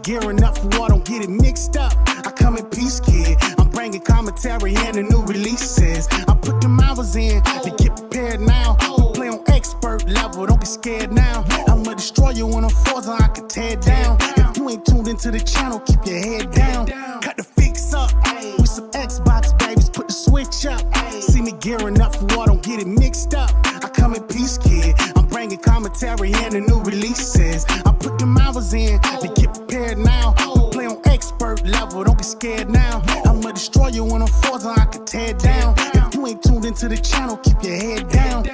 Gearing up for war, don't get it mixed up. I come in peace, kid. I'm bringing commentary and the new releases. I put them hours in to get prepared now. We play on expert level, don't get scared now. I'ma destroy you when I'm forced, I can tear down. If you ain't tuned into the channel, keep your head down. Cut the fix up with some Xbox babies, put the switch up. See me gearing up for war, don't get it mixed up. I come in peace, kid. I'm bringing commentary and the new releases. I put them hours in to get prepared now. We play on expert level, don't get scared now. I'ma destroy you when I'm forced, I can tear down. If you ain't tuned into the channel, keep your head down.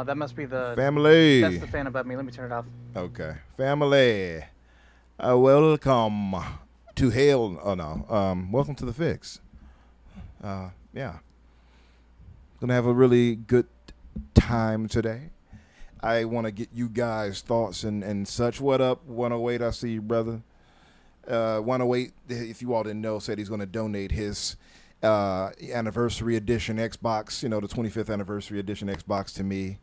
That must be the family. That's the fan above me. Let me turn it off. Okay, family. Welcome to hell. Oh no. Welcome to the fix. Yeah. Gonna have a really good time today. I want to get you guys' thoughts and such. What up, 108? I see you, brother. 108. If you all didn't know, said he's gonna donate his anniversary edition Xbox, the 25th anniversary edition Xbox to me.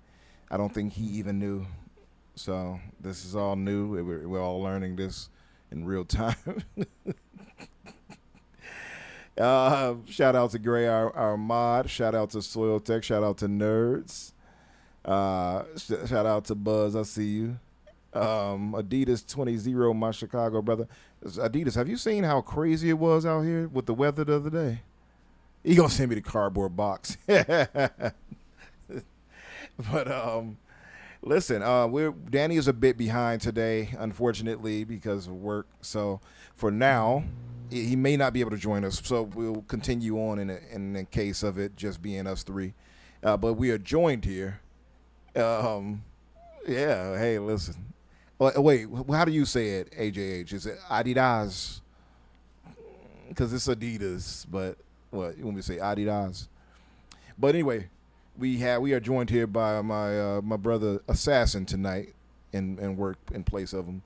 I don't think he even knew. So this is all new. We're all learning this in real time. Shout out to Gray, our mod. Shout out to Soil Tech. Shout out to Nerds. Shout out to Buzz. I see you. Adidas 20 my Chicago brother. Adidas, have you seen how crazy it was out here with the weather the other day? He gonna send me the cardboard box. But listen, Danny is a bit behind today, unfortunately, because of work. So for now, he may not be able to join us. So we'll continue on in the case of it just being us three. But we are joined here. Yeah. Hey, listen. Wait, how do you say it, AJH? Is it Adidas? Because it's Adidas, but. What you want me to say, Adidas? But anyway, we are joined here by my brother Assassin tonight, and work in place of him.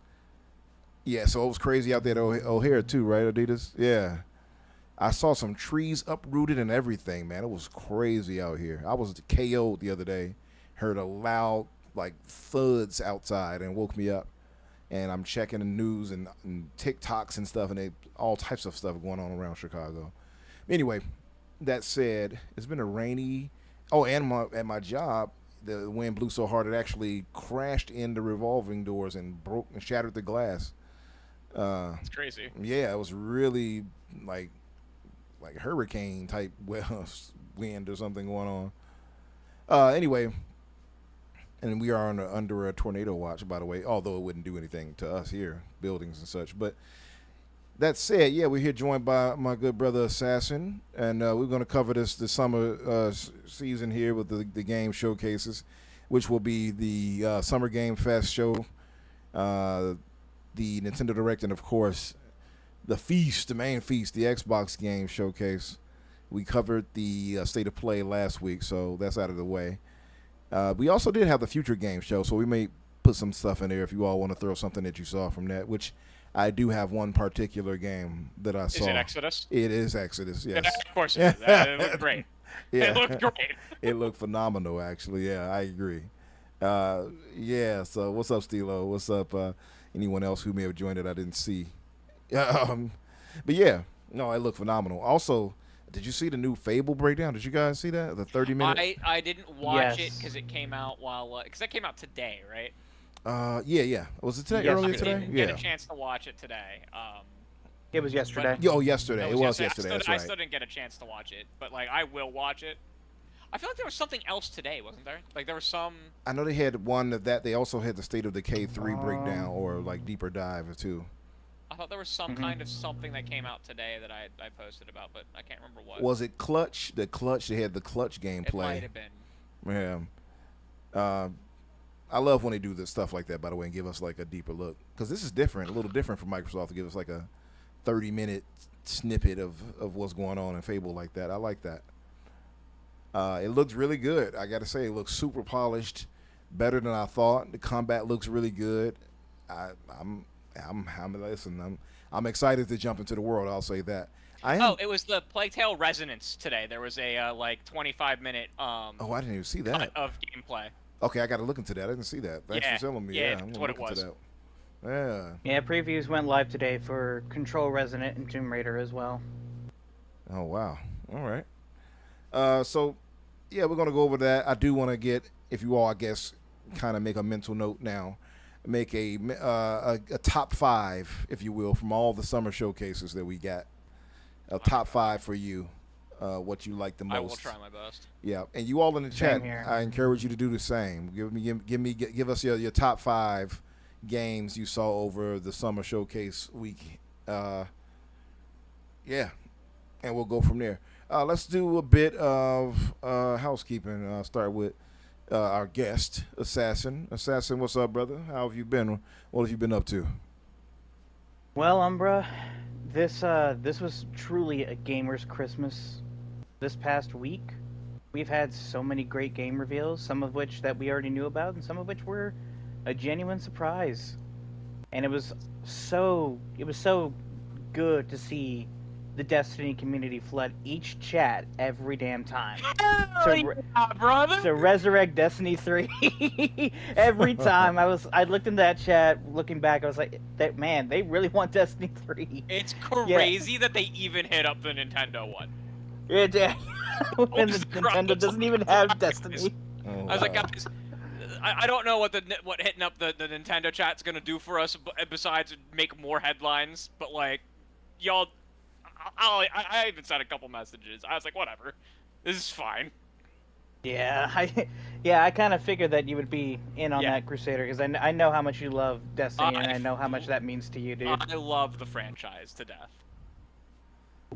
Yeah, so it was crazy out there at O'Hare too, right, Adidas? Yeah, I saw some trees uprooted and everything, man. It was crazy out here. I was KO'd the other day, heard a loud thuds outside and woke me up. And I'm checking the news and TikToks and stuff, and all types of stuff going on around Chicago. Anyway, that said, it's been a rainy. Oh, and at my job, the wind blew so hard it actually crashed in the revolving doors and broke and shattered the glass. It's crazy. Yeah, it was really like hurricane type wind or something going on. Anyway, and we are under a tornado watch, by the way. Although it wouldn't do anything to us here, buildings and such, but. That said, yeah, we're here joined by my good brother Assassin, and we're going to cover the summer season here with the game showcases, which will be the Summer Game Fest show, the Nintendo Direct, and of course the main feast, the Xbox game showcase. We covered the State of Play last week, so that's out of the way. We also did have the Future Game show, so we may put some stuff in there if you all want to throw something that you saw from that, which I do have one particular game that I saw. Is it Exodus? It is Exodus, yes. Of course it is. It looked great. Yeah. It looked great. It looked phenomenal, actually. Yeah, I agree. Yeah, so what's up, Stilo? What's up, anyone else who may have joined it I didn't see? But yeah, no, it looked phenomenal. Also, did you see the new Fable breakdown? Did you guys see that? The 30-minute? I didn't watch it Yes. because it came out while because that came out today, right? Yeah. Was it today? Yes, Earlier it today? Didn't Yeah. get a chance to watch it today. It was yesterday. Oh, yesterday. It was yesterday. I That's still, right. I still didn't get a chance to watch it, but like I will watch it. I feel like there was something else today, wasn't there? Like there was some. I know they had one of that. They also had the State of Decay 3 breakdown or like deeper dive too. I thought there was some kind of something that came out today that I posted about, but I can't remember what. Was it Clutch? The Clutch. They had the Clutch It gameplay. might have been. Yeah. I love when they do this stuff like that, by the way, and give us like a deeper look. Because this is different, a little different from Microsoft to give us like a 30-minute snippet of what's going on in Fable like that. I like that. It looks really good. I got to say, it looks super polished, better than I thought. The combat looks really good. I'm excited to jump into the world. I'll say that. Oh, it was the Plague Tale Resonance today. There was a like 25-minute Oh, I didn't even see that. cut of gameplay. Okay, I got to look into that. I didn't see that. Thanks Yeah, for telling me. yeah, I'm that's gonna what look it into was. that. Yeah. Yeah, previews went live today for Control Resonant and Tomb Raider as well. Oh wow. All right. So yeah, we're gonna go over that. I do want to get, if you all, I guess, kind of make a mental note now, make a top 5, if you will, from all the summer showcases that we got. A top 5 for you. What you like the most. I will try my best. Yeah, and you all in the Same chat, here. I encourage you to do the same. Give us your top 5 games you saw over the summer showcase week. Yeah, and we'll go from there. Let's do a bit of housekeeping. I'll start with our guest, Assassin. Assassin, what's up, brother? How have you been? What have you been up to? Well, Umbra, this was truly a gamer's Christmas this past week. We've had so many great game reveals, some of which that we already knew about, and some of which were a genuine surprise. And it was so good to see the Destiny community flood each chat every damn time. Brother! To resurrect Destiny 3. Every time I looked in that chat, looking back, I was like, man, they really want Destiny 3. It's crazy that they even hit up the Nintendo one. It did. And the Jesus Christ. Nintendo doesn't even have Destiny. Oh, I was like, wow. guys, I don't know what hitting up the Nintendo chat's gonna do for us besides make more headlines, but like, y'all, I even sent a couple messages. I was like, whatever, this is fine. Yeah, I kind of figured that you would be in on Yeah. that, Crusader, because I know how much you love Destiny, and I know how much I- that means to you, dude. I love the franchise to death.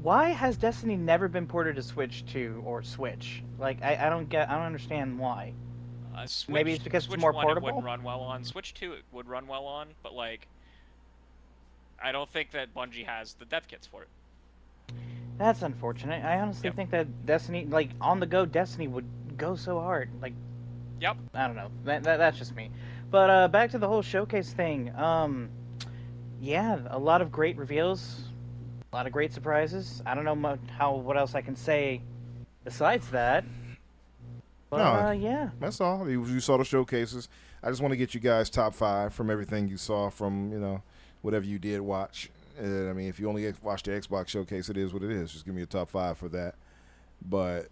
Why has Destiny never been ported to Switch 2 or Switch? Like, I don't understand why. Switch, Maybe it's because it's Switch more 1 portable? It wouldn't run well on. Switch 2 it would run well on, but like, I don't think that Bungie has the dev kits for it. That's unfortunate. I honestly Yep. think that Destiny, like, on-the-go Destiny would go so hard. Like, Yep. I don't know. That's just me. But back to the whole showcase thing. Yeah, a lot of great reveals, a lot of great surprises. I don't know what else I can say besides that. But No. yeah. That's all. You saw the showcases. I just want to get you guys top 5 from everything you saw from, whatever you did watch. I mean, if you only watched the Xbox showcase, it is what it is. Just give me a top 5 for that. But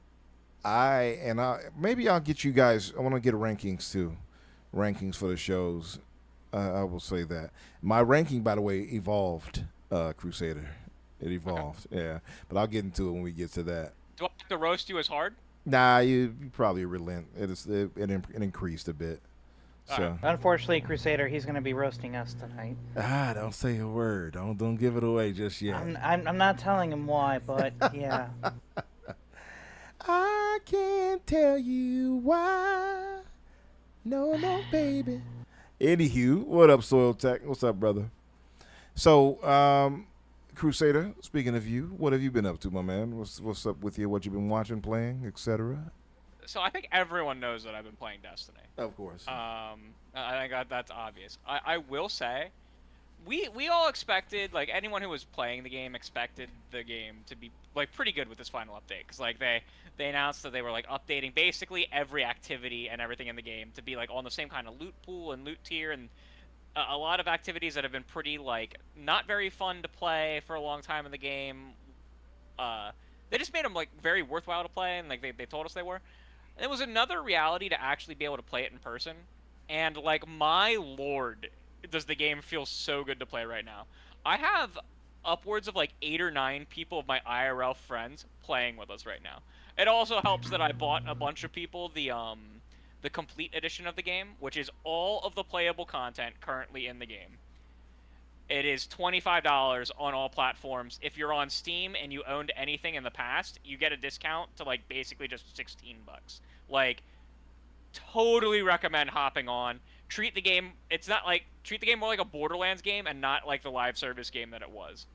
maybe I'll get you guys. I want to get rankings too, rankings for the shows. I will say that my ranking, by the way, evolved. Crusader, it evolved. Yeah, but I'll get into it when we get to that. Do I have to roast you as hard? Nah, you probably relent. It increased a bit. So Unfortunately, Crusader, he's gonna be roasting us tonight. don't say a word. Don't give it away just yet. I'm not telling him why, but yeah. I can't tell you why. No, baby. Anywho, what up, Soil Tech? What's up, brother? So, Crusader, speaking of you, what have you been up to, my man? What's up with you? What you been watching, playing, etc.? So I think everyone knows that I've been playing Destiny. Of course. I think that's obvious. I will say, we all expected, like, anyone who was playing the game expected the game to be, like, pretty good with this final update, because, like, they announced that they were, like, updating basically every activity and everything in the game to be, like, on the same kind of loot pool and loot tier, and a lot of activities that have been pretty, like, not very fun to play for a long time in the game. They just made them, like, very worthwhile to play, and, like, they told us they were. And it was another reality to actually be able to play it in person. And, like, my lord, does the game feel so good to play right now. I have upwards of, like, 8 or 9 people of my IRL friends playing with us right now. It also helps that I bought a bunch of people the complete edition of the game, which is all of the playable content currently in the game. It is $25 on all platforms. If you're on Steam and you owned anything in the past, you get a discount to, like, basically just $16. Like, totally recommend hopping on. Treat the game more like a Borderlands game and not like the live service game that it was.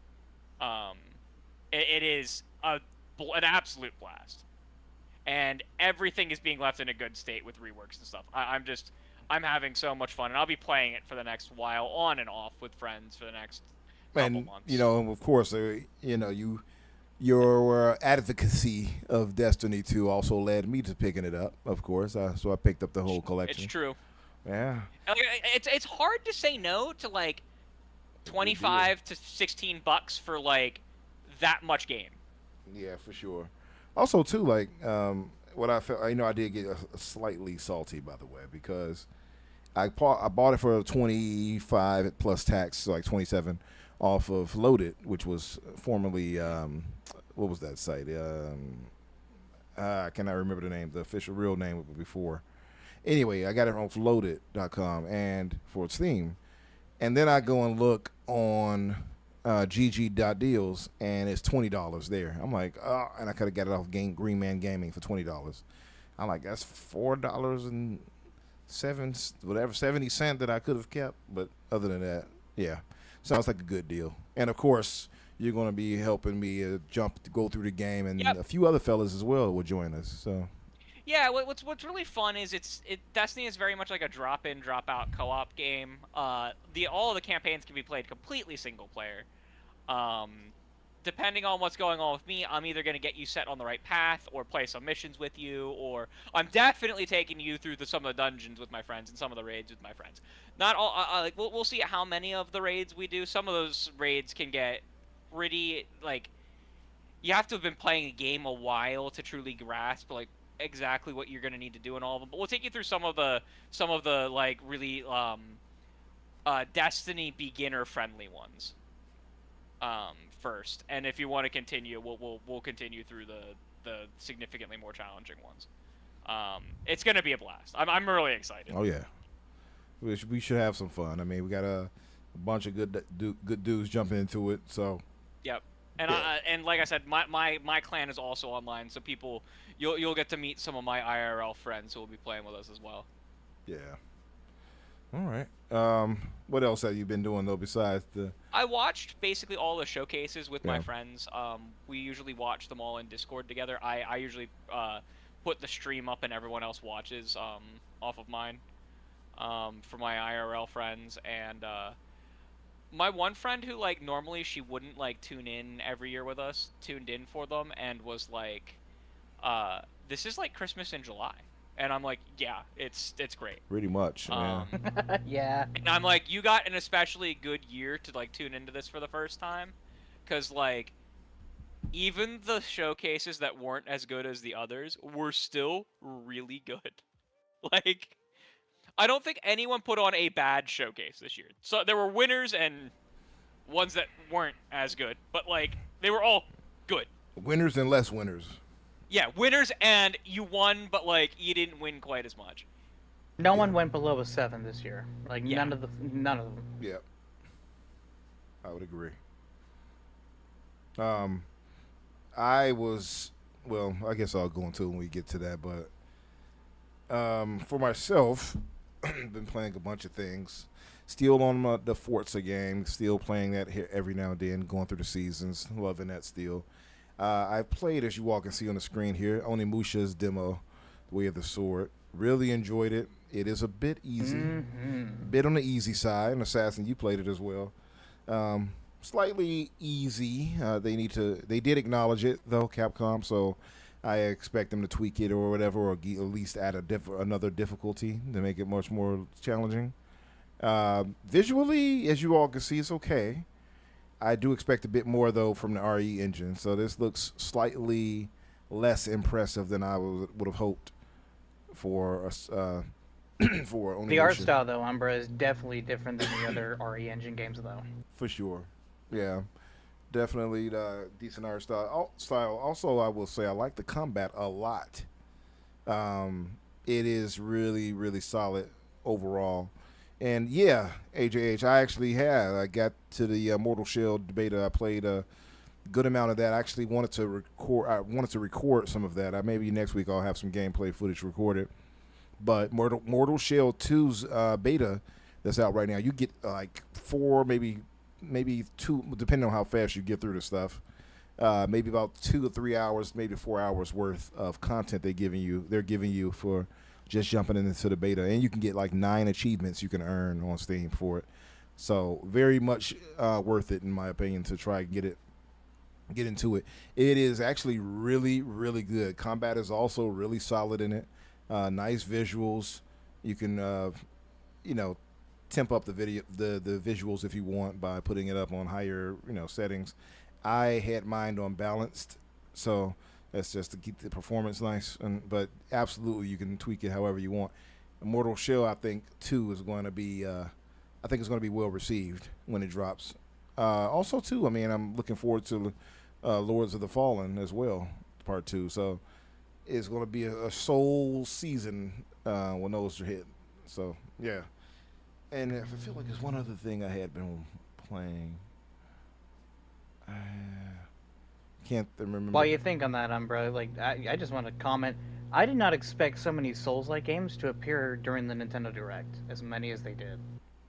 It is an absolute blast. And everything is being left in a good state with reworks and stuff. I'm having so much fun, and I'll be playing it for the next while, on and off with friends for the next couple months. You know, of course, your advocacy of Destiny 2 also led me to picking it up, of course. So I picked up the whole collection. It's true. Yeah. It's hard to say no to, like, $25 to $16 for, like, that much game. Yeah, for sure. Also, too, like, what I felt, I did get slightly salty, by the way, because I bought it for 25 plus tax, so like 27 off of Loaded, which was formerly, what was that site? I cannot remember the name, the official real name before. Anyway, I got it off loaded.com and for its theme. And then I go and look on gg.deals, and it's $20 there. I'm like, oh, and I could have got it off Green Man Gaming for $20. I'm like, that's $4.70 that I could have kept. But other than that, yeah, sounds like a good deal. And of course, you're going to be helping me go through the game, and a few other fellas as well will join us. So. Yeah, what's really fun is Destiny is very much like a drop-in, drop-out co-op game. All of the campaigns can be played completely single player. Depending on what's going on with me, I'm either going to get you set on the right path, or play some missions with you, or I'm definitely taking you through some of the dungeons with my friends and some of the raids with my friends. Not all. Like we'll see how many of the raids we do. Some of those raids can get pretty, like, you have to have been playing a game a while to truly grasp, like, exactly what you're going to need to do in all of them. But we'll take you through some of the like, really Destiny beginner friendly ones first, and if you want to continue, we'll continue through the significantly more challenging ones. It's going to be a blast. I'm really excited. Oh yeah, we should have some fun. I mean, we got a bunch of good dudes jumping into it, so yep. And and like I said, my clan is also online, so people, you'll get to meet some of my IRL friends who will be playing with us as well. Yeah. All right. What else have you been doing though besides the? I watched basically all the showcases with my friends. We usually watch them all in Discord together. I usually put the stream up and everyone else watches off of mine for my IRL friends. And my one friend who, like, normally she wouldn't, like, tune in every year with us, tuned in for them and was like, this is like Christmas in July. And I'm like, yeah, it's great. Pretty much, yeah. Yeah. And I'm like, you got an especially good year to, like, tune into this for the first time. Because, like, even the showcases that weren't as good as the others were still really good. Like, I don't think anyone put on a bad showcase this year. So there were winners and ones that weren't as good. But, like, they were all good. Winners and less winners. Yeah, winners, and you won, but, like, you didn't win quite as much. No one went below a 7 this year. Like, none of them. Yeah. I would agree. I guess I'll go into it when we get to that, but for myself, been playing a bunch of things. Still on the Forza game, still playing that here every now and then, going through the seasons, loving that still. I played, as you all can see on the screen here, Onimusha's demo, Way of the Sword. Really enjoyed it. It is a bit easy, bit on the easy side. And Assassin, you played it as well. Slightly easy. They did acknowledge it though, Capcom. So I expect them to tweak it or whatever, or at least add another difficulty to make it much more challenging. Visually, as you all can see, it's okay. I do expect a bit more though from the RE engine. So this looks slightly less impressive than I would have hoped for us. For only The art style, though, Umbra, is definitely different than the other RE Engine games, though. For sure. Yeah. Definitely decent art style. Also, I will say I like the combat a lot. It is really, really solid overall. And yeah, AJH, I got to the Mortal Shell beta. I played a good amount of that. I actually wanted to record some of that. Maybe next week I'll have some gameplay footage recorded. But Mortal Shell 2's beta that's out right now, you get like 4, maybe 2, depending on how fast you get through the stuff. Maybe about 2 or 3 hours, maybe 4 hours worth of content they're giving you for just jumping into the beta, and you can get like 9 achievements you can earn on Steam for it. So very much worth it in my opinion to try and get into it. It is actually really, really good. Combat is also really solid in it. Nice visuals. You can, temp up the visuals if you want by putting it up on higher, settings. I had mine on balanced, so that's just to keep the performance nice. But absolutely, you can tweak it however you want. Immortal Shell, I think, 2 is going to be, it's going to be well received when it drops. Also, too, I'm looking forward to Lords of the Fallen as well, Part 2. So it's going to be a soul season when those are hit. So, yeah. And I feel like there's one other thing I had been playing. Can't remember. While you think on that, Umbra, I just want to comment. I did not expect so many Souls-like games to appear during the Nintendo Direct, as many as they did.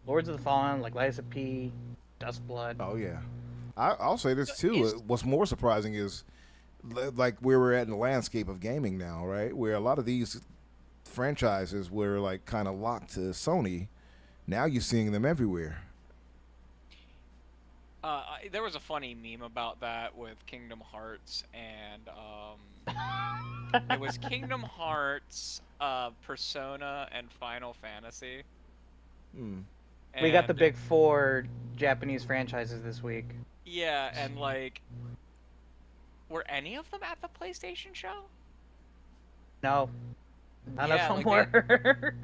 Lords of the Fallen, like Lies of P, Dustblood. Oh, yeah. I'll say this, too. What's more surprising is like where we're at in the landscape of gaming now, right? Where a lot of these franchises were like kind of locked to Sony. Now you're seeing them everywhere. There was a funny meme about that with Kingdom Hearts, and it was Kingdom Hearts, Persona, and Final Fantasy. We got the big 4 Japanese franchises this week. Yeah, and like, were any of them at the PlayStation show? No. None of them like were.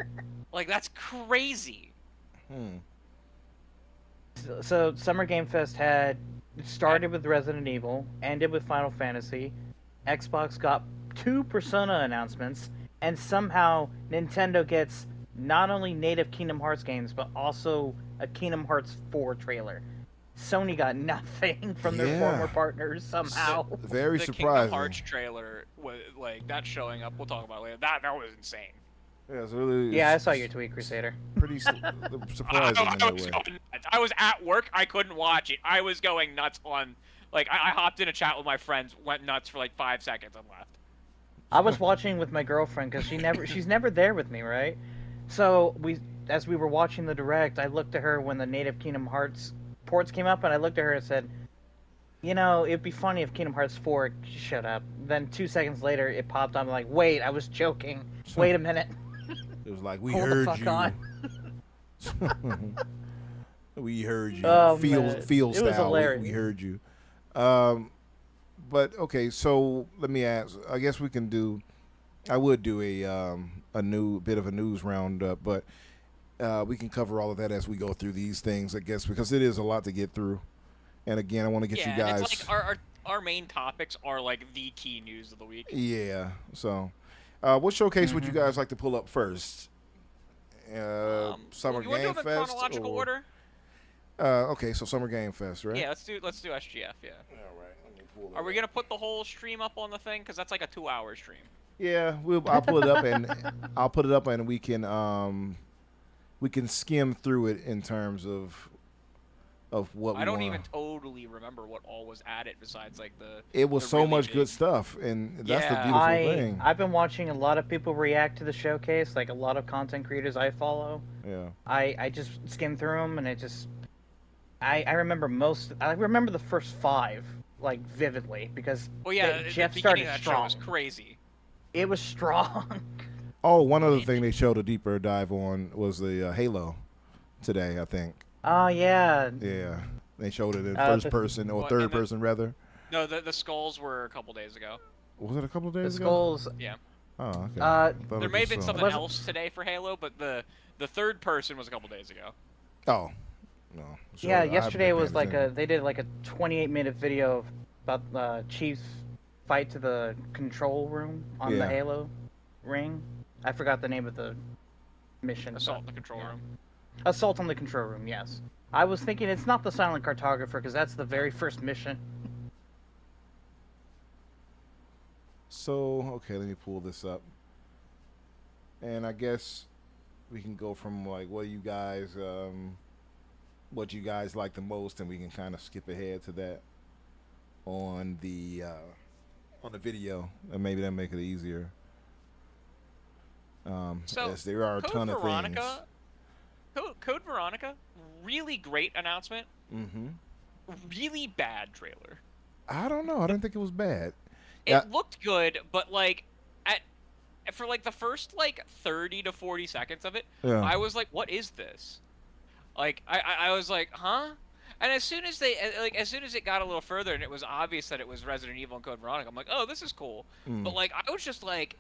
Like, that's crazy. So Summer Game Fest started with Resident Evil, ended with Final Fantasy. Xbox got 2 Persona announcements, and somehow Nintendo gets not only native Kingdom Hearts games, but also a Kingdom Hearts 4 trailer. Sony got nothing from their former partners somehow. Very the surprising. Kingdom Hearts trailer was like that showing up. We'll talk about it later. That was insane. Yeah, it's really. Yeah, I saw your tweet, Crusader. Pretty surprising in that way. I was at work. I couldn't watch it. I was going nuts on. Like, I hopped in a chat with my friends, went nuts for like 5 seconds, and left. I was watching with my girlfriend because she's never there with me, right? So as we were watching the Direct, I looked at her when the native Kingdom Hearts ports came up, and I looked at her and said, it'd be funny if Kingdom Hearts 4 shut up. Then 2 seconds later, it popped on. I'm like, wait, I was joking. Wait a minute. It was like, we Hold heard the fuck you. On. We heard you. Oh, Feel man. style. It was hilarious. We heard you. But okay, so let me ask. I guess we can do. I would do a new bit of a news roundup, but we can cover all of that as we go through these things, I guess, because it is a lot to get through. And again, I want to get you guys. And it's like our main topics are like the key news of the week. Yeah. So, what showcase would you guys like to pull up first? Summer you Game want to do them in Fest. chronological order? Okay, so Summer Game Fest, right? Yeah, let's do SGF. Yeah. All right. Let me pull it Are we up. gonna put the whole stream up on the thing? Because that's like a 2-hour stream. Yeah, I'll pull it up and we can skim through it in terms of what we I don't wanna... even totally remember what all was added besides like the. It was the so really much big... good stuff, and that's the Yeah. beautiful thing. I've been watching a lot of people react to the showcase, like a lot of content creators I follow. Yeah. I just skim through them, and I remember most. I remember the first 5 like vividly because Well, yeah, Jeff the started beginning of that show strong. was crazy. It was strong. Oh, one other thing they showed a deeper dive on was the Halo today, I think. Oh yeah. Yeah, they showed it in Uh, first the- person or Well, third and the- person rather. No, the skulls were a couple days ago. Was it a couple of The days ago? skulls. Yeah. Oh, okay. Uh, Thought There it may have was, been something Wasn't- else today for Halo, but the third person was a couple days ago. Oh, no. Sure, Yeah, I haven't yesterday been was paying like attention. they did like a 28-minute video about Chief's fight to the control room on the Yeah. Halo ring. I forgot the name of the mission. Assault in but- the control yeah. room. Assault on the control room. Yes. I was thinking it's not the silent cartographer because that's the very first mission. So, okay, let me pull this up. And I guess we can go from like what you guys like the most, and we can kind of skip ahead to that on the video, and maybe that'll make it easier. So, Yes, there are a Code ton of Veronica, Code Veronica, really great announcement. things. Mm-hmm. Really bad trailer. I don't know. I didn't think it was bad. It Yeah. looked good, but like for like the first like 30 to 40 seconds of it, Yeah. I was like, "What is this?" Like I was like, "Huh?" And as soon as as soon as it got a little further and it was obvious that it was Resident Evil and Code Veronica, I'm like, "Oh, this is cool." Mm. But like I was just like,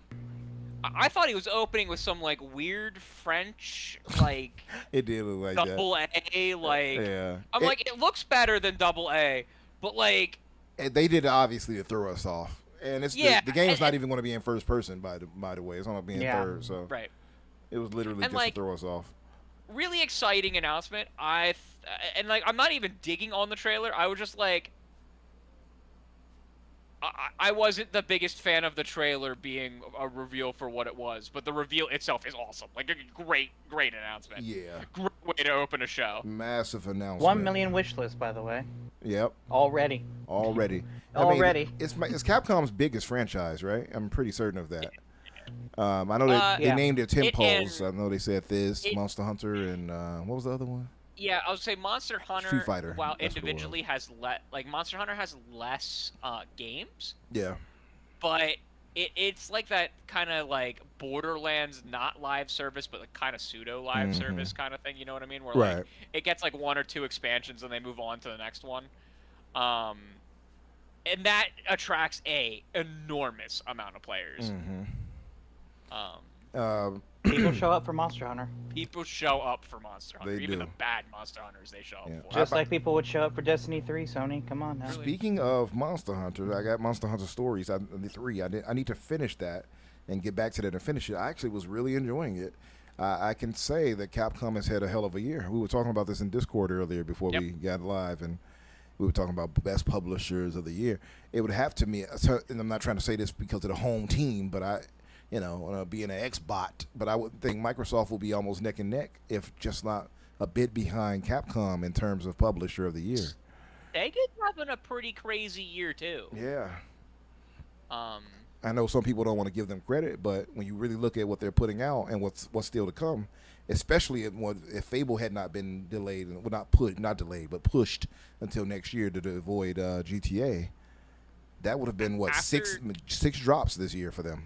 I thought he was opening with some like weird French like It did look like that. double A like. Yeah. I'm like, it looks better than double A, but like. They did it obviously to throw us off. And it's Yeah, the game's not and- even going to be in first person by the way. It's not being Yeah. third, so Right. it was literally And, just like, to throw us off. Really exciting announcement. And like I'm not even digging on the trailer. I was just like, I wasn't the biggest fan of the trailer being a reveal for what it was, but the reveal itself is awesome. Like a great announcement. Yeah. Great way to open a show. Massive announcement. 1 million wish list, by the way, Yep. already. Already. Already. It's Capcom's biggest franchise, right? I'm pretty certain of that. I know that they Yeah. named it Tim It Poles. and- I know they said this, it- Monster Hunter, and what was the other one? Yeah, I would say Monster Hunter, Street Fighter, while that's what it was. individually has Monster Hunter has less games, Yeah. but it's like that kind of like Borderlands not live service, but like kind of pseudo live Mhm. service kind of thing. You know what I mean? Where Right. like it gets like 1 or 2 expansions and they move on to the next one. And that attracts a enormous amount of players. Mm-hmm. People show up for Monster Hunter, People show up for Monster Hunter. They Even do. the bad Monster Hunters they show up Yeah. for. just like people would show up for Destiny 3. Sony, come on now. Really? Speaking of Monster Hunter, I got Monster Hunter Stories. The 3. I need to finish that and get back to that and finish it. I actually was really enjoying it. I can say that Capcom has had a hell of a year. We were talking about this in Discord earlier before Yep. we got live, and we were talking about best publishers of the year. It would have to me, and I'm not trying to say this because of the home team, but being an X-bot, but I would think Microsoft will be almost neck and neck, if just not a bit behind Capcom in terms of publisher of the year. Sega's having a pretty crazy year too. Yeah. Um, I know some people don't want to give them credit, but when you really look at what they're putting out and what's still to come, especially if Fable had not been delayed, well, not delayed, but pushed until next year to avoid GTA, that would have been six drops this year for them.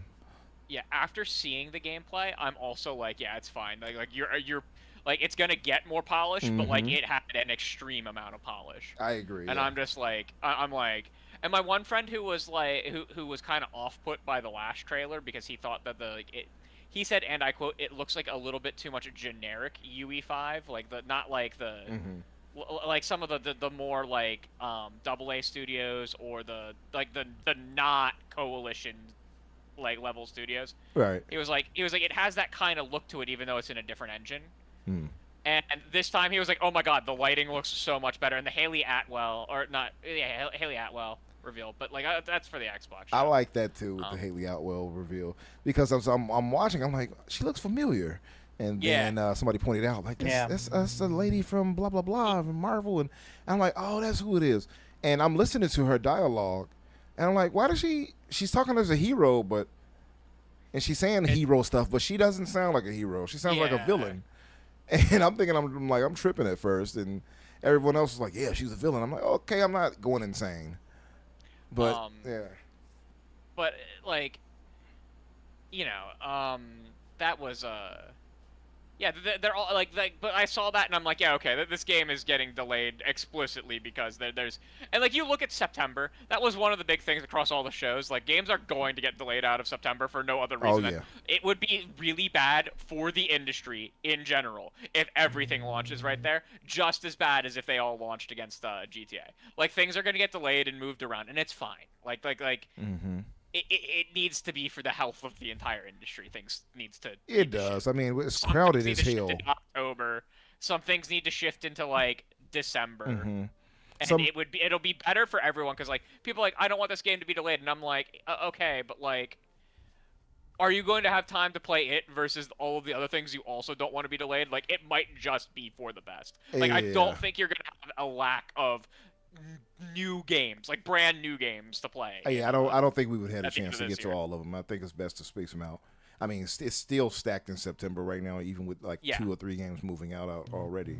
yeah, after seeing the gameplay, I'm also like, yeah, it's fine. Like you're like it's gonna get more polished, but like Mhm. it had an extreme amount of polish. I agree. And yeah. I'm just like, I'm like, and my one friend who was like, who was kind of off put by the last trailer because he thought that he said, and I quote, it looks like a little bit too much generic UE5, like not like the. Mhm. Like some of the more like AA studios or the not coalition like level studios. Right. He was like it has that kind of look to it even though it's in a different engine. Hmm. And this time he was like, oh my god, the lighting looks so much better. And the Haley Atwell Haley Atwell reveal, but like that's for the Xbox. I show. like that too with the Haley Atwell reveal because I'm watching. I'm like, she looks familiar, and Yeah. then somebody pointed out like, that's the lady from blah blah blah from Marvel, and I'm like, oh, that's who it is. And I'm listening to her dialogue, and I'm like, why does she's talking as a hero, and she's saying hero stuff, but she doesn't sound like a hero. She sounds like a Yeah. villain. And I'm thinking, I'm tripping at first, and everyone else was like, yeah, she's a villain. I'm like, okay, I'm not going insane. But yeah. But like, you know, that was yeah, they're all like, but I saw that and I'm like, yeah, okay, this game is getting delayed explicitly because there's, and like you look at September, that was one of the big things across all the shows. Like games are going to get delayed out of September for no other reason than it would be really bad for the industry in general if everything launches right there, just as bad as if they all launched against GTA. Like things are going to get delayed and moved around, and it's fine. Mm-hmm. It needs to be for the health of the entire industry. Things needs to. It does. I mean, it's crowded as hell. In October, some things need to shift into like December, and it'll be better for everyone because like people are like, I don't want this game to be delayed, and I'm like, okay, but like, are you going to have time to play it versus all of the other things you also don't want to be delayed? Like, it might just be for the best. Like, I don't think you're gonna have a lack of new games, like brand new games to play. Yeah, I don't think we would have a chance to get to all of them. I think it's best to space them out. I mean, it's still stacked in September right now, even with like 2 or 3 games moving out already.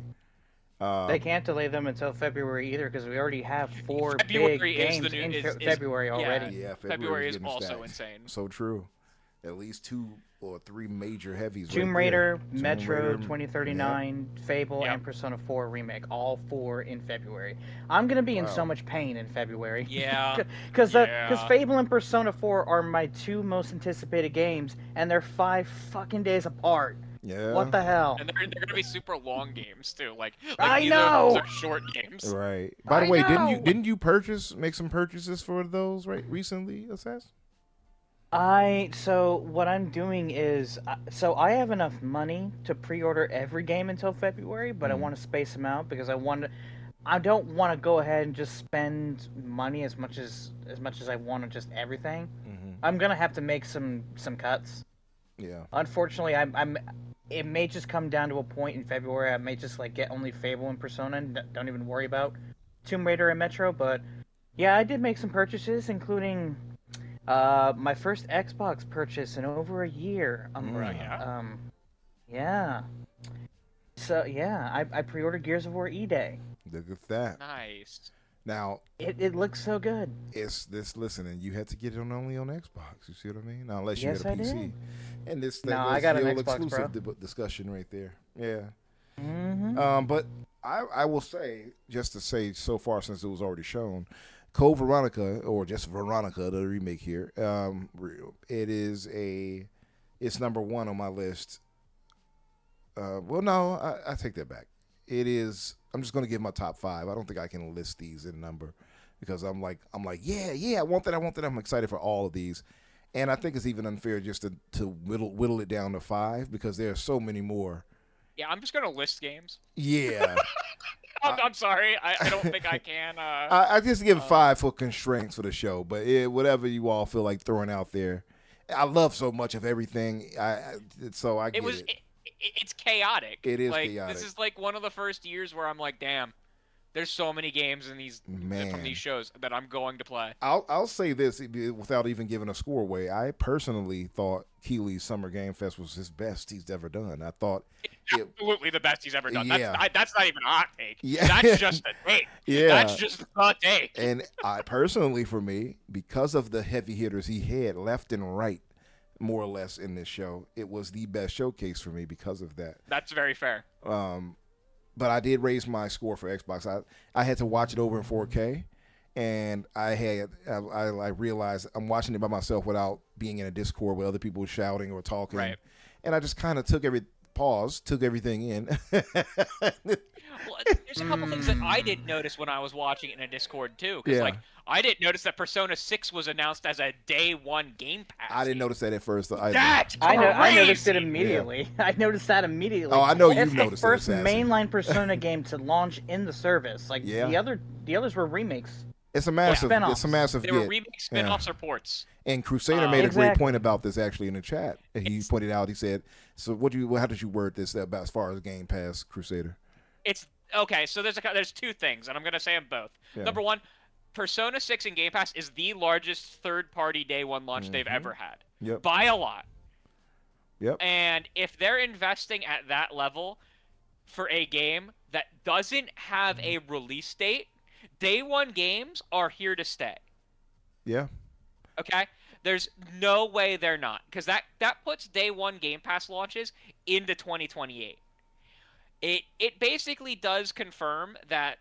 They can't delay them until February either because we already have 4 big games in February already. Yeah, February is also insane. So true. At least 2 or 3 major heavies. Tomb Raider, Metro 2039, Fable, and Persona 4 Remake. All 4 in February. I'm going to be in so much pain in February. Yeah. Because Fable and Persona 4 are my 2 most anticipated games, and they're 5 fucking days apart. Yeah. What the hell? And they're going to be super long games, too. Like I these know! Those are short games. Right. By the way, didn't you make some purchases for those recently, Assassin? So what I'm doing is, so I have enough money to pre-order every game until February, but I want to space them out because I don't want to go ahead and just spend money as much as I want on just everything. I'm gonna have to make some cuts. Yeah. Unfortunately, it may just come down to a point in February. I may just like get only Fable and Persona and don't even worry about Tomb Raider and Metro. But yeah, I did make some purchases, including my first Xbox purchase in over a year. Yeah. So yeah, I pre-ordered Gears of War E-Day. Look at that. Nice. Now it looks so good. It's this. Listen, and you had to get it only on Xbox. You see what I mean? Now, unless you Yes, had a I PC. did. And this I got an Xbox, exclusive discussion right there. Yeah. Mm-hmm. But I will say, just to say, so far since it was already shown, Code Veronica, or just Veronica, the remake here, it's number 1 on my list. Well, no, I take that back. It is. I'm just going to give my top 5. I don't think I can list these in number because I'm like, yeah, I want that. I'm excited for all of these, and I think it's even unfair just to whittle it down to 5 because there are so many more. Yeah, I'm just going to list games. Yeah. I'm sorry. I don't think I can. I just give 5 for constraints for the show, but whatever you all feel like throwing out there. I love so much of everything. I get it. It's chaotic. It is like, chaotic. This is like one of the first years where I'm like, damn, there's so many games in these from these shows that I'm going to play. I'll say this without even giving a score away. I personally thought Keeley's Summer Game Fest was his best he's ever done. I thought absolutely the best he's ever done. Yeah. That's not even a hot take. Yeah. That's just a take. Yeah. That's just a take. And I personally, for me, because of the heavy hitters he had left and right, more or less in this show, it was the best showcase for me because of that. That's very fair. But I did raise my score for Xbox. I had to watch it over in 4K, and I realized I'm watching it by myself without being in a Discord where other people were shouting or talking. Right. And I just kind of took everything in. Well, there's a couple things that I didn't notice when I was watching it in a Discord too, because like I didn't notice that Persona 6 was announced as a day 1 Game Pass. I didn't notice that at first. I noticed it immediately. Yeah. I noticed that immediately. Oh, I know you noticed it. It's the first mainline Persona game to launch in the service. Like the others were remakes. It's a massive. They were remake spin-offs or ports. And Crusader made a great point about this actually in the chat. He pointed out. He said, "So how did you word this about as far as Game Pass, Crusader?" It's okay. So there's 2 things, and I'm gonna say them both. Yeah. Number 1, Persona 6 in Game Pass is the largest third-party day 1 launch they've ever had. Yep. By a lot. Yep. And if they're investing at that level, for a game that doesn't have a release date. Day one games are here to stay. Yeah. Okay? There's no way they're not, because that puts day one Game Pass launches into 2028. It basically does confirm that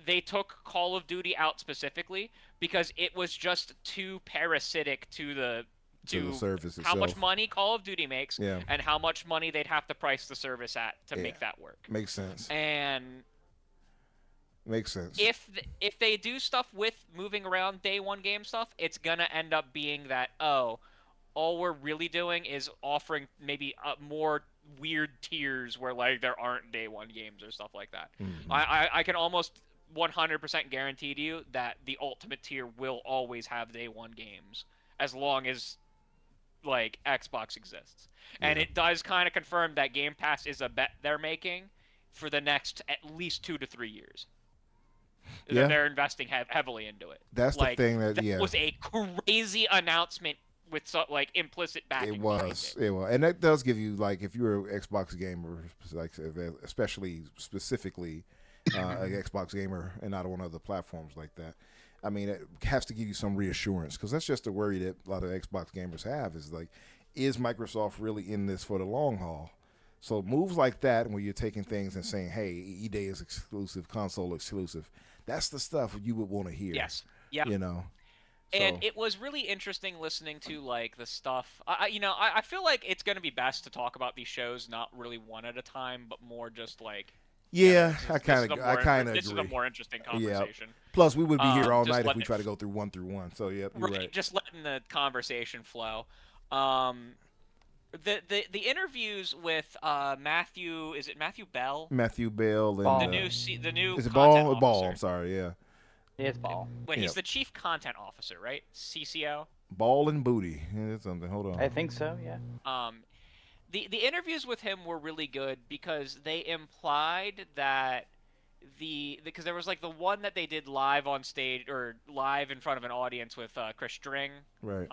they took Call of Duty out specifically because it was just too parasitic to the service how much itself. money Call of Duty makes Yeah. and how much money they'd have to price the service at to make that work. Makes sense. And Makes sense. if they do stuff with moving around day one game stuff, it's gonna end up being that, oh, all we're really doing is offering maybe more weird tiers where like there aren't day one games or stuff like that. I can almost 100% guarantee to you that the ultimate tier will always have day one games as long as like Xbox exists. And it does kind of confirm that Game Pass is a bet they're making for the next at least 2 to 3 years. Yeah. They're investing heavily into it. That's like, the thing that was a crazy announcement with like implicit backing. It was, and that does give you, like, if you're an Xbox gamer, like especially specifically an Xbox gamer and not on other platforms like that. I mean, it has to give you some reassurance, because that's just the worry that a lot of Xbox gamers have is like, is Microsoft really in this for the long haul? So moves like that, where you're taking things and saying, hey, E-Day is exclusive, console exclusive, that's the stuff you would want to hear. Yes. Yeah. You know. And it was really interesting listening to like the stuff. I feel like it's going to be best to talk about these shows not really one at a time, but more just like. Yeah, I kind of agree. This is a more interesting conversation. Yeah. Plus, we would be here all just night if we try to go through one. So yeah, you're right. Just letting the conversation flow. The interviews with Matthew, is it Matthew Bell? Matthew Bell and the new is it content Ball? Ball. officer. I'm sorry. Yeah. It's Ball. Wait, he's the chief content officer, right? CCO. Ball and booty. Yeah, that's something. Hold on. I think so. Yeah. The interviews with him were really good because they implied that because there was like the one that they did live on stage or live in front of an audience with Chris String. Right.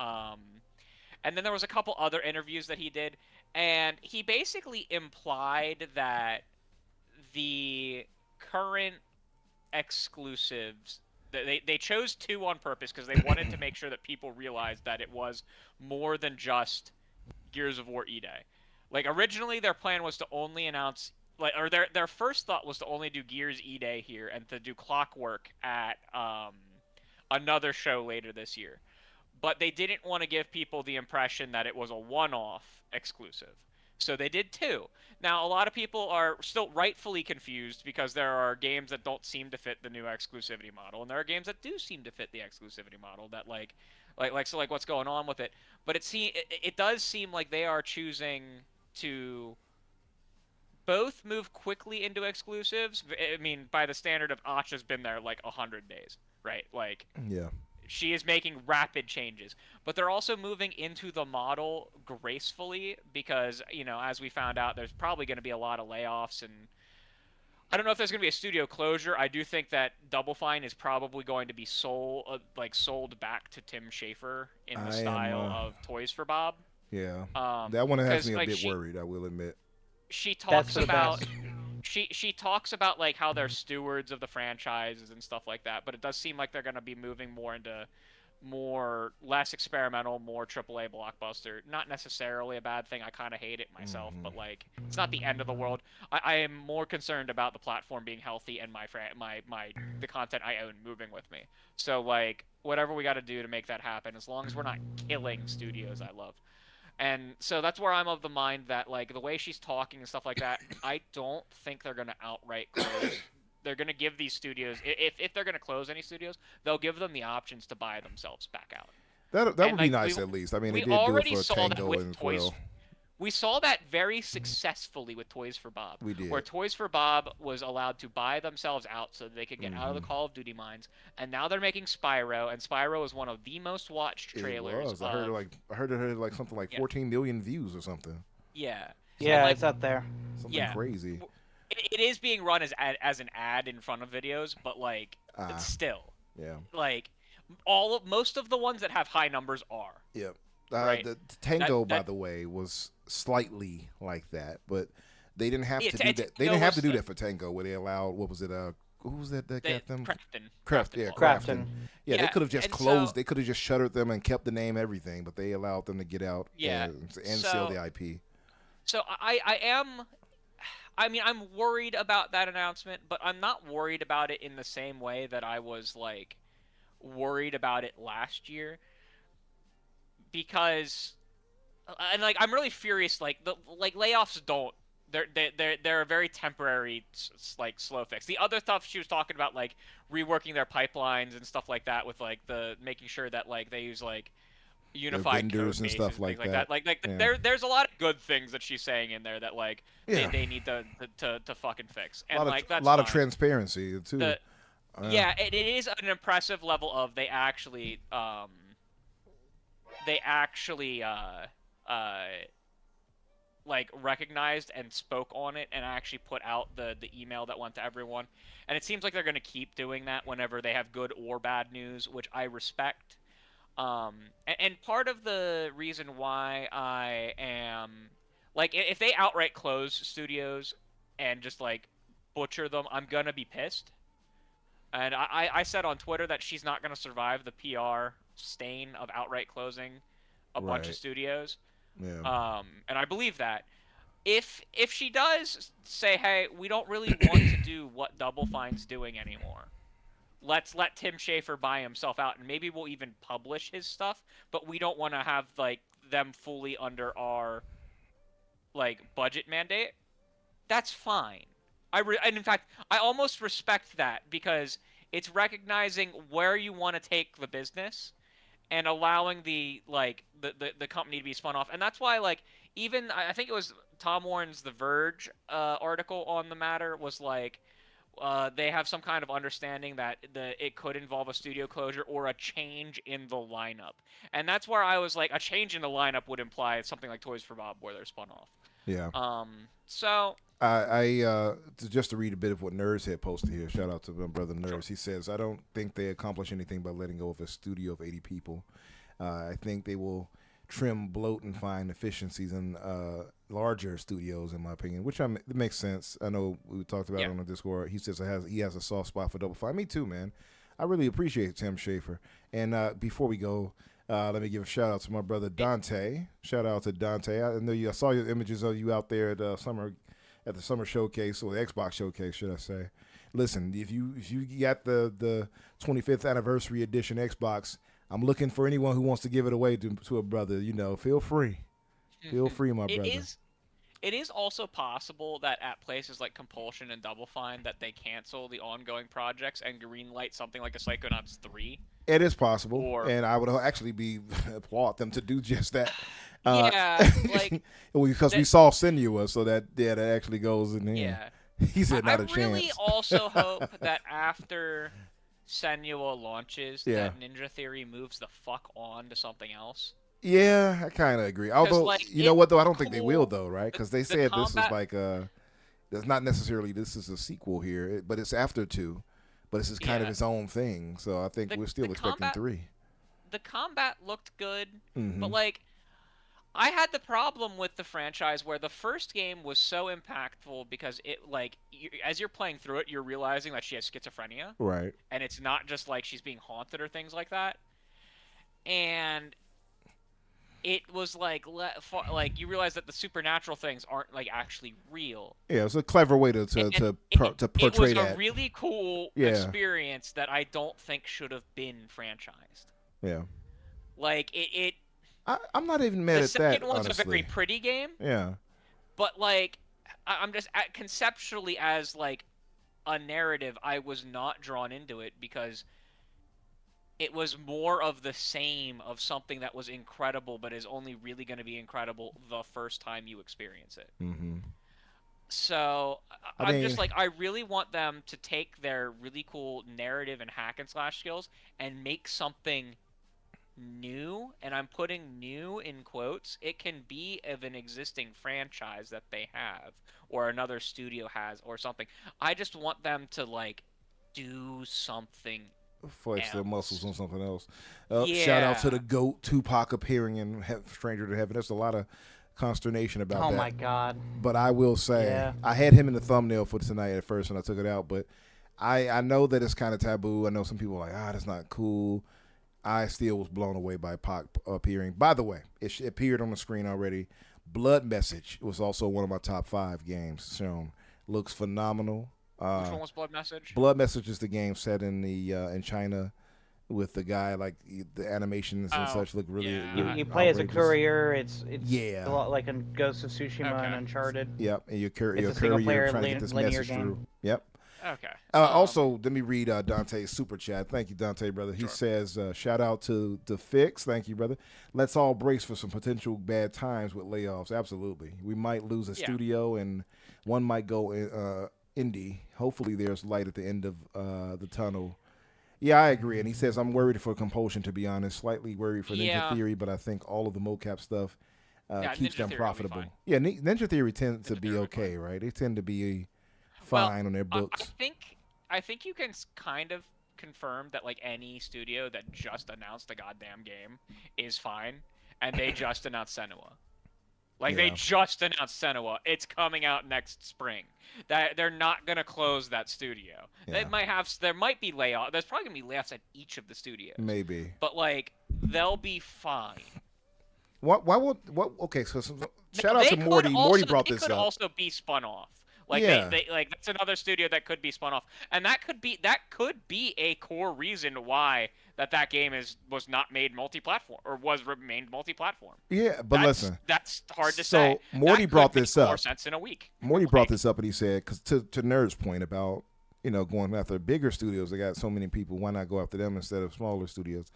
And then there was a couple other interviews that he did, and he basically implied that the current exclusives, they chose 2 on purpose because they wanted to make sure that people realized that it was more than just Gears of War E-Day. Like, originally their plan was to only announce, like, or their first thought was to only do Gears E-Day here and to do Clockwork at another show later this year. But they didn't want to give people the impression that it was a one-off exclusive. So they did 2. Now, a lot of people are still rightfully confused because there are games that don't seem to fit the new exclusivity model, and there are games that do seem to fit the exclusivity model that like what's going on with it. But it does seem like they are choosing to both move quickly into exclusives. I mean, by the standard of Acha's been there like 100 days, right? Like, yeah. She is making rapid changes, but they're also moving into the model gracefully because, as we found out, there's probably going to be a lot of layoffs, and I don't know if there's going to be a studio closure. I do think that Double Fine is probably going to be sold back to Tim Schafer in the style of Toys for Bob. Yeah, that one has me a bit worried, I will admit. She talks about she talks about like how they're stewards of the franchises and stuff like that, but it does seem like they're going to be moving more into less experimental, more AAA blockbuster. Not necessarily a bad thing. I kind of hate it myself, but like it's not the end of the world. I am more concerned about the platform being healthy and the content I own moving with me. So like whatever we got to do to make that happen, as long as we're not killing studios I love. And so that's where I'm of the mind that, like, the way she's talking and stuff like that, I don't think they're going to outright close. They're going to give these studios, if they're going to close any studios, they'll give them the options to buy themselves back out. That would be nice, at least. I mean, they did do it for Tango and Quill. We saw that very successfully with Toys for Bob. We did. Where Toys for Bob was allowed to buy themselves out so that they could get out of the Call of Duty mines, and now they're making Spyro, and Spyro is one of the most watched trailers. It was. I heard it had like something like 14 million views or something. Yeah. Yeah, like, it's up there. Something crazy. It is being run as an ad in front of videos, but like it's still. Yeah. Like most of the ones that have high numbers are. Yep. Right. The Tango, by the way, was slightly like that, but They didn't have to do that. They didn't have to do that for Tango, where they allowed, what was it? Who was that got them? Crafton. Yeah, they could have just closed. So, they could have just shuttered them and kept the name, everything, but they allowed them to get out and sell the IP. So I mean, I'm worried about that announcement, but I'm not worried about it in the same way that I was like worried about it last year, because and like I'm really furious. Like the layoffs don't. They're a very temporary like slow fix. The other stuff she was talking about, like reworking their pipelines and stuff like that, with like the making sure that like they use like unified code bases and stuff like that. There's a lot of good things that she's saying in there that like they need to fucking fix. And that's a lot of fine. transparency too. Yeah, it is an impressive level of they actually like recognized and spoke on it and actually put out the email that went to everyone. And it seems like they're going to keep doing that whenever they have good or bad news, which I respect. And part of the reason why I am like, if they outright close studios and just like butcher them, I'm gonna be pissed. And I said on Twitter that she's not gonna survive the PR stain of outright closing a bunch of studios. Yeah. And I believe that. If she does say, hey, we don't really want to do what Double Fine's doing anymore, let's let Tim Schafer buy himself out, and maybe we'll even publish his stuff, but we don't want to have like them fully under our like budget mandate. That's fine. And in fact, I almost respect that, because it's recognizing where you want to take the business and allowing the company to be spun off. And that's why, like, even I think it was Tom Warren's The Verge article on the matter was like, they have some kind of understanding that it could involve a studio closure or a change in the lineup. And that's where I was like, a change in the lineup would imply something like Toys for Bob, where they're spun off. Yeah. So I just to read a bit of what Nerds had posted here. Shout out to my brother Nerds. Sure. He says, I don't think they accomplish anything by letting go of a studio of 80 people. I think they will trim, bloat, and find efficiencies in larger studios, in my opinion, which it makes sense. I know we talked about it on the Discord. He says he has a soft spot for Double Fine. Me too, man. I really appreciate Tim Schafer. And before we go, let me give a shout out to my brother Dante. Shout out to Dante. I know I saw your images of you out there at the summer showcase, or the Xbox showcase, should I say. Listen, if you got the 25th anniversary edition Xbox, I'm looking for anyone who wants to give it away to a brother. You know, feel free. Feel free, my brother. It is also possible that at places like Compulsion and Double Fine that they cancel the ongoing projects and greenlight something like a Psychonauts 3. It is possible, and I would actually applaud them to do just that. Like because we saw Senua, so that actually goes in there. Yeah, he said not a chance. I really also hope that after Senua launches, that Ninja Theory moves the fuck on to something else. Yeah, I kind of agree. Although, like, you know what, though? I don't think they will, though, right? Because they said this is like it's not necessarily this is a sequel here, but it's after 2. But this is kind of its own thing. So I think we're still expecting 3. The combat looked good, Mm-hmm. but like, I had the problem with the franchise where the first game was so impactful because it like as you're playing through it, you're realizing that she has schizophrenia, right? And it's not just like she's being haunted or things like that. And it was like you realize that the supernatural things aren't like actually real. Yeah, it's a clever way to portray that. It was a really cool experience that I don't think should have been franchised. Yeah. Like it. I'm not even mad at that. The second one's honestly. a very pretty game. Yeah. But like, I'm just conceptually as like a narrative, I was not drawn into it because it was more of the same of something that was incredible, but is only really going to be incredible the first time you experience it. Mm-hmm. So I'm just like, I really want them to take their really cool narrative and hack and slash skills and make something new, and I'm putting new in quotes. It can be of an existing franchise that they have or another studio has or something. I just want them to like do something flex their muscles on something else. Yeah. Shout out to the GOAT Tupac appearing in Stranger to Heaven. There's a lot of consternation about Oh that. my god. But I will say, Yeah. I had him in the thumbnail for tonight at first when I took it out. But I know that it's kind of taboo. I know some people are like, that's not cool. I still was blown away by Pac appearing. By the way, it appeared on the screen already. Blood Message was also one of my top 5 games shown. Looks phenomenal. Which one was Blood Message? Blood Message is the game set in the in China with the guy, like the animations and such look really. yeah. really You play as a outrageous. courier. It's Yeah. a lot like in Ghost of Tsushima Okay. and Uncharted. Yep, and you're It's a a single courier player trying to get this linear message game. through. Yep. Okay. Also, let me read Dante's super chat. Thank you, Dante, brother. He Sure. says, shout out to the Fix. Thank you, brother. Let's all brace for some potential bad times with layoffs. Absolutely. We might lose a studio and one might go indie. Hopefully there's light at the end of the tunnel. Yeah, I agree. And he says, I'm worried for Compulsion, to be honest. Slightly worried for Ninja Theory, but I think all of the mocap stuff keeps Ninja them Theory will be profitable. fine. Yeah, Ninja Theory tends to Ninja be Theory will be okay, right? They tend to be Well, fine on their books. I think you can kind of confirm that like any studio that just announced a goddamn game is fine, and they just announced Senua. Like they Yeah. just announced Senua. It's coming out next spring. That they're not gonna close that studio. Yeah. There might be layoffs. There's probably gonna be layoffs at each of the studios. Maybe. But like they'll be fine. What okay, so shout out They to could Morty. Morty also- brought they this could up. also be spun off. Like Yeah. they like that's another studio that could be spun off, and that could be a core reason why that game was not made multi-platform or remained multi-platform. Yeah, but listen. That's hard to So, say. Morty That brought could this make up. More sense in a week. Morty brought this up and he said, because to Nerd's point about, going after bigger studios, they got so many people, why not go after them instead of smaller studios?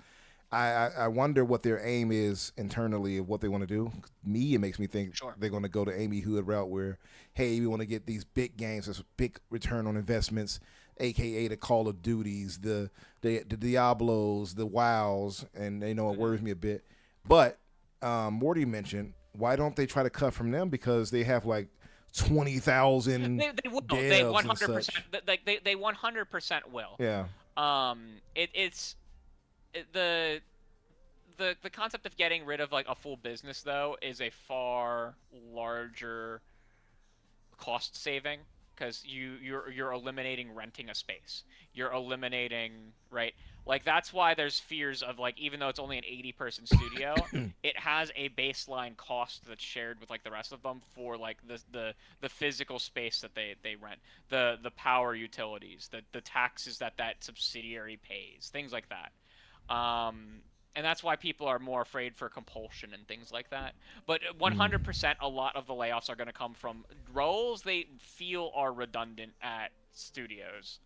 I wonder what their aim is internally of what they want to do. It makes me think they're going to go the Amy Hood route where, hey, we want to get these big games, this big return on investments, a.k.a. the Call of Duties, the Diablos, the WoWs, and it worries me a bit. But Morty mentioned, why don't they try to cut from them? Because they have like 20,000 They will. devs They and 100%. such. They 100% will. Yeah. The concept of getting rid of like a full business though is a far larger cost saving because you're eliminating renting a space. You're eliminating, right? Like that's why there's fears of like even though it's only an 80-person studio, it has a baseline cost that's shared with like the rest of them for like the physical space that they rent, the power utilities, the taxes that subsidiary pays, things like that. And that's why people are more afraid for Compulsion and things like that. But 100%, a lot of the layoffs are going to come from roles they feel are redundant at studios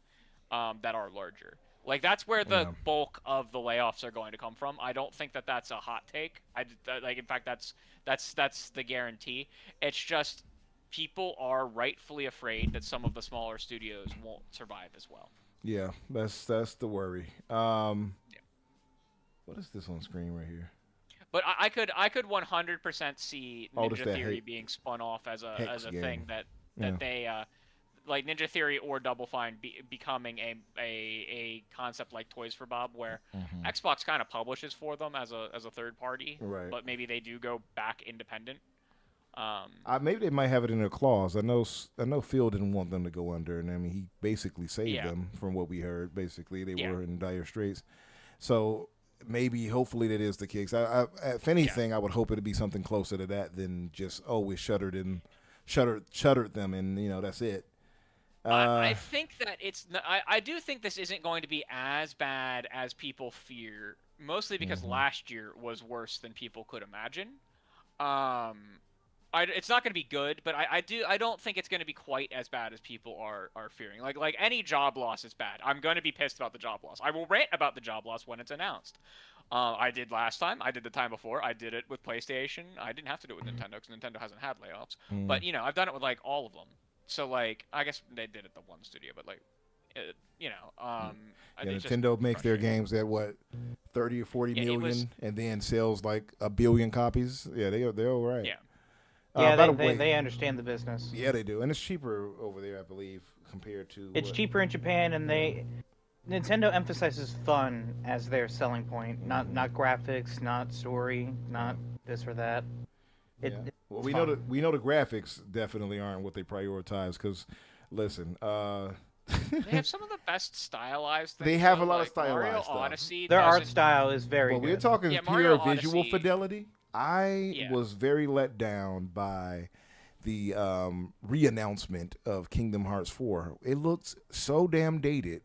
that are larger. Like, that's where the bulk of the layoffs are going to come from. I don't think that's a hot take. In fact, that's the guarantee. It's just people are rightfully afraid that some of the smaller studios won't survive as well. Yeah, that's the worry. What is this on screen right here? But I could 100% see Ninja that Theory Hex- being spun off as a game. thing that they like Ninja Theory or Double Fine becoming a concept like Toys for Bob, where Xbox kind of publishes for them as a third party, Right. but maybe they do go back independent. Maybe they might have it in their clause. I know Phil didn't want them to go under, and I mean he basically saved them from what we heard. Basically, they were in dire straits. So hopefully that is the case. If anything, I would hope it'd be something closer to that than just we shuttered them, and that's it. I think that I do think this isn't going to be as bad as people fear, mostly because last year was worse than people could imagine. It's not going to be good, but I don't think it's going to be quite as bad as people are fearing. Like any job loss is bad. I'm going to be pissed about the job loss. I will rant about the job loss when it's announced. I did last time. I did the time before. I did it with PlayStation. I didn't have to do it with Nintendo because Nintendo hasn't had layoffs. But I've done it with like all of them. So like I guess they did it the one studio, but like Nintendo makes their games at what 30 or 40 million, and then sells like 1 billion copies. Yeah, they're all right. Yeah. Yeah, they understand the business. Yeah, they do, and it's cheaper over there, I believe, compared to. It's cheaper in Japan, and Nintendo emphasizes fun as their selling point, not graphics, not story, not this or that. It, Yeah. it's Well, fun. we know the graphics definitely aren't what they prioritize. Because, listen, They have some of the best stylized they things. have a Though, lot of like Mario stylized stuff. Odyssey Their art doesn't. style is very But we're good. talking Yeah, pure Mario visual Odyssey. fidelity. I Yeah. was very let down by the re-announcement of Kingdom Hearts 4. It looks so damn dated.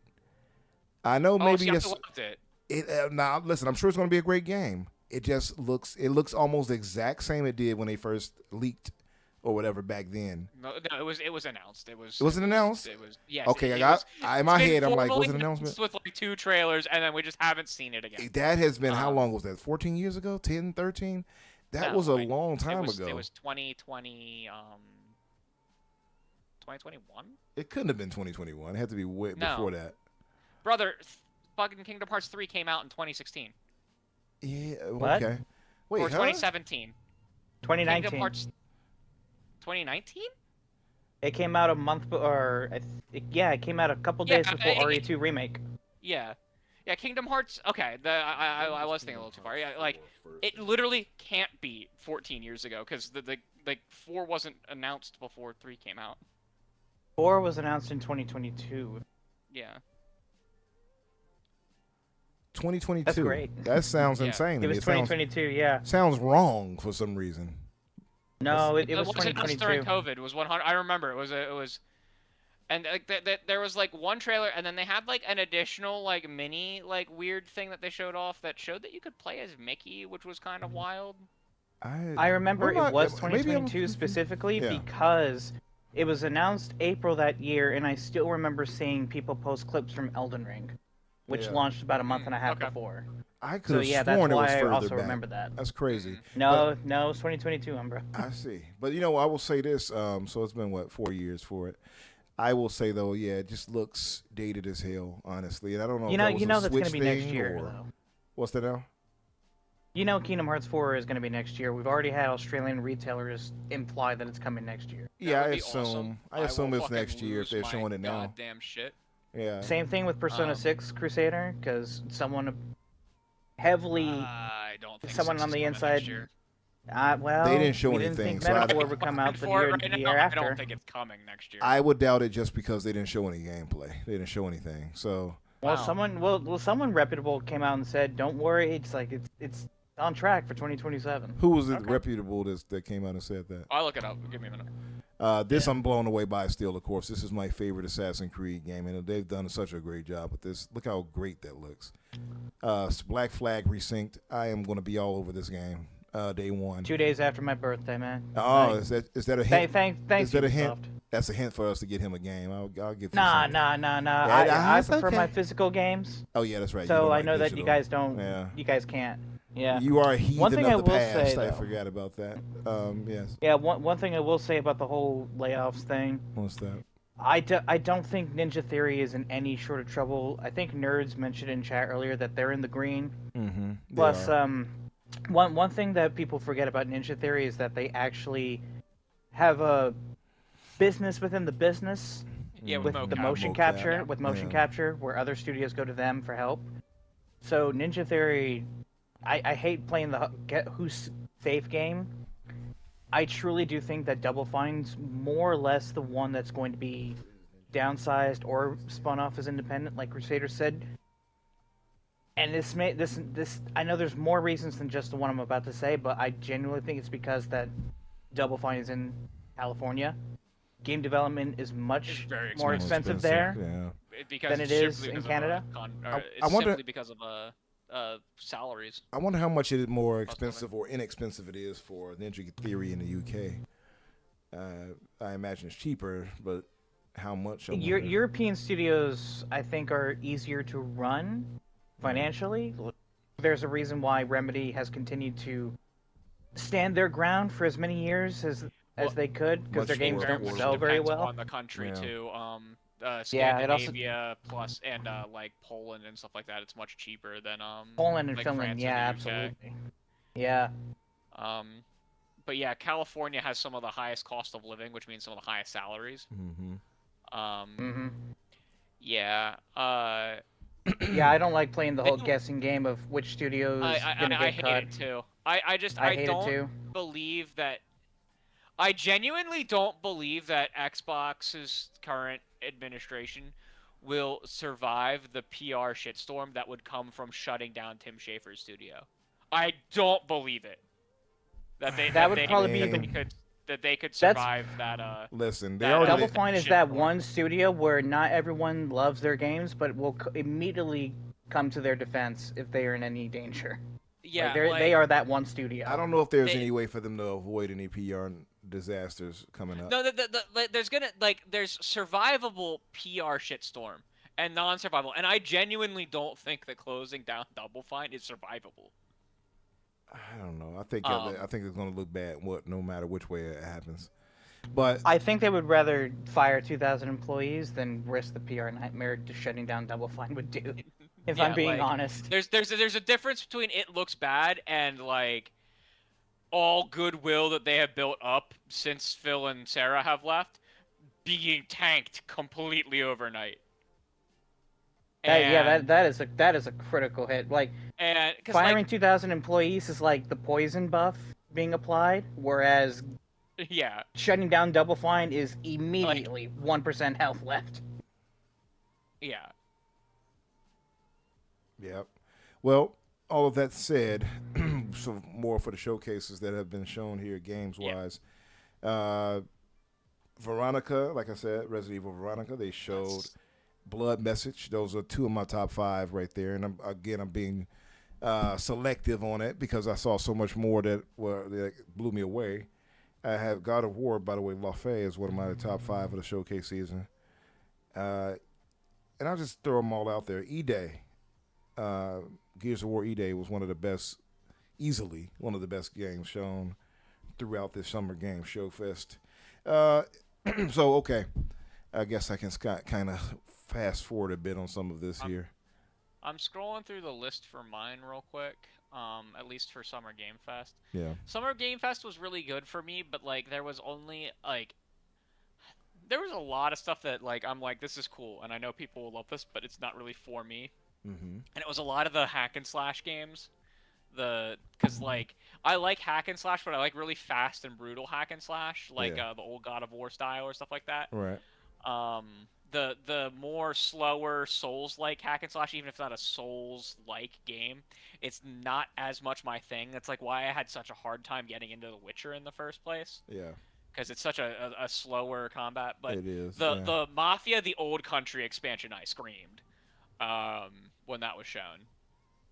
I know Oh, maybe see, I it's loved it. now. Listen, I'm sure it's going to be a great game. It looks almost the exact same it did when they first leaked or whatever back then. No, it was announced. It was. It wasn't announced. It was. Yes. Okay, it was. in It's my been head. I'm like, formally was it an announcement? announced with like 2 trailers, and then we just haven't seen it again. That has been how Um, long was that? 14 years ago? 10, 13? That No, was a I mean, long time it ago. was 2020. 2021. It couldn't have been 2021. It had to be way No. before that. Brother, fucking Kingdom Hearts 3 came out in 2016 Yeah. What? Okay. Wait, or huh? 2017. 2019. Kingdom Hearts 2019. It came out a month, it came out a couple Yeah, days before RE2 remake. Yeah. Yeah, Kingdom Hearts. Okay, I was thinking a little too far. Yeah, like it literally can't be 14 years ago because the 4 wasn't announced before 3 came out. 4 was announced in 2022. Yeah. 2022. That's great. That sounds Yeah. insane. to It me. was 2022, yeah. Sounds wrong for some reason. No, it was wasn't announced during 2022. COVID. It was 100. I remember it was, and like there was like one trailer, and then they had like an additional like mini like weird thing that they showed off that showed that you could play as Mickey, which was kind of wild. I remember What am I- it was maybe I'm 2022 specifically Yeah. because it was announced April that year, and I still remember seeing people post clips from Elden Ring, which Yeah. launched about a month and a half Okay. before. I could So have yeah, that's sworn it was why I further also back. remember that. That's crazy. No, it's 2022, Umbra. I see. But I will say this. So it's been 4 years for it. I will say though, yeah, it just looks dated as hell, honestly. And I don't know. You if know, that was you a know that's gonna Switch be next thing year, or- though. What's that now? You know, Kingdom Hearts 4 is gonna be next year. We've already had Australian retailers imply that it's coming next year. Yeah, That I would be assume. awesome. I assume will it's fucking next year if they're lose showing my it now. Goddamn shit. Yeah. Same thing with Persona 6 Crusader, because someone heavily, I don't think someone 6 on is the coming inside. next year. Well, They didn't show we anything, didn't so think I Metaphor don't- would come out the For year, right the now, year I after. don't think it's coming next year. I would doubt it just because they didn't show any gameplay. They didn't show anything. So Well, Wow. someone reputable came out and said, "Don't worry, it's on track for 2027." who was it Okay. reputable that came out and said that? I'll look it up. Give me a minute. This I'm blown away by still, of course. This is my favorite Assassin's Creed game, and they've done such a great job with this. Look how great that looks. Black Flag Resynced. I am going to be all over this game day one. 2 days after my birthday, man. Oh, Thanks. is that a hint? Thanks, Is that a hint? Ubisoft. That's a hint for us to get him a game. I'll give you Nah. something. I it's prefer my okay. physical games, Oh yeah, that's right. You so don't I like know that you digital. guys don't. Yeah. You guys can't. Yeah. You are a heathen One thing of I the will past. say, I though. forgot about that. Yes. Yeah. One thing I will say about the whole layoffs thing. What's that? I don't think Ninja Theory is in any sort of trouble. I think Nerds mentioned in chat earlier that they're in the green. Mm-hmm. Plus, one thing that people forget about Ninja Theory is that they actually have a business within the business Yeah, with mocap. the motion Mocap, capture, with motion yeah. capture, where other studios go to them for help. So Ninja Theory, I hate playing the who's safe game. I truly do think that Double Fine's more or less the one that's going to be downsized or spun off as independent, like Crusader said. And this I know there's more reasons than just the one I'm about to say, but I genuinely think it's because that Double Fine is in California. Game development is much very more expensive there. Yeah. Because than it is simply in because of, Canada? I wonder- simply because of salaries. I wonder how much it more Cost of expensive or inexpensive it is for Ninja Theory in the UK. I imagine it's cheaper, but how much? I wonder. European studios, I think, are easier to run financially. There's a reason why Remedy has continued to stand their ground for as many years as they could, because their much games more don't affordable. sell very Depends well. on the country Yeah. too. Yeah, it also- Scandinavia plus and like Poland and stuff like that. It's much cheaper than Poland and like Finland, France yeah, and the UK. absolutely. Yeah. But yeah, California has some of the highest cost of living, which means some of the highest salaries. Mhm. hmm Yeah. Yeah, I don't like playing the They whole don't- guessing game of which studio's gonna I get hate cut. it too. I I hate don't. it too. believe that. I genuinely don't believe that Xbox's current administration will survive the PR shitstorm that would come from shutting down Tim Schafer's studio. I don't believe it. That would probably be that they could That's- survive that. Listen, they that, already Double Fine is that shitstorm. one studio where not everyone loves their games, but will immediately come to their defense if they are in any danger. Yeah, They are that one studio. I don't know if there's They- any way for them to avoid any PR disasters coming up. No, there's survivable PR shitstorm and non-survivable, and I genuinely don't think that closing down Double Fine is survivable. I don't know. I think it's going to look bad no matter which way it happens. But I think they would rather fire 2,000 employees than risk the PR nightmare just shutting down Double Fine would do. If Yeah, I'm being like, honest. There's a difference between it looks bad and like all goodwill that they have built up since Phil and Sarah have left being tanked completely overnight. That is a critical hit. Like And cause firing 2,000 employees is like the poison buff being applied, whereas yeah, shutting down Double Fine is immediately 1% health left. yeah. Yep. Well, all of that said, so more for the showcases that have been shown here, games wise. Veronica, like I said, Resident Evil Veronica, they showed Blood Message. Those are two of my top 5 right there. And I'm being selective on it because I saw so much more that blew me away. I have God of War, by the way. La Fey is one of my top 5 of the showcase season. And I'll just throw them all out there. E-Day. Gears of War E-Day was easily one of the best games shown throughout this summer game show fest. So, okay. I guess I can kind of fast forward a bit on some of this here. I'm scrolling through the list for mine real quick, at least for Summer Game Fest. Yeah. Summer Game Fest was really good for me, but like there was only there was a lot of stuff that like I'm like, this is cool, and I know people will love this, but it's not really for me. Mm-hmm. And it was a lot of the hack and slash games. Because like I like hack and slash, but I like really fast and brutal hack and slash, like the old God of War style or stuff like that. Right. The more slower Souls-like hack and slash, even if it's not a Souls-like game, it's not as much my thing. That's like why I had such a hard time getting into The Witcher in the first place. Yeah. Because it's such a slower combat. But it is. The Mafia, the Old Country expansion, I screamed when that was shown.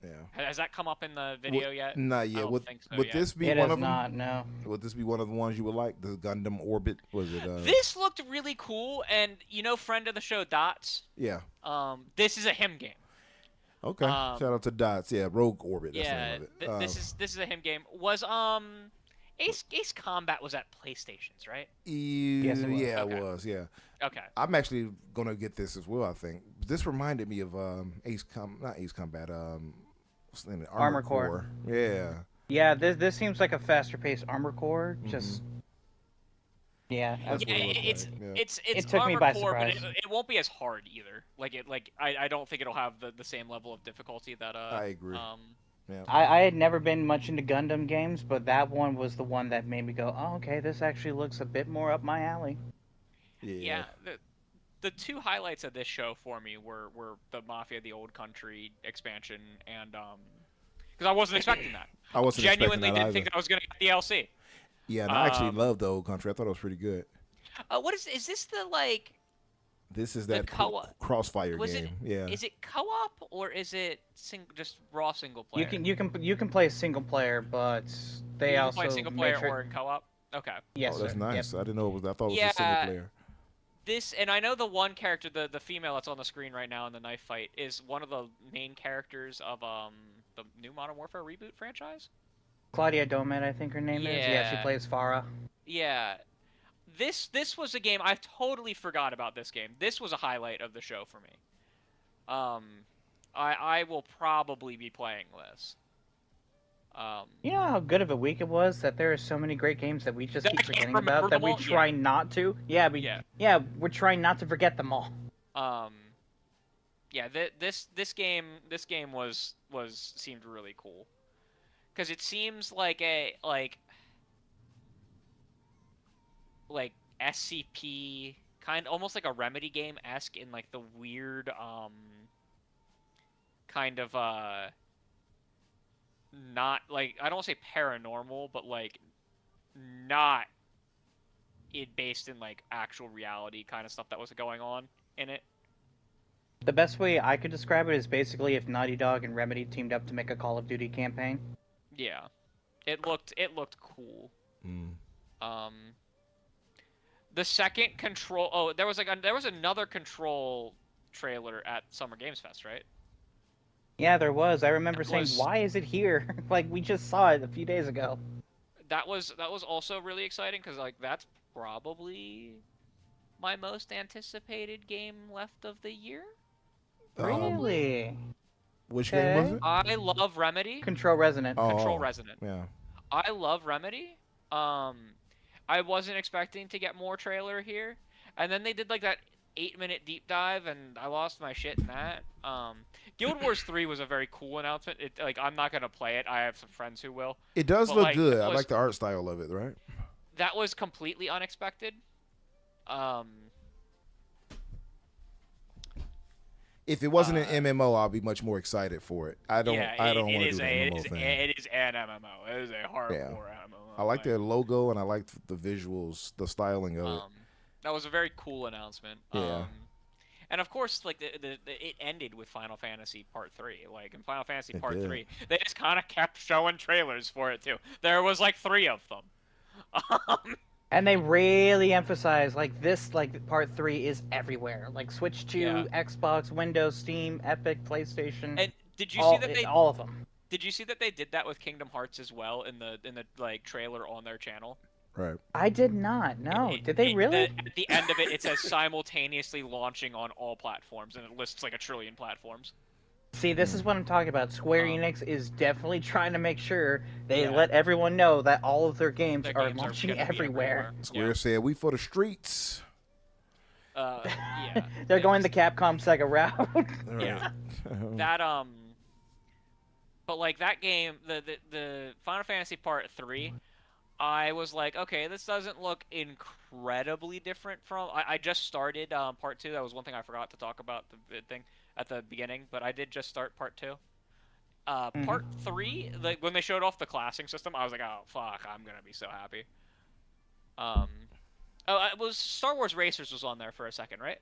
Yeah. Has that come up in the video yet? Not yet. I don't think so would yet. this be It one is of them? not, no. Would this be one of the ones you would like? The Gundam Orbit? Was it? This looked really cool, and friend of the show Dots. Yeah. This is a him game. Okay. Shout out to Dots. Yeah, Rogue Orbit. That's the name of it. This is a him game. Was Ace Combat was at PlayStation's, right? Yes, it was. Yeah, Okay. it was. Yeah. Okay. I'm actually gonna get this as well. I think this reminded me of not Ace Combat. What's the name? Armor Core. Yeah. Yeah, this seems like a faster paced Armor Core. Just yeah. That's Yeah, what it looked it's like, yeah. it's It took me Armored by Core, but surprise. it won't be as hard either. I don't think it'll have the same level of difficulty that I agree. Yeah. I had never been much into Gundam games, but that one was the one that made me go, oh, okay, this actually looks a bit more up my alley. Yeah, the two highlights of this show for me were the Mafia the Old Country expansion and because I wasn't expecting that. I wasn't Genuinely expecting that didn't either. think that I was gonna get DLC. Yeah, and I actually loved the Old Country. I thought it was pretty good. What is this the like? This is The that co-op. Crossfire Was game. Yeah. Is it co-op or is it just raw single player? You can play single player, but they You can also play single make player sure- or in co-op. Okay. Yes, Oh, that's sir. nice. Yep. I didn't know it was. I thought it was a single Yeah. player. This and I know the one character, the female that's on the screen right now in the knife fight, is one of the main characters of the new Modern Warfare reboot franchise. Claudia Domet, I think her name is. Yeah, she Yeah. plays Farah. Yeah. This was a game I totally forgot about. This game. This was a highlight of the show for me. I will probably be playing this. You know how good of a week it was that there are so many great games that we just That keep I can't forgetting remember about that them we all? try not to. Yeah, we're trying not to forget them all. Yeah, this game seemed really cool, because it seems like like SCP, almost like a Remedy game esque in like the weird kind of not like I don't want to say paranormal, but like not based in like actual reality kind of stuff that was going on in it. The best way I could describe it is basically if Naughty Dog and Remedy teamed up to make a Call of Duty campaign. Yeah, it looked cool. Mm. The second Control. Oh, there was another Control trailer at Summer Games Fest, right? Yeah, there was. I remember That saying, was- "Why is it here?" Like we just saw it a few days ago. That was also really exciting because like that's probably my most anticipated game left of the year. Really? Which game was Okay. it? I love Remedy. Control Resonant. Control Resonant. Yeah. I love Remedy. I wasn't expecting to get more trailer here, and then they did like that 8-minute deep dive, and I lost my shit in that. Guild Wars 3 was a very cool announcement. Like I'm not gonna play it. I have some friends who will. It does But, look like, good. that I was- like the art style of it, right? That was completely unexpected. If it wasn't an MMO, I'll be much more excited for it. I don't want to do the MMO thing. It is an MMO. It is a hardcore MMO. I like their logo and I like the visuals, the styling of it. That was a very cool announcement. Yeah. And of course, like it ended with Final Fantasy Part 3. Like in Final Fantasy Part did. 3, they just kind of kept showing trailers for it too. There was like 3 of them. And they really emphasize like this, like part 3 is everywhere. Like Switch 2, Yeah. Xbox, Windows, Steam, Epic, PlayStation. And did you all, see that they all of them? did you see that they did that with Kingdom Hearts as well in the like trailer on their channel? Right. I did not. No, did they really? At the end of it, it says simultaneously launching on all platforms, and it lists like a trillion platforms. See, this is what I'm talking about. Square Um, Enix is definitely trying to make sure they Yeah. let everyone know that all of their games Their are games launching gonna be everywhere. Square said we for the streets. Yeah. They're It going was- the Capcom Sega route. Yeah. That but like that game, the Final Fantasy Part 3, I was like, okay, this doesn't look incredibly different from. I just started Part 2. That was one thing I forgot to talk about the thing at the beginning, but I did just start Part 2. Part 3, like when they showed off the classing system, I was like, oh fuck, I'm gonna be so happy. It was Star Wars Racers was on there for a second, right?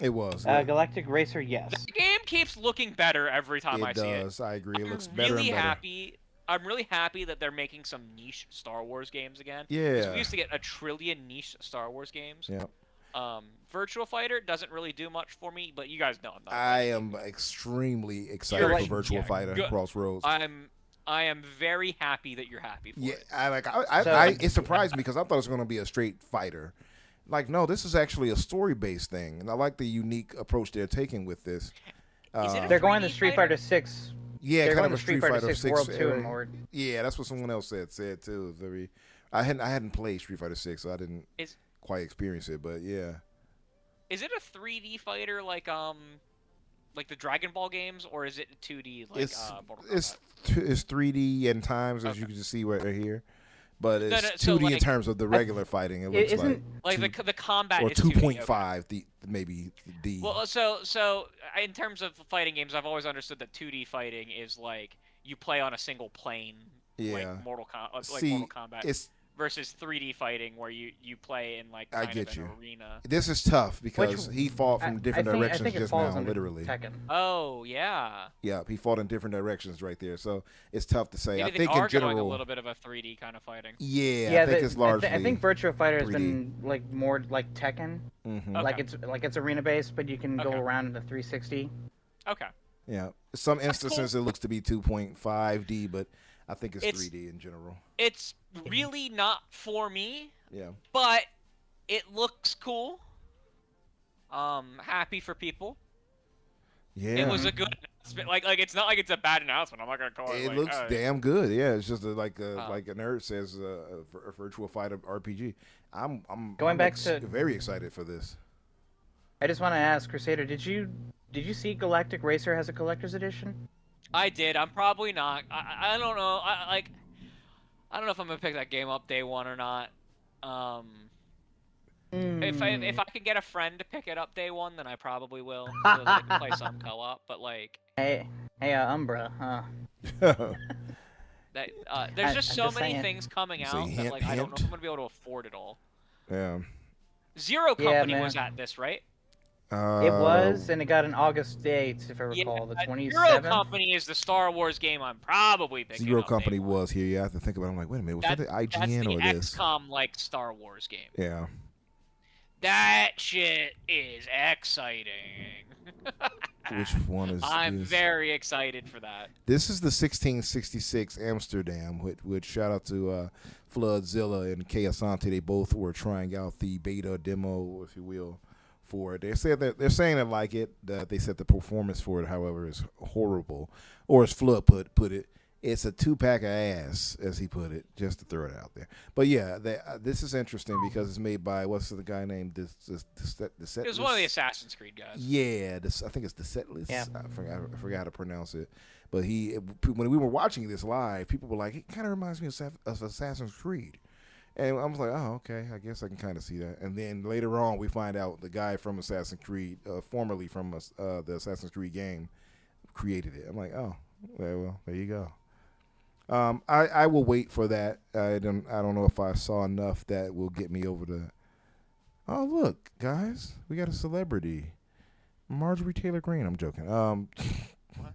It was. Galactic Racer, yes. The game keeps looking better every time I It see it. does. I agree. It I'm looks better really and better. happy. I'm really happy that they're making some niche Star Wars games again. 'Cause Yeah. we used to get a trillion niche Star Wars games. Yeah. Virtual Fighter doesn't really do much for me, but you guys know I'm not. I am extremely excited You're for like- Virtual yeah, Fighter good. Crossroads. I am very happy that you're happy for Yeah, it. it surprised me because I thought it was going to be a straight fighter. Like, no, this is actually a story-based thing, and I like the unique approach they're taking with this. Is it a They're going to 3D Street fighter? Fighter 6. Yeah, They're kind going of to a Street Fighter 6 World 2 era. and more. Yeah, that's what someone else said too. It was very, I hadn't played Street Fighter 6, so I didn't Is quite experience it. But yeah, is it a 3D fighter like the Dragon Ball games, or is it 2D like it's Mortal it's Kombat? it's 3D in times, as Okay. you can just see right here. But it's No, so, 2D in like- terms of the regular fighting. It looks Isn't like Like the combat or is 2D, okay. 2.5 maybe D. Well, so in terms of fighting games, I've always understood that 2D fighting is like you play on a single plane, Yeah. like Mortal See, Kombat, it's versus 3D fighting where you play in like I kind get of an you. arena. this is tough because he fought from different I directions think it just falls now, under literally. Tekken. Oh yeah. Yeah, he fought in different directions right there, so it's tough to say. Maybe I they think are in general, going a little bit of a 3D kind of fighting. yeah, I think it's largely. I think Virtua Fighter has 3D. been like more like Tekken. Mhm. Okay. Like it's arena based, but you can go Okay. around in the 360. Okay. Yeah, some That's cool. instances it looks to be 2.5D, but I think it's It's- 3D in general. It's really not for me, Yeah, but it looks cool. Happy for people. yeah. It was a good announcement. Like it's not like it's a bad announcement. I'm not gonna call it. It like, looks oh, damn good. Yeah, it's just like a nerd says, a virtual fighter RPG. I'm Going I'm back to- very excited for this. I just want to ask Crusader, did you see Galactic Racer has a collector's edition? I did. I'm probably not. I don't know. I don't know if I'm gonna pick that game up day one or not. If I could get a friend to pick it up day one, then I probably will, so that I can play some co-op. But like, Hey, Umbra, huh? that there's just I'm so just many saying. things coming So out that hint, like I don't know if hint. I'm gonna be able to afford it all. Yeah. Zero Yeah, Company was man. at this, right? It was, and it got an August date, if I Yeah, recall, the Zero 27th. Company is the Star Wars game I'm probably picking Zero up. Company day one. was here. Yeah, I have to think about it. I'm like, wait a minute, was that the That's IGN the or this? XCOM like Star Wars game. Yeah. That shit is exciting. Which one is I'm this? very excited for that. This is the 1666 Amsterdam, which shout out to Floodzilla and K Asante. They both were trying out the beta demo, if you will, for it. They said that they're saying they like it. They said the performance for it, however, is horrible, or as Flood put it, it's a 2-pack of ass, as he put it, just to throw it out there. But yeah, this is interesting because it's made by what's the guy named It was one of the Assassin's Creed guys. Yeah, I think it's the Setlist. Yeah. I forgot how to pronounce it. But when we were watching this live, people were like, it kind of reminds me of Assassin's Creed. And I was like, oh, okay, I guess I can kind of see that. And then later on, we find out the guy from Assassin's Creed, formerly from the Assassin's Creed game, created it. I'm like, oh, well, there you go. I will wait for that. I don't know if I saw enough that will get me over the. Oh, look, guys, we got a celebrity, Marjorie Taylor Greene. I'm joking. What?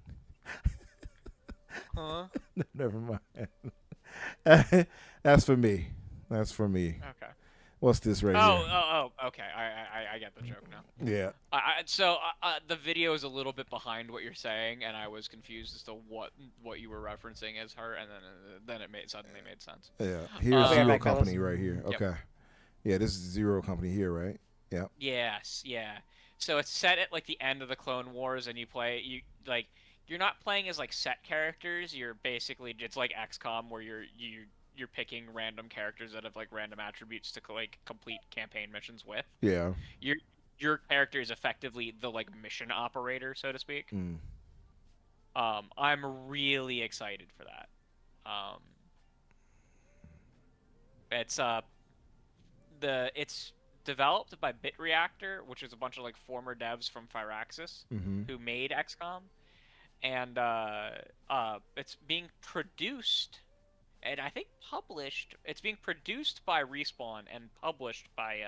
Huh? Never mind. That's for me. Okay. What's this right here? Oh, okay. I get the joke now. Yeah. So the video is a little bit behind what you're saying, and I was confused as to what you were referencing as her, and then it suddenly made sense. Yeah. Here's Zero back, Company fellas. right here. Yep. Okay. Yeah, this is Zero Company here, right? Yeah. Yes, yeah. So it's set at like the end of the Clone Wars, and you're not playing as like set characters. You're basically it's like XCOM where you're picking random characters that have like random attributes to like complete campaign missions with. Yeah. Your character is effectively the like mission operator, so to speak. Mm. I'm really excited for that. It's developed by BitReactor, which is a bunch of like former devs from Firaxis who made XCOM, and it's being produced and I think published. It's being produced by Respawn and published by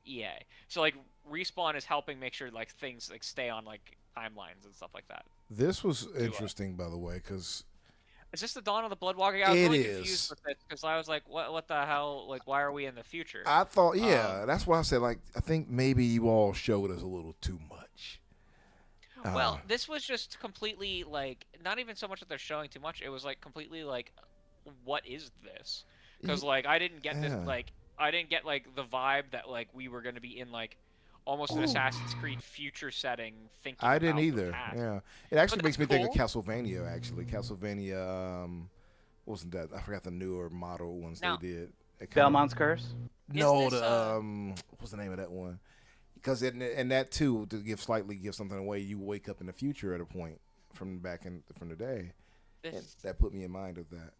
EA. So like Respawn is helping make sure like things like stay on like timelines and stuff like that. This was interesting, by the way, because is this the Dawn of the Bloodwalker? I was it really is. confused with this because I was like, what the hell? Like, why are we in the future? I thought, yeah, that's why I said, like, I think maybe you all showed us a little too much. Well, this was just completely like not even so much that they're showing too much. It was like completely like, what is this? Because like I didn't get this I didn't get like the vibe that like we were gonna be in like almost an Assassin's Creed future setting. Thinking I didn't about either. the past. Yeah, it actually But makes me that's think of cool. Castlevania. Actually, Castlevania. Wasn't that? I forgot the newer model ones Now- they did. It kinda- Belmont's Curse. No, this, what's the name of that one? Because and that too, to give something away, you wake up in the future at a point from the day. And that put me in mind of that.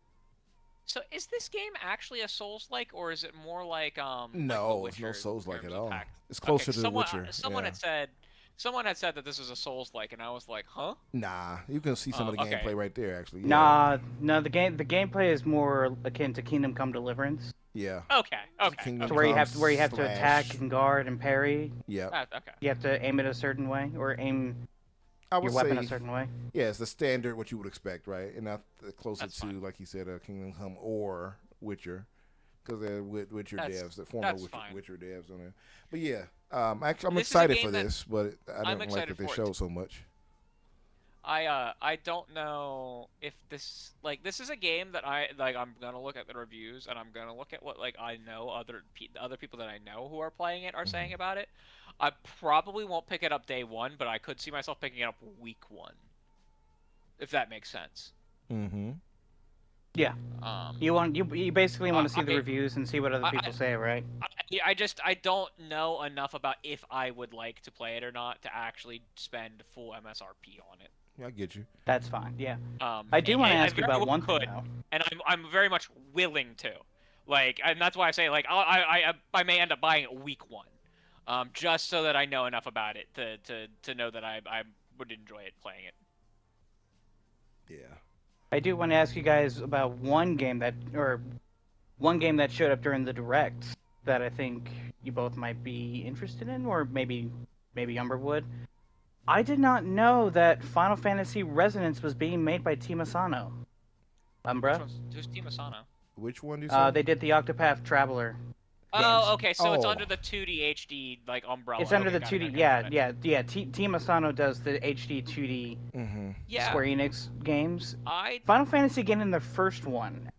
So is this game actually a Souls-like, or is it more like No, like The it's no Witcher Souls-like in at terms of all. tactics? It's closer to The someone, Witcher. Someone yeah. had said that this is a Souls-like, and I was like, huh? Nah, you can see some of the okay. gameplay right there. Actually, yeah. No, the gameplay is more akin to Kingdom Come Deliverance, Yeah. Okay. Kingdom to where you Come have to attack slash- and guard and parry. Yeah. Okay. You have to aim it a certain way, or aim I your would weapon say, a certain way. yeah, it's the standard what you would expect, right? And not closer That's to, fine. like you said, Kingdom Come or Witcher, because they're Witcher That's- devs, the former that's fine. Witcher devs on there. But yeah, actually, I'm This is a excited game for that- this, but I I'm don't like excited that they for it, showed too. so much. I don't know if this this is a game that I'm gonna look at the reviews and I'm gonna look at what like I know other people that I know who are playing it are saying about it. I probably won't pick it up day one, but I could see myself picking it up week one, if that makes sense. Mm-hmm. Yeah, you basically want to see the I- reviews and see what other people say, right? I don't know enough about if I would like to play it or not to actually spend full MSRP on it. Yeah, I get you. That's fine. Yeah. I do want to and ask you very about well one thing could, though. and I'm very much willing to. Like, and that's why I say like I may end up buying it week 1, just so that I know enough about it to know that I would enjoy it playing it. Yeah. I do want to ask you guys about one game that showed up during the direct that I think you both might be interested in, or maybe Umbra would. I did not know that Final Fantasy Resonance was being made by Team Asano. Umbra? Who's Team Asano? Which one do you say? They did the Octopath Traveler. Oh, games. okay, so it's Oh. under the 2D HD like umbrella. It's under Okay, the got it, 2D. got it, got it. Yeah. Team Asano does the HD 2D Yeah. Square Enix games. I Final Fantasy getting their first one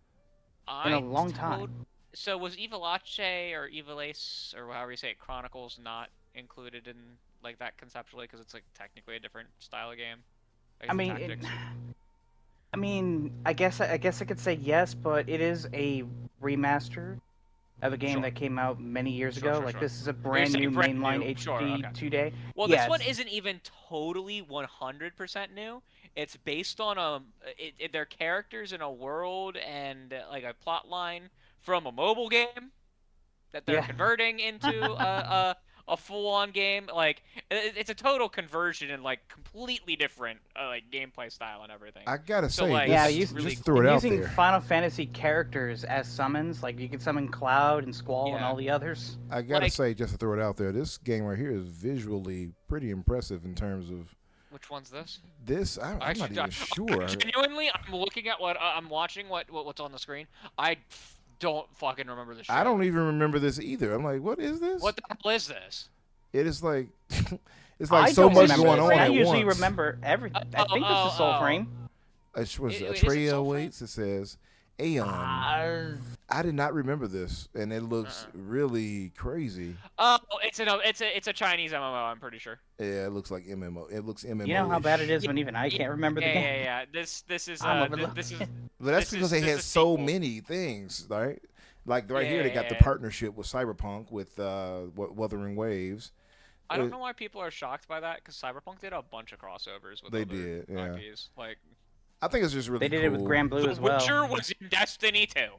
in a long time. So was Evil-Lace or Evil-Ace or however you say it, Chronicles, not included in like that conceptually because it's like technically a different style of game? Like, I mean, I guess I could say yes, but it is a remaster of a game Sure. that came out many years Sure, ago. sure, like sure. this is a brand new brand mainline new. HD Sure, okay. 2D. Well, Yeah, this one it's- isn't even totally 100% new. It's based on their characters in a world and like a plot line from a mobile game that they're Yeah. converting into a full-on game. Like it's a total conversion and like completely different like gameplay style and everything. I gotta So, say, like, this, Yeah, just throw it out using there. Final Fantasy characters as summons, like you could summon Cloud and Squall and Yeah. all the others. I gotta like- say, just to throw it out there, this game right here is visually pretty impressive in terms of Which one's this? this. I'm not Actually, even sure. Genuinely, I'm looking at I'm watching what's on the screen. I don't fucking remember the shit. I don't even remember this either. I'm like, what is this? What the hell is this? It is like, it's I like so don't much remember going this. on I at usually once. remember everything. I think this is Soul Frame. It was It isn't Atreya Soul Frame? waits. It says Aeon. I did not remember this, and it looks really crazy. Oh, it's a Chinese MMO. I'm pretty sure. Yeah, it looks like MMO. It looks MMO. You know how bad it is when even I can't remember the Yeah, game. yeah. This is I'm this is But that's this because is- they this had is so sequel. many things, right? Like right here, they got the Yeah. partnership with Cyberpunk with Wuthering Waves. I don't know why people are shocked by that because Cyberpunk did a bunch of crossovers with They other did, yeah. IPs. Like I think it's just really They did cool. it with Grand Blue as well. Witcher was in Destiny 2.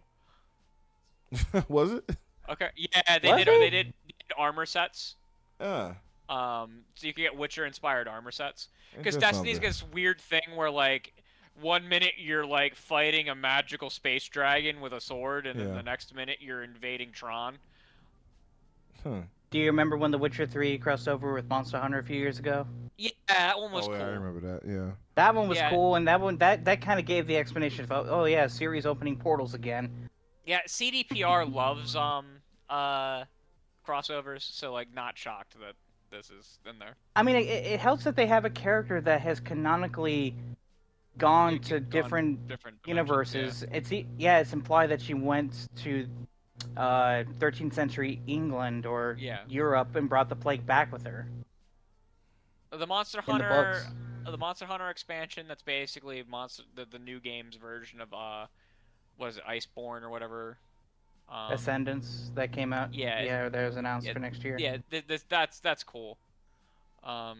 Was it? Okay, yeah, they Was did. it? They did armor sets. Uh, So you can get Witcher-inspired armor sets. Because That sounds Destiny's good. got this weird thing where, like, 1 minute you're, like, fighting a magical space dragon with a sword, and then Yeah. the next minute you're invading Tron. huh. Do you remember when The Witcher 3 crossed over with Monster Hunter a few years ago? Yeah, that one was Oh, cool. yeah, I remember that. Yeah. That one was Yeah. cool, and that kind of gave the explanation of, oh yeah, series opening portals again. Yeah, CDPR loves, crossovers, so, like, not shocked that this is in there. I mean, it helps that they have a character that has canonically gone to Gone different dimensions, universes. It's implied that she went to 13th century England or Yeah. Europe and brought the plague back with her. The Monster In the Hunter, books. the Monster Hunter expansion. That's basically the new game's version of was it Iceborne or whatever? Ascendance that came out. yeah, that was announced yeah, for next year. Yeah, that's cool. I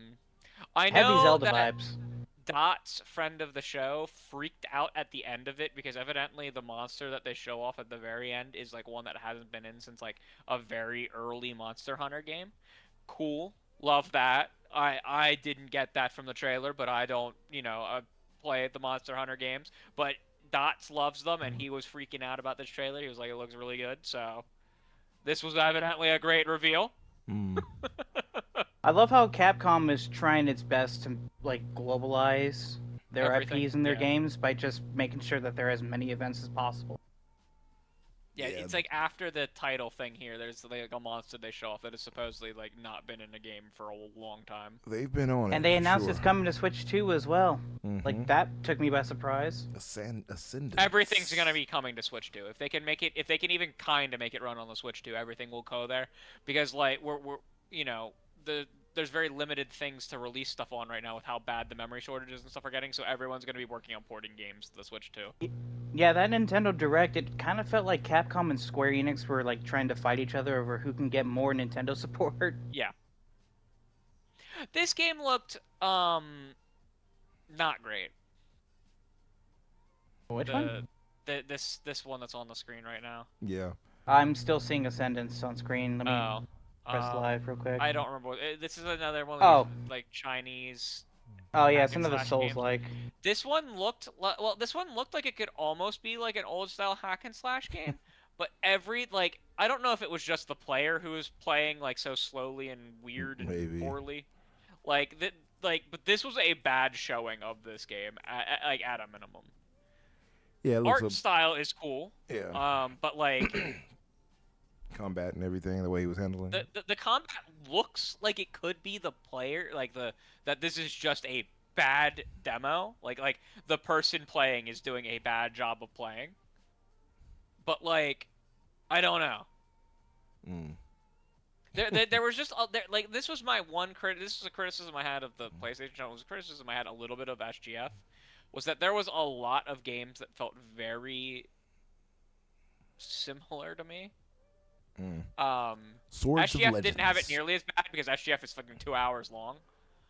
Heavy know Zelda that vibes. Dot's friend of the show freaked out at the end of it because evidently the monster that they show off at the very end is like one that hasn't been in since like a very early Monster Hunter game. Cool, love that. I didn't get that from the trailer, but I don't play the Monster Hunter games, but Dots loves them and he was freaking out about this trailer. He was like, it looks really good. So this was evidently a great reveal. Mm. I love how Capcom is trying its best to like globalize their Everything, IPs and their yeah. games by just making sure that there are as many events as possible. Yeah, Yeah. it's like after the title thing here, there's like a monster they show off that has supposedly like not been in a game for a long time. They've been on it. And they for announced sure. it's coming to Switch 2 as well. Like Mhm. that took me by surprise. Ascendance. Everything's gonna be coming to Switch 2. If they can make it, if they can even kind of make it run on the Switch 2, everything will go there. Because like we're there's very limited things to release stuff on right now with how bad the memory shortages and stuff are getting. So everyone's gonna be working on porting games to the Switch 2. Yeah, that Nintendo Direct, it kind of felt like Capcom and Square Enix were like trying to fight each other over who can get more Nintendo support. Yeah. This game looked not great. Which one? This one that's on the screen right now. Yeah. I'm still seeing Ascendance on screen. Let me Oh. press live real quick. I don't remember. This is another one Oh. of these, like, Chinese Oh yeah, hack it's and another slash games. Souls-like. This one looked well. This one looked like it could almost be like an old style hack and slash game, but I don't know if it was just the player who was playing like so slowly and weird and Maybe. poorly, like that. But this was a bad showing of this game, at a minimum. Yeah, it looks Art style is cool. Yeah. But like Combat and everything, the way he was handling it. the combat looks like it could be the player, that this is just a bad demo. Like the person playing is doing a bad job of playing. But like, I don't know. There was just this was my one this was a criticism I had of the PlayStation. It was a criticism I had a little bit of SGF, was that there was a lot of games that felt very similar to me. Swords of SGF didn't have it Legends. nearly as bad because SGF is fucking 2 hours long.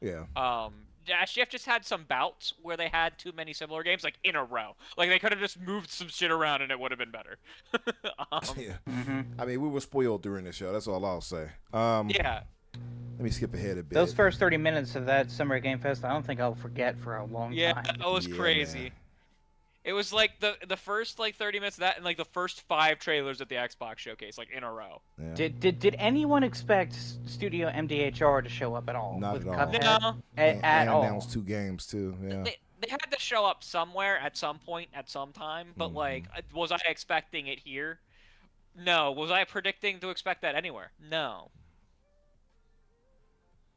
Yeah. SGF just had some bouts where they had too many similar games, like, in a row. Like, they could have just moved some shit around and it would have been better. Yeah. I mean, we were spoiled during the show. That's all I'll say. Yeah. Let me skip ahead a bit. Those first 30 minutes of that Summer Game Fest, I don't think I'll forget for a long Yeah, time. that was Yeah, crazy. man. It was like the first like 30 minutes of that and like the first 5 trailers at the Xbox showcase, like, in a row. Yeah. Did anyone expect Studio MDHR to show up at all? Not with at all. Cuphead? No. At all. Announced 2 games too. Yeah. They had to show up somewhere at some point at some time, but like, was I expecting it here? No. Was I predicting to expect that anywhere? No.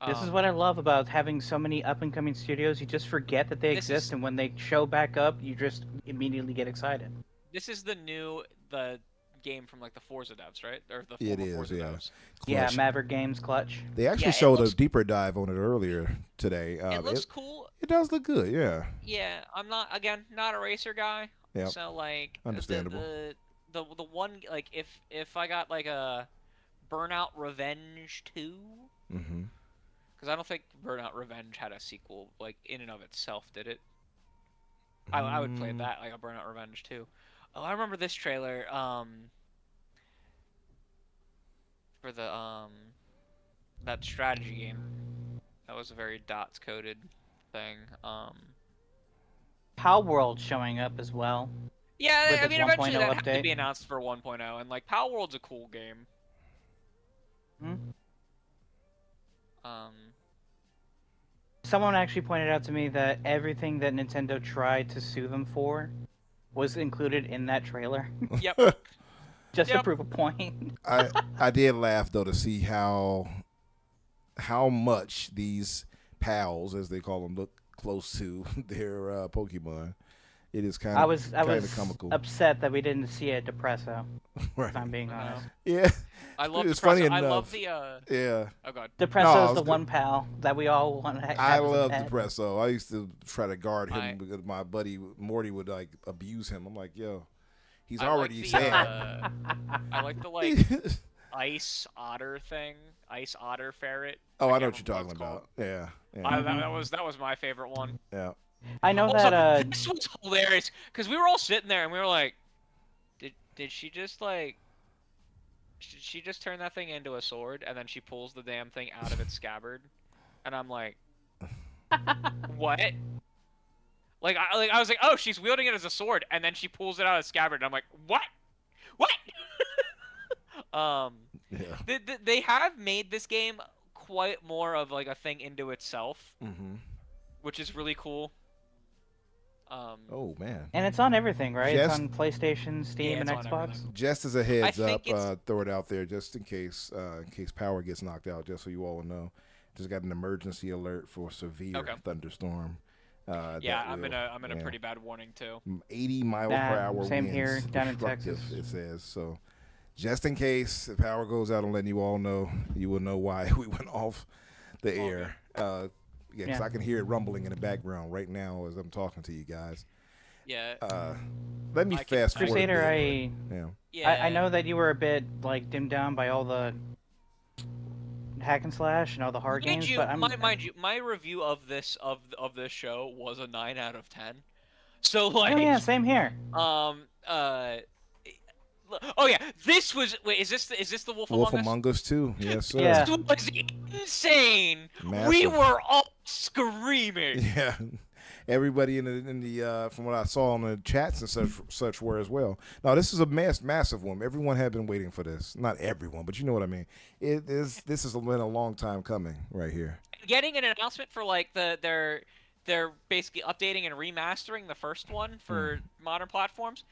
This is what I love about having so many up-and-coming studios. You just forget that they exist, and when they show back up, you just immediately get excited. This is the game from like the Forza devs, right? Or the It former is, Forza yeah. devs. Yeah, Clutch. Maverick Games, Clutch. They actually Yeah, it showed looks- a deeper dive on it earlier today. It looks cool. It does look good, yeah. Yeah, I'm not a racer guy. Yep. So like Understandable. The one, like, if I got like a Burnout Revenge 2, because I don't think Burnout Revenge had a sequel, like, in and of itself, did it? I would play that, like a Burnout Revenge 2. Oh, I remember this trailer, for the, that strategy game. That was a very dots coded thing. Pow World showing up as well. Yeah, With I this mean, eventually 1.0 that had to update. be announced for 1.0, and like, Power World's a cool game. Someone actually pointed out to me that everything that Nintendo tried to sue them for was included in that trailer. Yep. Just to Yep. prove a point. I did laugh though to see how much these pals, as they call them, look close to their Pokemon. It is kind of I was comical. upset that we didn't see a Depresso. Right. If I'm being honest. Yeah. I love It's the funny I love enough. the Yeah. Oh god. Depresso I is was the go- one pal that we all want to have. I as a love pet. Depresso. I used to try to guard him I- because my buddy Morty would like abuse him. I'm like, yo, he's I already like sad. I like the like ice otter thing, ice otter ferret. Oh, I know can't what you're remember talking it's about. Yeah. called. Yeah. That was my favorite one. Yeah. I know Also, that this was hilarious because we were all sitting there and we were like, did she just like, did she just turn that thing into a sword and then she pulls the damn thing out of its scabbard, and I'm like, what? Like I was like, oh, she's wielding it as a sword, and then she pulls it out of the scabbard, and I'm like, what? Yeah. They have made this game quite more of like a thing into itself, which is really cool. Oh man. and it's on everything, right? Yes. It's on PlayStation, Steam, Yeah, and it's on Xbox. everything. Just as a heads think up, it's- throw it out there just in case power gets knocked out, just so you all know. Just got an emergency alert for severe thunderstorm. Yeah, that I'm in will- a pretty bad warning too. 80 mile Nah, per hour same winds, here, down in destructive, Texas. it says. So just in case the power goes out, I'm letting you all know, you will know why we went off the air. Yeah, because I can hear it rumbling in the background right now as I'm talking to you guys. Yeah. Let me fast forward. Crusader, a bit. I know that you were a bit like dimmed down by all the hack and slash and all the hard games, but mind you, my review of this show was a 9 out of 10. So like, oh yeah, same here. Oh yeah, this was. Wait, is this the Wolf Wolf Among Us? Among Us too. Yes, sir. Yeah. This was insane. We Massive. were all screaming. Yeah. Everybody in the from what I saw on the chats and such were as well. Now this is a massive one. Everyone had been waiting for this. Not everyone, but you know what I mean. This has been a long time coming right here. Getting an announcement for like they're basically updating and remastering the first one for modern platforms.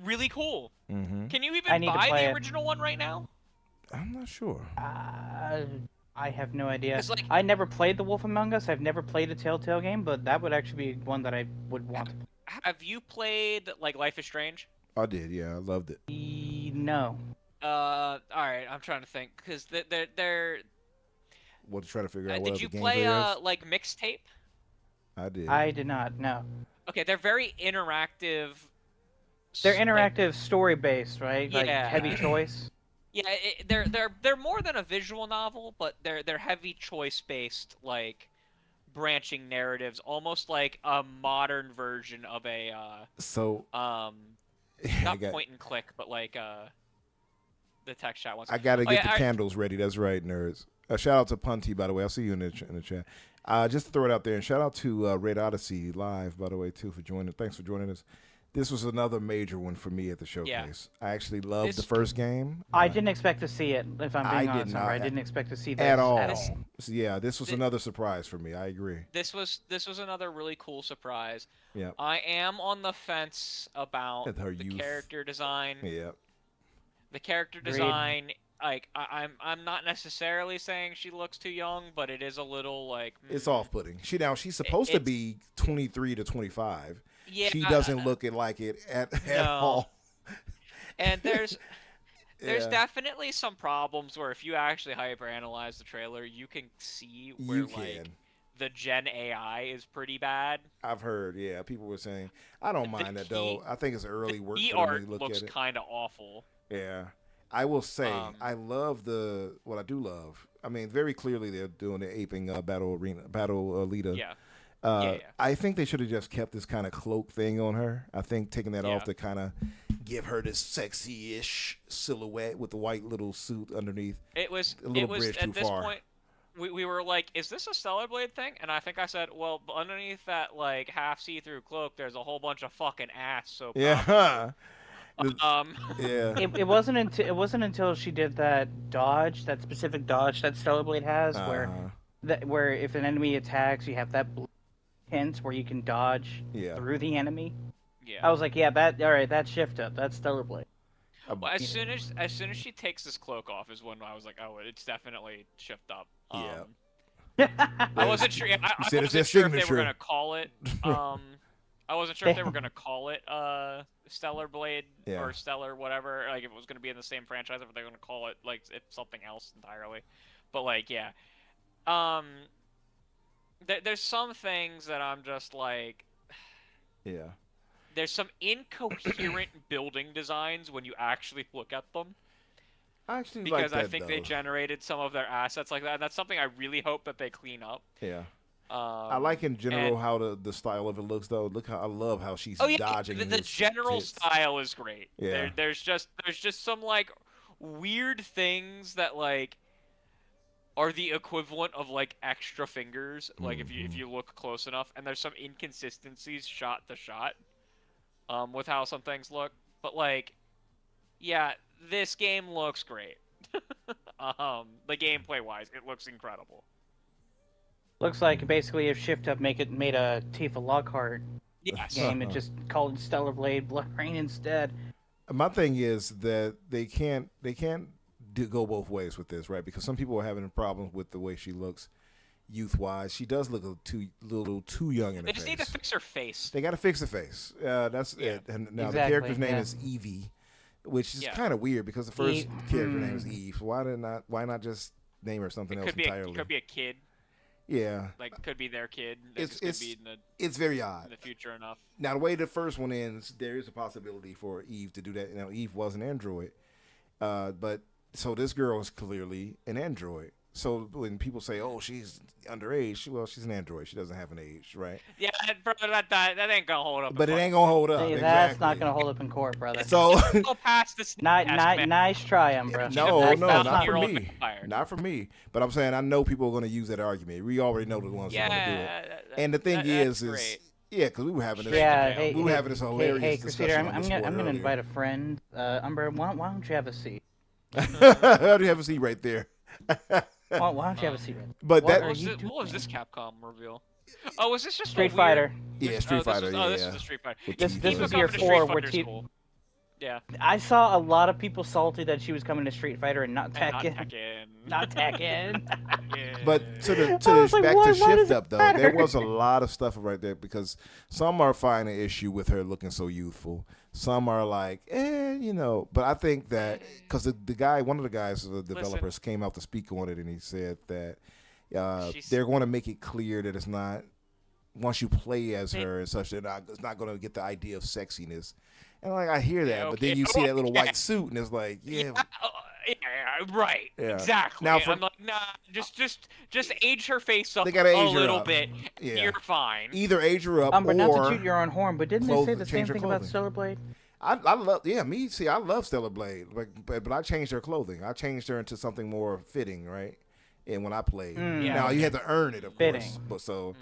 Really cool. Mm-hmm. Can you I even need to buy play the it. original one right now? I'm not sure. I have no idea. It's like- I never played The Wolf Among Us. I've never played a Telltale game, but that would actually be one that I would want to play. Have you played like Life is Strange? I did. Yeah, I loved it. No. All right. I'm trying to think because they're. What to try to figure out what Did other you games play there is? like Mixtape? I did. I did not. No. Okay, they're very interactive. They're like- interactive, story-based, right? Like Yeah. heavy choice. Yeah, they're more than a visual novel, but they're heavy choice-based, like branching narratives, almost like a modern version of a So I not got, point and click, but like the text chat ones. I got to Oh, get yeah, the candles ready. That's right, nerds. Shout out to Punty, by the way. I'll see you in the chat. Just to throw it out there, and shout out to Red Odyssey Live, by the way, too, for joining. Thanks for joining us. This was another major one for me at the showcase. I actually loved the first game. I didn't expect to see it, if I'm being I honest. did not I didn't expect to see this at all. This- So, yeah, this was another surprise for me. I agree. This was another really cool surprise. Yeah. I am on the fence about At her the youth. character design. Yeah. The character Agreed. design, like I'm not necessarily saying she looks too young, but it is a little like It's off-putting. She's supposed to it's- be 23 to 25. Yeah, She doesn't look it like it at No. all. And there's Yeah. definitely some problems where if you actually hyperanalyze the trailer, you can see where You like can. the Gen AI is pretty bad. I've heard, yeah, people were saying. I don't mind that, though. I think it's early work The for them art to look looks at it. kind of awful. Yeah. I will say, I Um, love what I do love. I mean, very clearly they're doing the aping Battle Alita. Yeah. I think they should have just kept this kind of cloak thing on her. I think taking that off Yeah. to kind of give her this sexy-ish silhouette with the white little suit underneath. It was A little bridge too at this far. point we were like, is this a Stellar Blade thing? And I think I said, well, underneath that like half see-through cloak, there's a whole bunch of fucking ass. So Yeah. Yeah. Yeah. It wasn't until she did that dodge, that specific dodge that Stellar Blade has, where if an enemy attacks, you have that blue hint where you can dodge through the enemy. Yeah. I was like, yeah, that shift up, that's Stellar Blade. Well, as soon as she takes this cloak off is when I was like, oh, it's definitely shift up. I wasn't sure. I said it's wasn't their sure if they signature. were gonna call it. I wasn't sure if they were gonna call it Stellar Blade or Stellar whatever. Like if it was gonna be in the same franchise, if they were gonna call it like it's something else entirely. But like, yeah. There's some things that I'm just like. Yeah. There's some incoherent building designs when you actually look at them. I actually Because like that, I think though. they generated some of their assets like that. And that's something I really hope that they clean up. Yeah. I like in general how the style of it looks, though. Look how I love how she's dodging. The general style is great. Yeah. There's just some like weird things that like are the equivalent of like extra fingers. Like if you look close enough, and there's some inconsistencies shot to shot, with how some things look. But like, yeah, this game looks great. The gameplay wise, it looks incredible. Looks like basically if Shift Up made a Tifa Lockhart Yes. game, and just called it Stellar Blade Blood Rain instead. My thing is that they can't go both ways with this, right? Because some people are having problems with the way she looks youth-wise. She does look a little too young in the They face. just need to fix her face. They got to fix the face. That's it. And now the Exactly, character's name yeah. is Evie, which is Yeah. kind of weird because the first character name is Eve. Why not just name her something else entirely? It could be a kid. Yeah. Like, could be their kid. It's Could be in it's very odd. the future enough. Now, the way the first one ends, there is a possibility for Eve to do that. Now, Eve was an android, but so this girl is clearly an android. So when people say, "Oh, she's underage," well, she's an android. She doesn't have an age, right? Yeah, brother, that ain't gonna hold up. But it ain't gonna hold up. Hey, Exactly. that's not gonna hold up in court, brother. So Go past this. Nice try, Umbra. no, That's not not for year-old me. vampire. Not for me. But I'm saying I know people are gonna use that argument. We already know the ones that are gonna do it. And the thing that's is, great. yeah, because we were having this. Yeah, hey, we were having this hilarious hey, discussion Crusader, on I'm Discord gonna earlier. invite a friend. Umbra, why don't you have a seat? How do you have a seat right there? Why don't you have a seat? But What that are What you was this Capcom reveal? Oh, was this just Street a Fighter. Weird... yeah, Street Fighter. This Yeah, is a Street Fighter. With This Tifa. was Tifa year coming to 4 Street where Fighter T. school. Yeah. I saw a lot of people salty that she was coming to Street Fighter and not And not Tekken. Tekken. Not Tekken. Yeah. But to the I was like, back why to does shift it up though, matter? there was a lot of stuff right there because some are finding issue with her looking so youthful. Some are like, But I think that because the guy, one of the guys, the developers, came out to speak on it, and he said that they're going to make it clear that it's not once you play as her and such, it's not going to get the idea of sexiness. And like I hear that, but then you see that little white suit, and it's like, yeah, right, Yeah. exactly. Now I'm like, nah, just age her face up They gotta a age her little up. bit. Yeah. You're fine. either age her up Umbra, not to or toot your own horn, but didn't they say the same change her thing about clothing. Stellar Blade? I love, me. See, I love Stellar Blade, but I changed her clothing. I changed her into something more fitting, right? And when I played, Yeah. now you had to earn it, of Fitting. course. But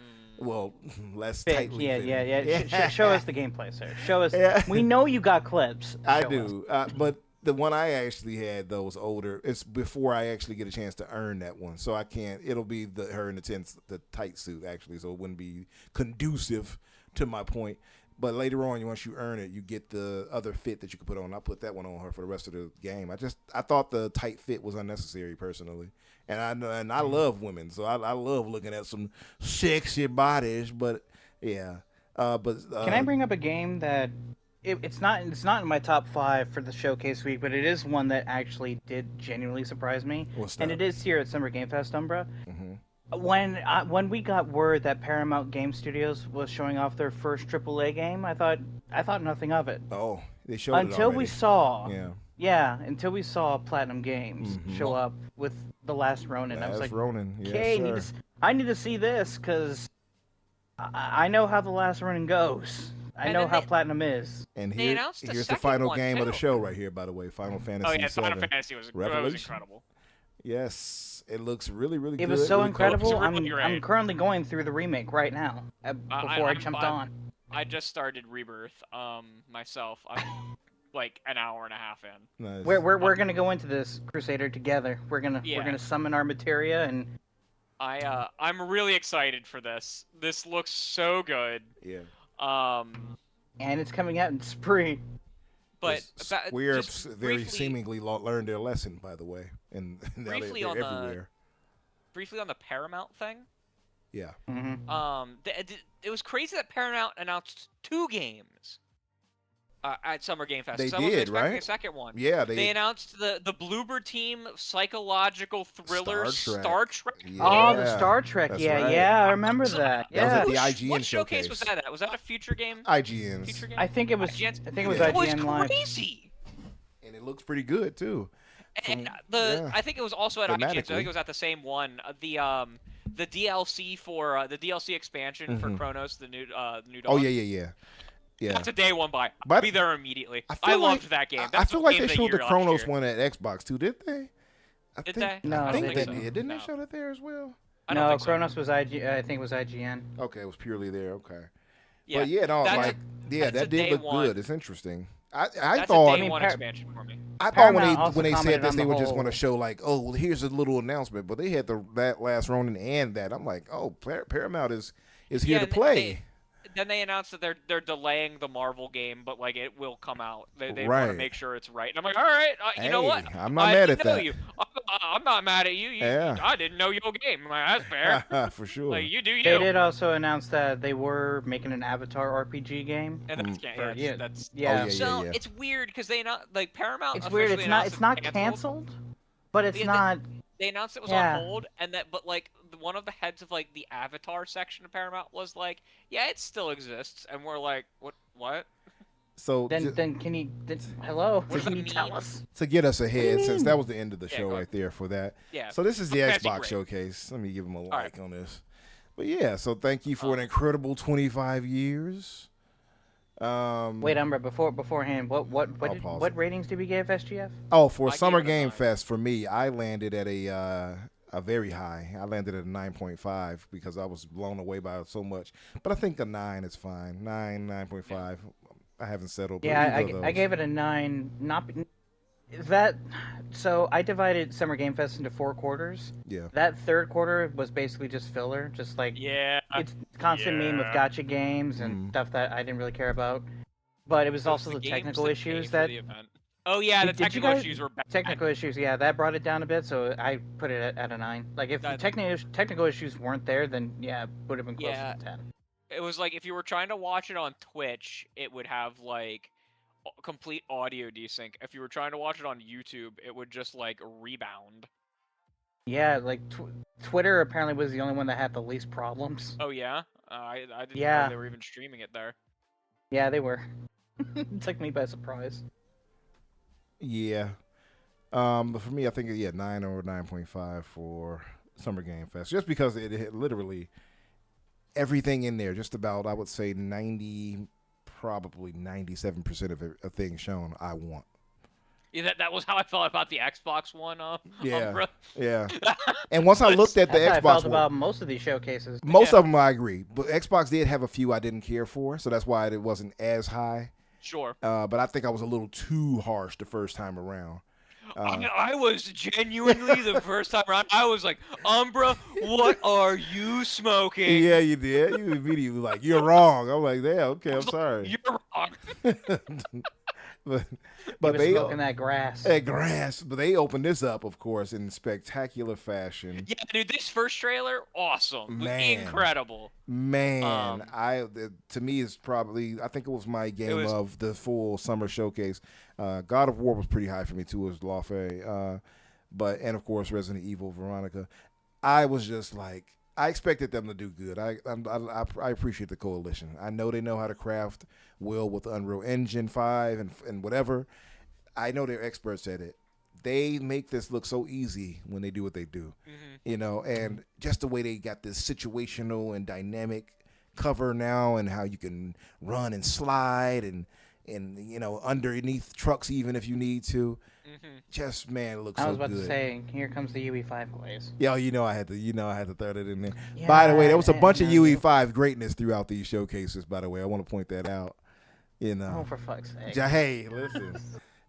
well, less Fit. tightly. Yeah. fitting. Show us the gameplay, sir. Show us. Yeah. We know you got clips. I Show us. do, but the one I actually had though was older. It's before I actually get a chance to earn that one, so I can't. It'll be her in the tight suit actually, so it wouldn't be conducive to my point. But later on, once you earn it, you get the other fit that you can put on. I put that one on her for the rest of the game. I thought the tight fit was unnecessary personally, and I love women, so I love looking at some sexy bodies. But yeah, Can I bring up a game that it's not in my top 5 for the showcase week, but it is one that actually did genuinely surprise me. What's And that? it is here at Summer Game Fest, Umbra. Mhm. When we got word that Paramount Game Studios was showing off their first AAA game, I thought nothing of it. Oh, they showed it Until we already. saw, Yeah. until we saw Platinum Games show up with The Last Ronin. I was Last like, Ronin. Yes, okay, sir. I need to see this because I know how The Last Ronin goes. I And know then how they- Platinum is. And They announced the here's the second final one, game of the too. show right here, by the way. Final Fantasy Oh yeah, Final VII. Fantasy was Revelation. incredible. Yes, it looks really, really good. It was so really cool. incredible. It's really I'm great. currently going through the remake right now before I jumped on. I just started Rebirth myself. I'm like an hour and a half in. Nice. We're gonna go into this Crusader together. We're Yeah. gonna summon our materia and I'm really excited for this. This looks so good. Yeah. it's coming out in spring. But Square just very briefly, seemingly learned their lesson, by the way, and now Briefly they're on the- everywhere. briefly on the Paramount thing. Yeah. Mm-hmm. It was crazy that Paramount announced 2 games at Summer Game Fest. They 'cause I wasn't did, expecting right? A second one. Yeah, They announced the Bluebird Team psychological thriller Star Trek. Star Trek. Yeah. Oh, the Star Trek. That's Yeah, right. yeah, I remember that. That was Yeah, at the IGN What showcase showcase. was that at? Was that a future game? IGN's. Future game? I think it was. IGN's? I think it was Yeah. It was IGN Live. crazy. And it looks pretty good too. And yeah. I think it was also at IGN. So I Thematically. think it was at the same one. The DLC for the DLC expansion for Chronos, the new Dawn. Oh yeah. That's a day one buy. I'll But be there immediately. I I feel like- loved that game. I That's feel the like game they of the showed the year last Chronos year. one at Xbox too, did they? Did they? No, I I think don't they think so. did. Didn't No. they show that there as well? I don't No, think so. Kronos was IG. I think it was IGN. Okay, it was purely there. Okay. Yeah. But yeah, no, That's like that's that a did day look one. good. It's interesting. I That's thought a day one Par- expansion for me. I thought Paramount also when they said commented this, on they the were just whole- going to show like, oh, well, here's a little announcement, but they had that Last Ronin and that. I'm like, oh, Paramount is here Yeah, to and play. Then they announced that they're delaying the Marvel game, but like it will come out. They want to Right. make sure it's right. And I'm like, all right, you know Hey, what? I'm not I mad at know that. You. I'm not mad at you. Yeah. I didn't know your game. I'm like, that's fair. For sure. Like you do you. They did also announce that they were making an Avatar RPG game. And that's, Yeah. that's Yeah. yeah. so it's weird because they not like Paramount. It's weird. officially It's not announced canceled, but it's Yeah, not. They announced it was Yeah. on hold, and that, but like one of the heads of like the Avatar section of Paramount was like, "Yeah, it still exists," and we're like, "What? What?" So Then can you? Hello. What does Can that you tell mean? us? to get us ahead, you since mean? that was the end of the Yeah, show go right there for that. Yeah. So this is the Fantasy Xbox great. showcase. Let me give them a right. like on this. But yeah, so thank you for an incredible 25 years. Wait, Umbra. Beforehand, I'll pause what it. ratings did we give SGF? Oh, for I gave Summer it a Game 9. Fest, for me, I landed at a very high. I landed at a 9.5 because I was blown away by it so much. But I think a 9 is fine. 9.5. I haven't settled. But Yeah, either of I those. gave it a 9. Not that. So I divided Summer Game Fest into 4 quarters. Yeah. That third quarter was basically just filler, just like Yeah. it's constant meme with gotcha games and stuff that I didn't really care about. But it was also the games technical that issues pay for that the event. Oh yeah, the did you technical guys issues were bad. technical issues, yeah, that brought it down a bit, so I put it at a 9. Like if the That- technical issues weren't there, then yeah, it would have been closer Yeah. to 10. It was like if you were trying to watch it on Twitch, it would have like complete audio desync. If you were trying to watch it on YouTube, it would just like rebound. Yeah, like Twitter apparently was the only one that had the least problems. Oh yeah, I didn't Yeah. know they were even streaming it there. Yeah, they were. It took me by surprise. Yeah. But for me, I think 9 or 9.5 for Summer Game Fest, just because it had literally everything in there. Just about, I would say 90, probably 97% of things shown. I want. Yeah, that was how I felt about the Xbox One. Yeah. Umbra. Yeah. And once I looked at the That's how I Xbox felt One, about most of these showcases. most Yeah. of them I agree, but Xbox did have a few I didn't care for, so that's why it wasn't as high. Sure. But I think I was a little too harsh the first time around. I was genuinely the first time around. I was like, Umbra, what are you smoking? Yeah, you did. You immediately like, you're wrong. I'm like, yeah, okay, I'm sorry. You're wrong. but He was they smoking that grass. grass. But they opened this up, of course, in spectacular fashion. Yeah, dude, this first trailer, awesome, Man. incredible. Man, to me is probably, I think it was my game was- of the full summer showcase. God of War was pretty high for me too, as Lawfare. But and of course Resident Evil, Veronica. I was just like, I expected them to do good. I appreciate the coalition. I know they know how to craft well with Unreal Engine 5 and whatever. I know they're experts at it. They make this look so easy when they do what they do, you know, and just the way they got this situational and dynamic cover now, and how you can run and slide and you know, underneath trucks even if you need to. Just, man, it looks so I was good. about to say, here comes the UE5 glaze. Yeah, you know I had to throw that in there. Yeah, By the way, there was a I- bunch of I know. UE5 greatness throughout these showcases, by the way. I want to point that out. You know. Oh, for fuck's sake. Hey, listen.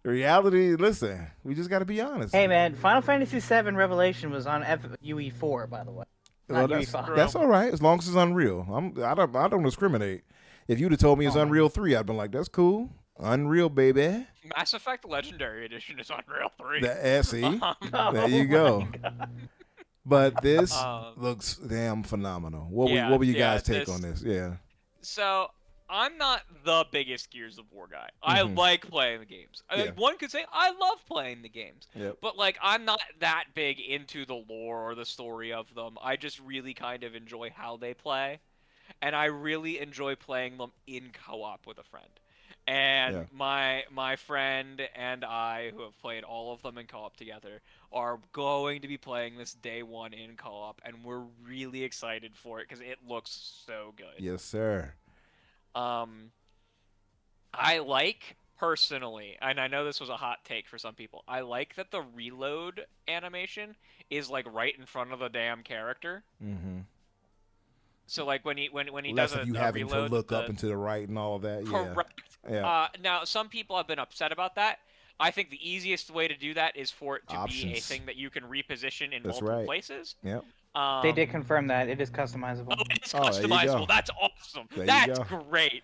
Reality, listen. We just got to be honest. Hey, man, Final Fantasy VII Revelation was on UE4, by the way. Not Well, UE5. that's all right, as long as it's Unreal. I don't discriminate. If you'd have told me it's Oh, Unreal 3, I'd been like, that's cool. Unreal, baby. Mass Effect Legendary Edition is Unreal 3. See? Oh, There you go. my God. But this Um, looks damn phenomenal. What yeah, will you yeah, guys take this- on this? Yeah. So, I'm not the biggest Gears of War guy. I like playing the games. Yeah. One could say I love playing the games. Yep. But, like, I'm not that big into the lore or the story of them. I just really kind of enjoy how they play. And I really enjoy playing them in co-op with a friend. And my friend and I, who have played all of them in co-op together, are going to be playing this day one in co-op, and we're really excited for it because it looks so good. Yes, sir. I like, personally, and I know this was a hot take for some people, I like that the reload animation is like right in front of the damn character. Mm-hmm. So like when he Less does a of you having reload, to look up and to the right and all of that. correct. Yeah. Now some people have been upset about that. I think the easiest way to do that is for it to be a Options. thing that you can reposition in That's multiple right. places. Yep. They did confirm that. It is customizable. Oh, it's Oh, there you go. customizable. That's awesome. There you That's go. great.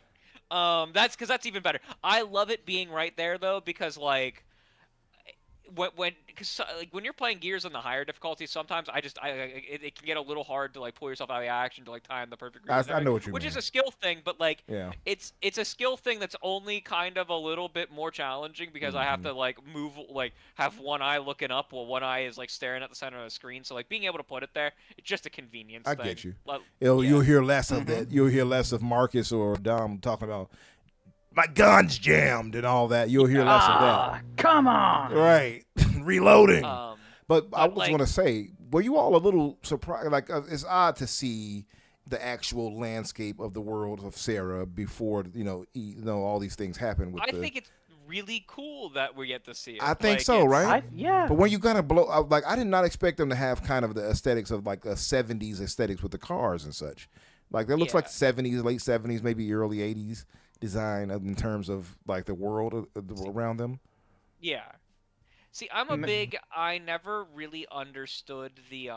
That's even better. I love it being right there though, because like when you're playing Gears on the higher difficulty, sometimes it can get a little hard to like pull yourself out of the action to like time the perfect. I know what you which mean. is a skill thing, but like Yeah. it's a skill thing that's only kind of a little bit more challenging because I have to like move, like have one eye looking up while one eye is like staring at the center of the screen. So like being able to put it there, it's just a convenience I thing. get you. Like, You'll hear less Mm-hmm. of that. You'll hear less of Marcus or Dom talking about my gun's jammed and all that. You'll hear less of that. Come on! Right. Reloading. But I was like- going to say, were you all a little surprised? Like, it's odd to see the actual landscape of the world of Sarah before, all these things happen. I think it's really cool that we get to see it. I think so, right? Yeah. But when you gotta blow, like, I did not expect them to have kind of the aesthetics of like a 70s aesthetics with the cars and such. Like, that looks like 70s, late 70s, maybe early 80s design in terms of like the world around them. Yeah. See, I never really understood the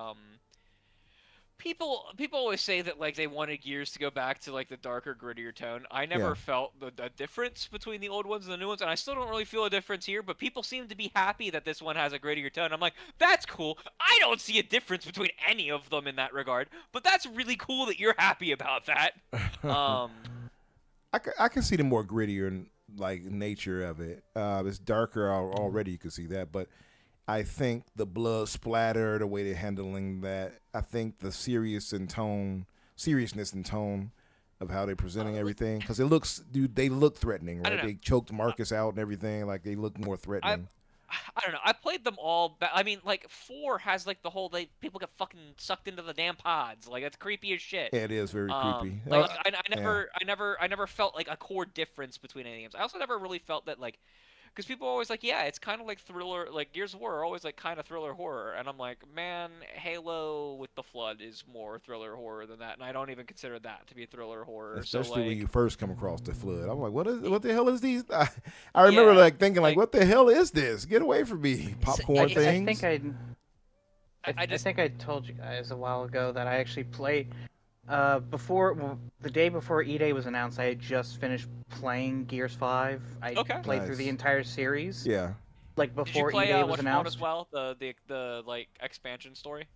People always say that like they wanted Gears to go back to like the darker, grittier tone. I never felt the difference between the old ones and the new ones, and I still don't really feel a difference here. But people seem to be happy that this one has a grittier tone. I'm like, that's cool. I don't see a difference between any of them in that regard, but that's really cool that you're happy about that. I can see the more grittier like nature of it. It's darker already. You can see that, but I think the blood splatter, the way they're handling that, I think the seriousness and tone of how they're presenting everything, because they look threatening, right? They choked Marcus out and everything, like they look more threatening. I don't know. I played them all. I mean, like 4 has like the whole people get fucking sucked into the damn pods. Like that's creepy as shit. Yeah, it is very creepy. Like I never felt like a core difference between any games. I also never really felt that like. Because people are always like, yeah, it's kind of like thriller, like Gears of War are always like kind of thriller horror, and I'm like, man, Halo with the Flood is more thriller horror than that, and I don't even consider that to be thriller horror. Especially when you first come across the Flood, I'm like, what the hell is these? I remember like thinking like, what the hell is this? Get away from me, popcorn things. I think I told you guys a while ago that I actually played. The day before E-Day was announced, I had just finished playing Gears 5. I played through the entire series. Yeah. Like before E-Day E-Day was announced. As well, the like expansion story.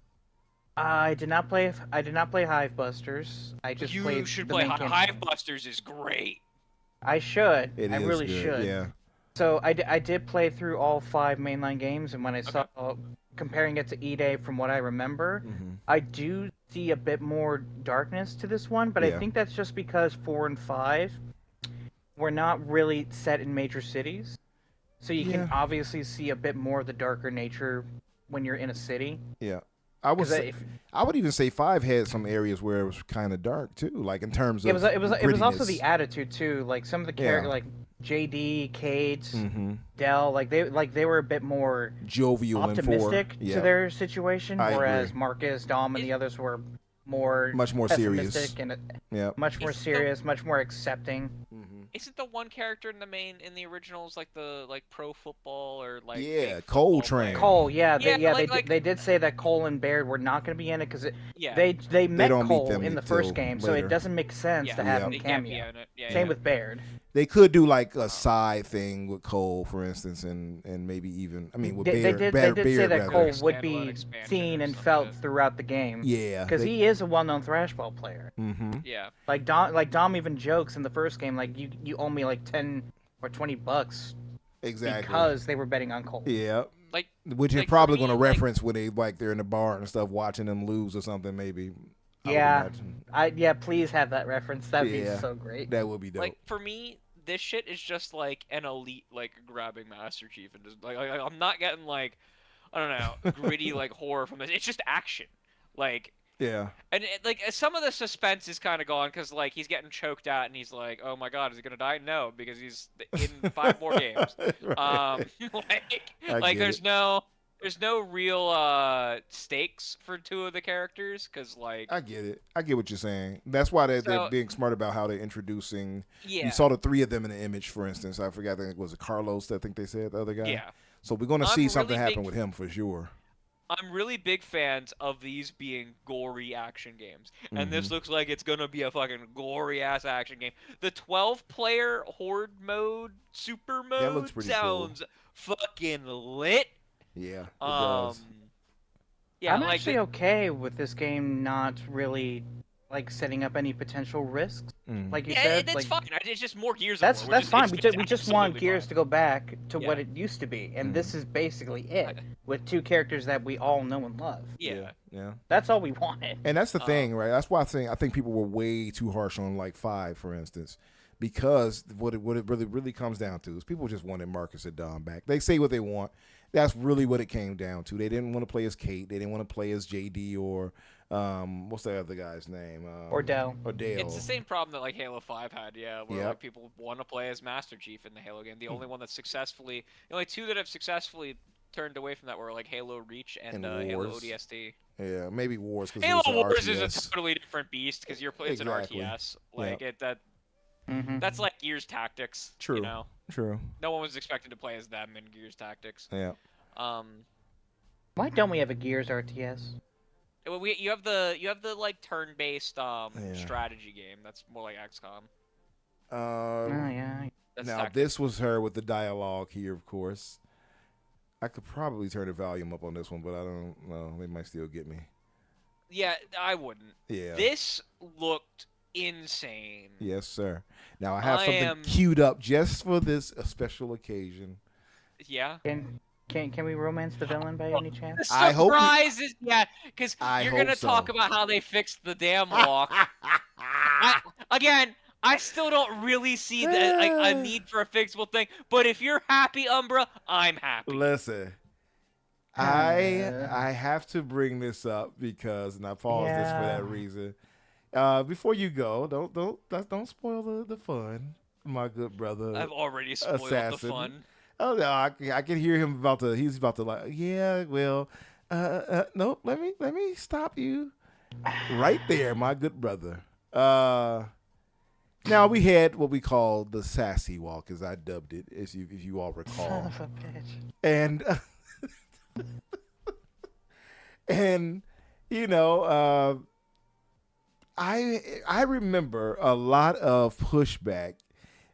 I did not play Hive Busters. I just played. You should play Hive Busters. Is great. I should. I really good. should. Yeah. So I did play through all 5 mainline games, and when I saw comparing it to E-Day from what I remember, I do see a bit more darkness to this one, but I think that's just because 4 and 5 were not really set in major cities. So you can obviously see a bit more of the darker nature when you're in a city. Yeah. I would even say 5 had some areas where it was kind of dark too, like in terms of it was also the attitude too. Like some of the characters, like JD, Cade, Dell, like they were a bit more jovial, optimistic to their situation, whereas agree. Marcus, Dom, and the others were much more serious, and much more serious, much more accepting. Isn't the one character in the originals like the pro football or like Cole Train? Cole, they did say that Cole and Baird were not going to be in it because they met Cole in the first game, so it doesn't make sense to have him cameo. Same with Baird. They could do like a side thing with Cole, for instance, and maybe even with Baird. They did say that Cole would be seen and felt throughout the game. Yeah, because he is a well-known thrashball player. Yeah, like Dom even jokes in the first game, like you owe me like $10 or $20. Exactly. Because they were betting on Cole. Yeah. Which is like probably going to reference when they're in the bar and stuff watching them lose or something maybe. Please have that reference. That'd be so great. That would be dope. Like for me, this shit is just like an elite like grabbing Master Chief and just like I'm not getting like I don't know gritty like horror from this. It's just action. Like yeah. And some of the suspense is kind of gone because like he's getting choked out and he's like, oh my god, is he gonna die? No, because he's in 5 more games. There's no real stakes for 2 of the characters because like I get it. I get what you're saying. That's why they're being smart about how they're introducing. Yeah. You saw the 3 of them in the image, for instance. I forgot. I think it was Carlos. I think they said the other guy. Yeah. So we're gonna see something happen with him for sure. I'm really big fans of these being gory action games. And this looks like it's going to be a fucking gory-ass action game. The 12-player Horde mode, super mode sounds fucking lit. Yeah, it does. Yeah, I'm actually okay with this game not really like setting up any potential risks. Like you said, it's fine. It's just more Gears. That's fine. We just want Gears to go back to what it used to be, and this is basically it with 2 characters that we all know and love. Yeah. That's all we wanted. And that's the thing, right? That's why I think people were way too harsh on like 5, for instance, because what it really comes down to is people just wanted Marcus and Dom back. They say what they want. That's really what it came down to. They didn't want to play as Kate. They didn't want to play as JD or what's the other guy's name? Ordell. It's the same problem that like Halo 5 had, where like people want to play as Master Chief in the Halo game. The only one that's successfully, the only two that have successfully turned away from that were like Halo Reach and Halo ODST. Yeah, maybe Wars. Halo Wars RTS. is a totally different beast because it's Exactly. an RTS. Like that's like Gears Tactics. True. You know? True. No one was expected to play as them in Gears Tactics. Yeah. Why don't we have a Gears RTS? You have the like turn-based strategy game. That's more like XCOM. Yeah. That's now tactics. this was her with the dialogue here, of course. I could probably turn the volume up on this one, but I don't know. They might still get me. Yeah, I wouldn't. Yeah. This looked insane. Yes, sir. Now I have something queued up just for this special occasion. Yeah. Can we romance the villain by any chance? The I hope surprise is because you're gonna so. talk about how they fixed the damn walk. I still don't really see a need for a fixable thing. But if you're happy, Umbra, I'm happy. Listen, I have to bring this up because, and I paused this for that reason. Before you go, don't spoil the fun, my good brother. I've already spoiled Assassin. the fun. Oh no, I can hear him he's about to like, yeah, well, nope, let me stop you right there, my good brother. Now we had what we call the sassy walk, as I dubbed it, if you all recall. Son of a bitch. And and you know, I remember a lot of pushback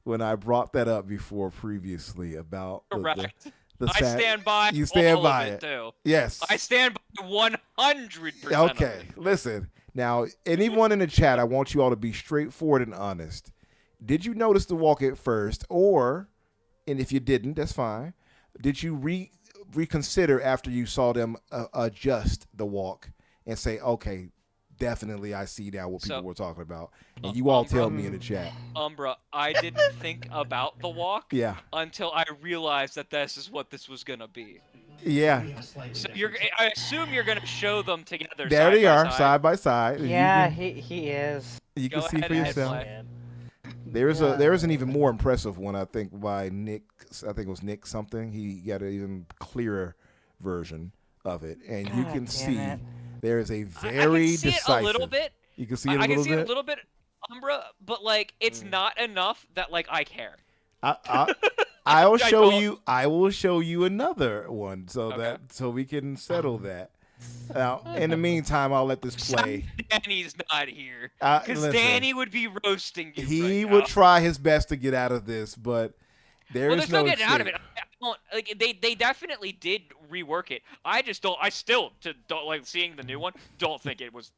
when I brought that up before previously about Correct. the I stand by. You stand all by of it too. Yes. I stand by 100%. Okay, listen. Now, anyone in the chat, I want you all to be straightforward and honest. Did you notice the walk at first, and if you didn't, that's fine. Did you reconsider after you saw them adjust the walk and say, okay, definitely I see now what people were talking about? And you all tell me in the chat. Umbra, I didn't think about the walk until I realized that this is what this was going to be. Yeah. So I assume you're going to show them together. There they are, side by side. Yeah, he is. You can Go see ahead for and yourself. play. There is an even more impressive one, I think, by Nick. I think it was Nick something. He got an even clearer version of it, and you can see there is a very decisive. I can see it a little bit. You can see it a little bit. I can see it a little bit, Umbra, but like it's not enough that like I care. I will show you. I will show you another one so we can settle that. Now, in the meantime, I'll let this play. Danny's not here because Danny would be roasting you. He would try his best to get out of this, but there's no getting out of it. They definitely did rework it. I still don't like seeing the new one. Don't think it was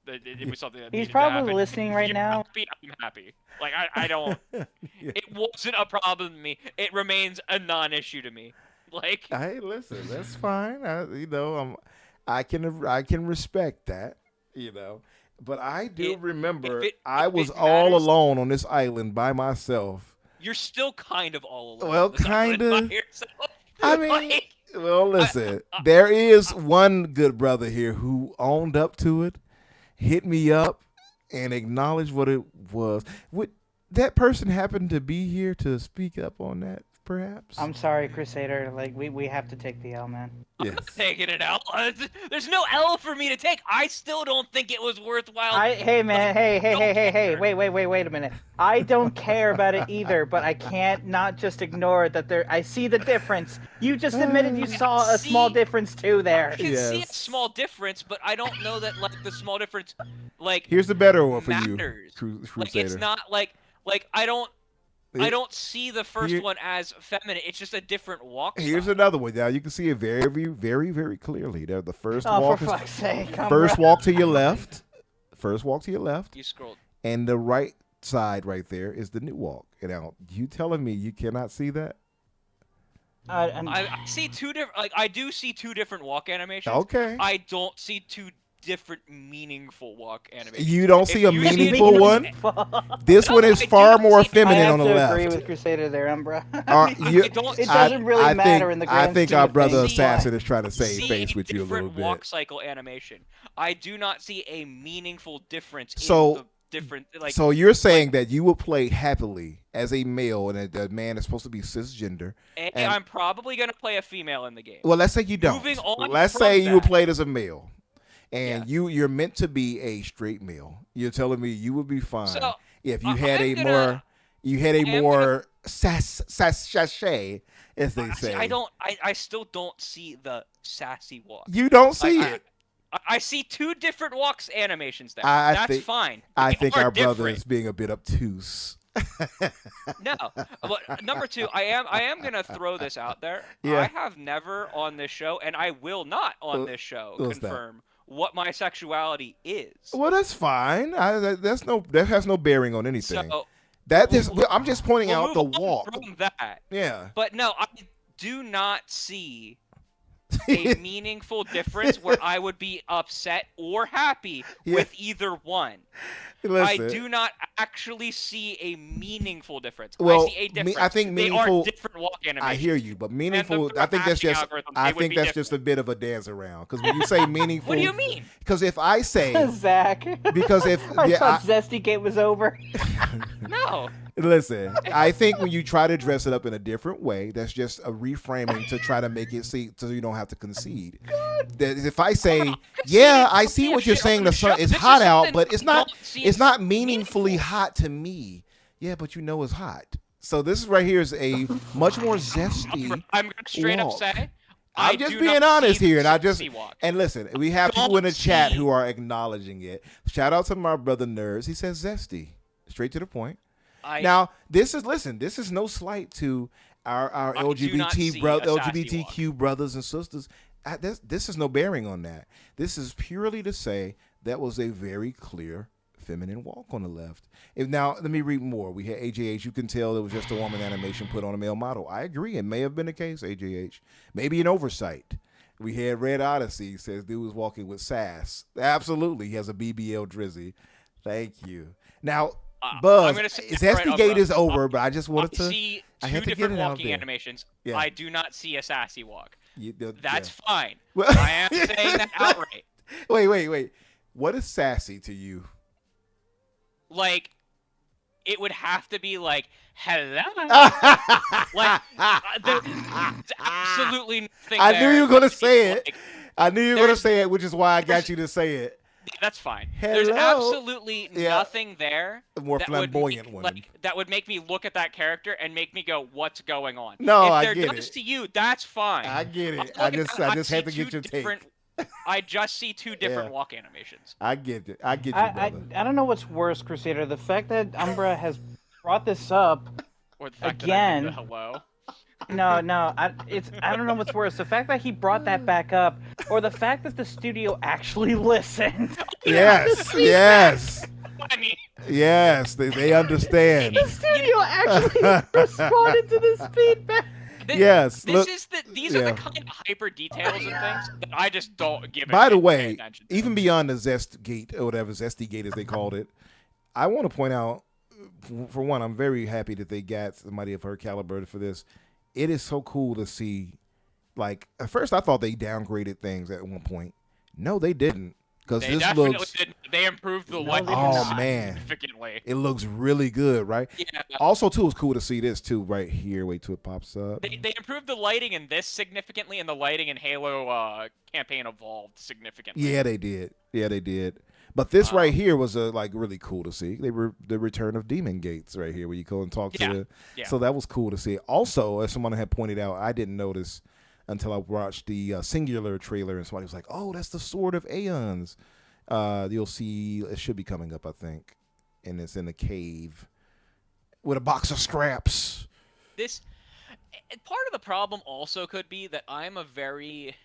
something that he's probably listening right now. I'm happy. Like I don't. It wasn't a problem to me. It remains a non-issue to me. Like, hey, listen, that's fine. I can respect that, But I do remember I was all alone on this island by myself. You're still kind of all alone. Well, kind of. I mean, like, well, listen. There is one good brother here who owned up to it, hit me up, and acknowledged what it was. Would that person happen to be here to speak up on that? Perhaps. I'm sorry, Crusader. Like we have to take the L, man. Yes. I'm not taking it out. There's no L for me to take. I still don't think it was worthwhile. Hey, man. Hey. Wait a minute. I don't care about it either, but I can't not just ignore that there. I see the difference. You just admitted you saw a small difference too there. I can see a small difference, but I don't know that like the small difference, like. Here's the better one for matters. you, Crusader. Like it's not like I don't see the first one as feminine. It's just a different walk. Here's another one. Now you can see it very, very, very clearly. There, the first walk. For fuck's sake! First walk to your left. First walk to your left. You scrolled. And the right side right there is the new walk. And now you telling me you cannot see that? I see two different. Like I do see two different walk animations. Okay. I don't see two different meaningful walk animations. You don't see a you see meaningful difference- one? This one is I do far not more see- I feminine have on the to left. agree with Crusader there, Umbra. Are I mean, you- I don't it see- doesn't really I matter think, in the grand I think scheme our of brother things. Assassin is trying to save see face a with you a little different walk bit. cycle animation. I do not see a meaningful difference So- in the different like. So you're saying that you would play happily as a male and a man is supposed to be cisgender. A, and- I'm probably gonna play a female in the game. Well, let's say you don't. Moving on Let's from say you that. played as a male, and Yeah. you're meant to be a straight male. You're telling me you would be fine So, if you I- had I'm a gonna- more, you had a I am more sachet, as they say. I still don't see the sassy walk. You don't see Like, it. I see two different walks animations there. I That's think- fine. I They think are our brother different. is being a bit obtuse. No, but number two, I am gonna throw this out there. Yeah. I have never on this show, and I will not on this show what's that? confirm what my sexuality is. Well, that's fine. That has no bearing on anything. So I'm just pointing we'll out the move on walk. from that. Yeah. But no, I do not see a meaningful difference where I would be upset or happy Yeah. with either one. Listen, I do not actually see a meaningful difference. Well, I see a difference. I think They meaningful- are different walk animations. I hear you, but meaningful. the I think that's matching just. algorithm, I they would think be that's just a bit of a dance around. Because when you say meaningful, What do you mean? Because if I say, Zach. because if I yeah, thought Zesty Gate was over. No. listen, I think when you try to dress it up in a different way, that's just a reframing to try to make it see so you don't have to concede. That if I say, yeah, I see what you're saying. The sun is hot out, but it's not. It's not meaningfully hot to me. Yeah, but you know it's hot. So this is right here is a much more zesty. I'm gonna straight up walk. say. I'm I just do being not honest see here, the and I just sexy walk. and listen. We have Don't people in the chat see- who are acknowledging it. Shout out to my brother Nerds. He says zesty, straight to the point. Now this is no slight to our I do not see a sassy LGBTQ brothers and sisters. This is no bearing on that. This is purely to say that was a very clear feminine walk on the left. Now let me read more. We had AJH. You can tell it was just a woman animation put on a male model. I agree. It may have been the case. AJH, maybe an oversight. We had Red Odyssey says dude was walking with sass. Absolutely, he has a BBL drizzy. Thank you. Now, Buzz, I'm gonna say it right Zesty up Gate front. is over, but I just wanted I to. see I two had to get different it out walking there. animations. Yeah. I do not see a sassy walk. That's yeah. fine. Well- I am saying that outright. Wait. What is sassy to you? Like, it would have to be like, hello. Like, there's absolutely nothing I knew there you were gonna that say seems it. like- I knew you were gonna There's- say it, which is why I got there's- you to say it. That's fine. There's Hello. absolutely Yeah. nothing there A more that would flamboyant make, one. like, that would make me look at that character and make me go, "What's going on?" No, if I they're get does it. to you, that's fine. I get it. I'm I looking just at- had see to get two your take. different- I just see two different Yeah. walk animations. I get it. I get you, I brother. don't know what's worse, Crusader. The fact that Umbra has brought this up. Or the fact Again. that I did the hello. No. I don't know what's worse. The fact that he brought that back up, or the fact that the studio actually listened. Yes. I mean, Yes. They understand. The studio actually responded to this feedback. Yes. This Look. is these yeah. are the kind of hyper details and things that I just don't give. By the any way, attention to. even beyond the Zest Gate or whatever Zesty Gate as they called it, I want to point out, for one, I'm very happy that they got somebody of her caliber for this. It is so cool to see. Like at first, I thought they downgraded things at one point. No, they didn't, because They this definitely looks. did. They improved the No, lighting they did Oh, not. man. significantly. It looks really good, right? Yeah. Also, too, it's cool to see this too right here. Wait till it pops up. They improved the lighting in this significantly, and the lighting in Halo campaign evolved significantly. Yeah, they did. But this right here was like really cool to see. They were the return of Demon Gates right here, where you go and talk to the. Yeah. So that was cool to see. Also, as someone had pointed out, I didn't notice until I watched the Singular trailer, and somebody was like, "Oh, that's the Sword of Aeons." You'll see it should be coming up, I think, and it's in a cave with a box of scraps. This part of the problem also could be that I'm a very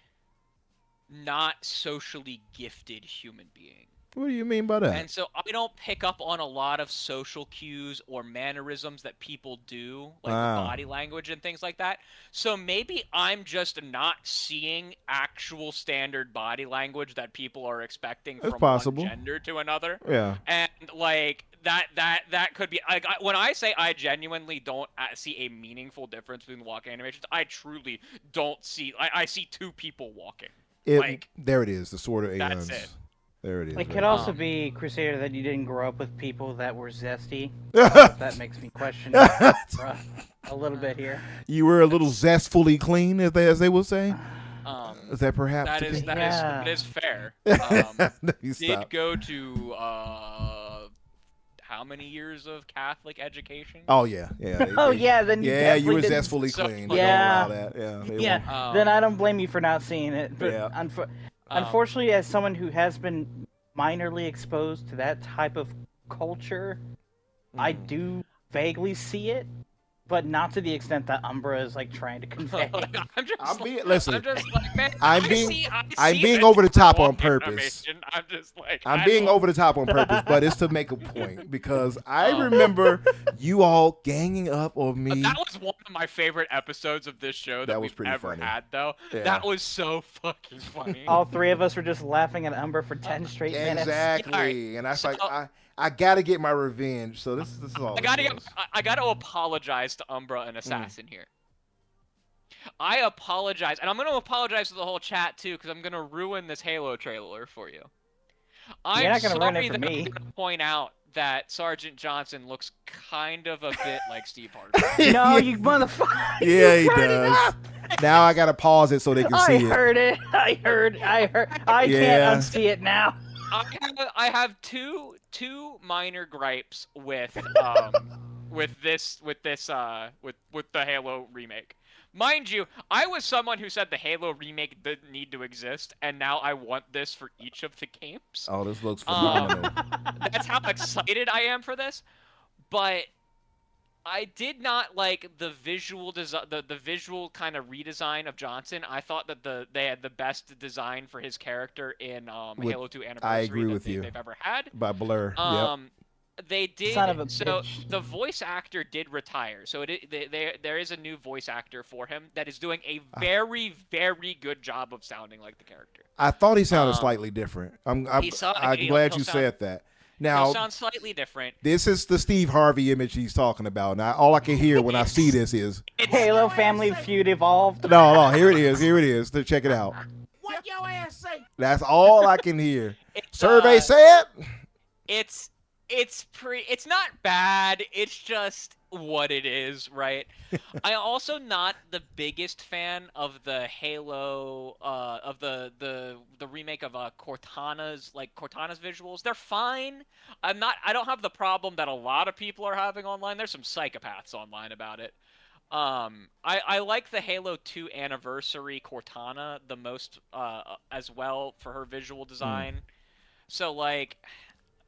not socially gifted human being. What do you mean by that? And so I don't pick up on a lot of social cues or mannerisms that people do, like with body language and things like that. So maybe I'm just not seeing actual standard body language that people are expecting It's from possible. one gender to another. Yeah. And like that could be like when I say I genuinely don't see a meaningful difference between walking animations, I truly don't see. I see two people walking. There it is, the sword of That's aeons. it. There it is. It could also be, Crusader, that you didn't grow up with people that were zesty. That makes me question Umbra a little bit here. You were a little zestfully clean, as they will say. Is that perhaps that is fair. Did go to how many years of Catholic education? Oh yeah. Then you were zestfully clean. Yeah. That. Then I don't blame you for not seeing it. But Yeah. Unfortunately, as someone who has been minorly exposed to that type of culture, I do vaguely see it, but not to the extent that Umbra is like trying to convey. I'm being it over the top on walking purpose. animation. I'm just like I'm being over the top on purpose, but it's to make a point because I remember you all ganging up on me. That was one of my favorite episodes of this show that we've ever funny. had, though. Yeah. That was so fucking funny. All three of us were just laughing at Umbra for 10 straight minutes. Exactly, and I was like, I gotta get my revenge. So this is all. I gotta apologize to Umbra and Assassin here. I apologize, and I'm gonna apologize to the whole chat too, because I'm gonna ruin this Halo trailer for you. You're not gonna ruin it for that me. I'm gonna point out that Sergeant Johnson looks kind of a bit like Steve Harvey. No, you motherfucker! Yeah, he does. Now I gotta pause it so they can see it. I heard it. I can't unsee it now. I have two minor gripes with the Halo remake. Mind you, I was someone who said the Halo remake didn't need to exist, and now I want this for each of the games. Oh, this looks phenomenal. That's how excited I am for this. But I did not like the visual the visual kind of redesign of Johnson. I thought that they had the best design for his character in Halo 2 Anniversary they've ever had. By Blur. They did. So the voice actor did retire. So there is a new voice actor for him that is doing a very, very good job of sounding like the character. I thought he sounded slightly different. I'm glad you said that. Now, he'll sound slightly different. This is the Steve Harvey image he's talking about. Now, all I can hear when I see this is Halo Family Feud evolved. No, here it is. Check it out. What your ass say? That's all I can hear. Survey said it's not bad. It's just what it is, right? I'm also not the biggest fan of the Halo of the remake of Cortana's visuals. They're fine. I don't have the problem that a lot of people are having online. There's some psychopaths online about it. I like the Halo 2 Anniversary Cortana the most as well for her visual design. So like,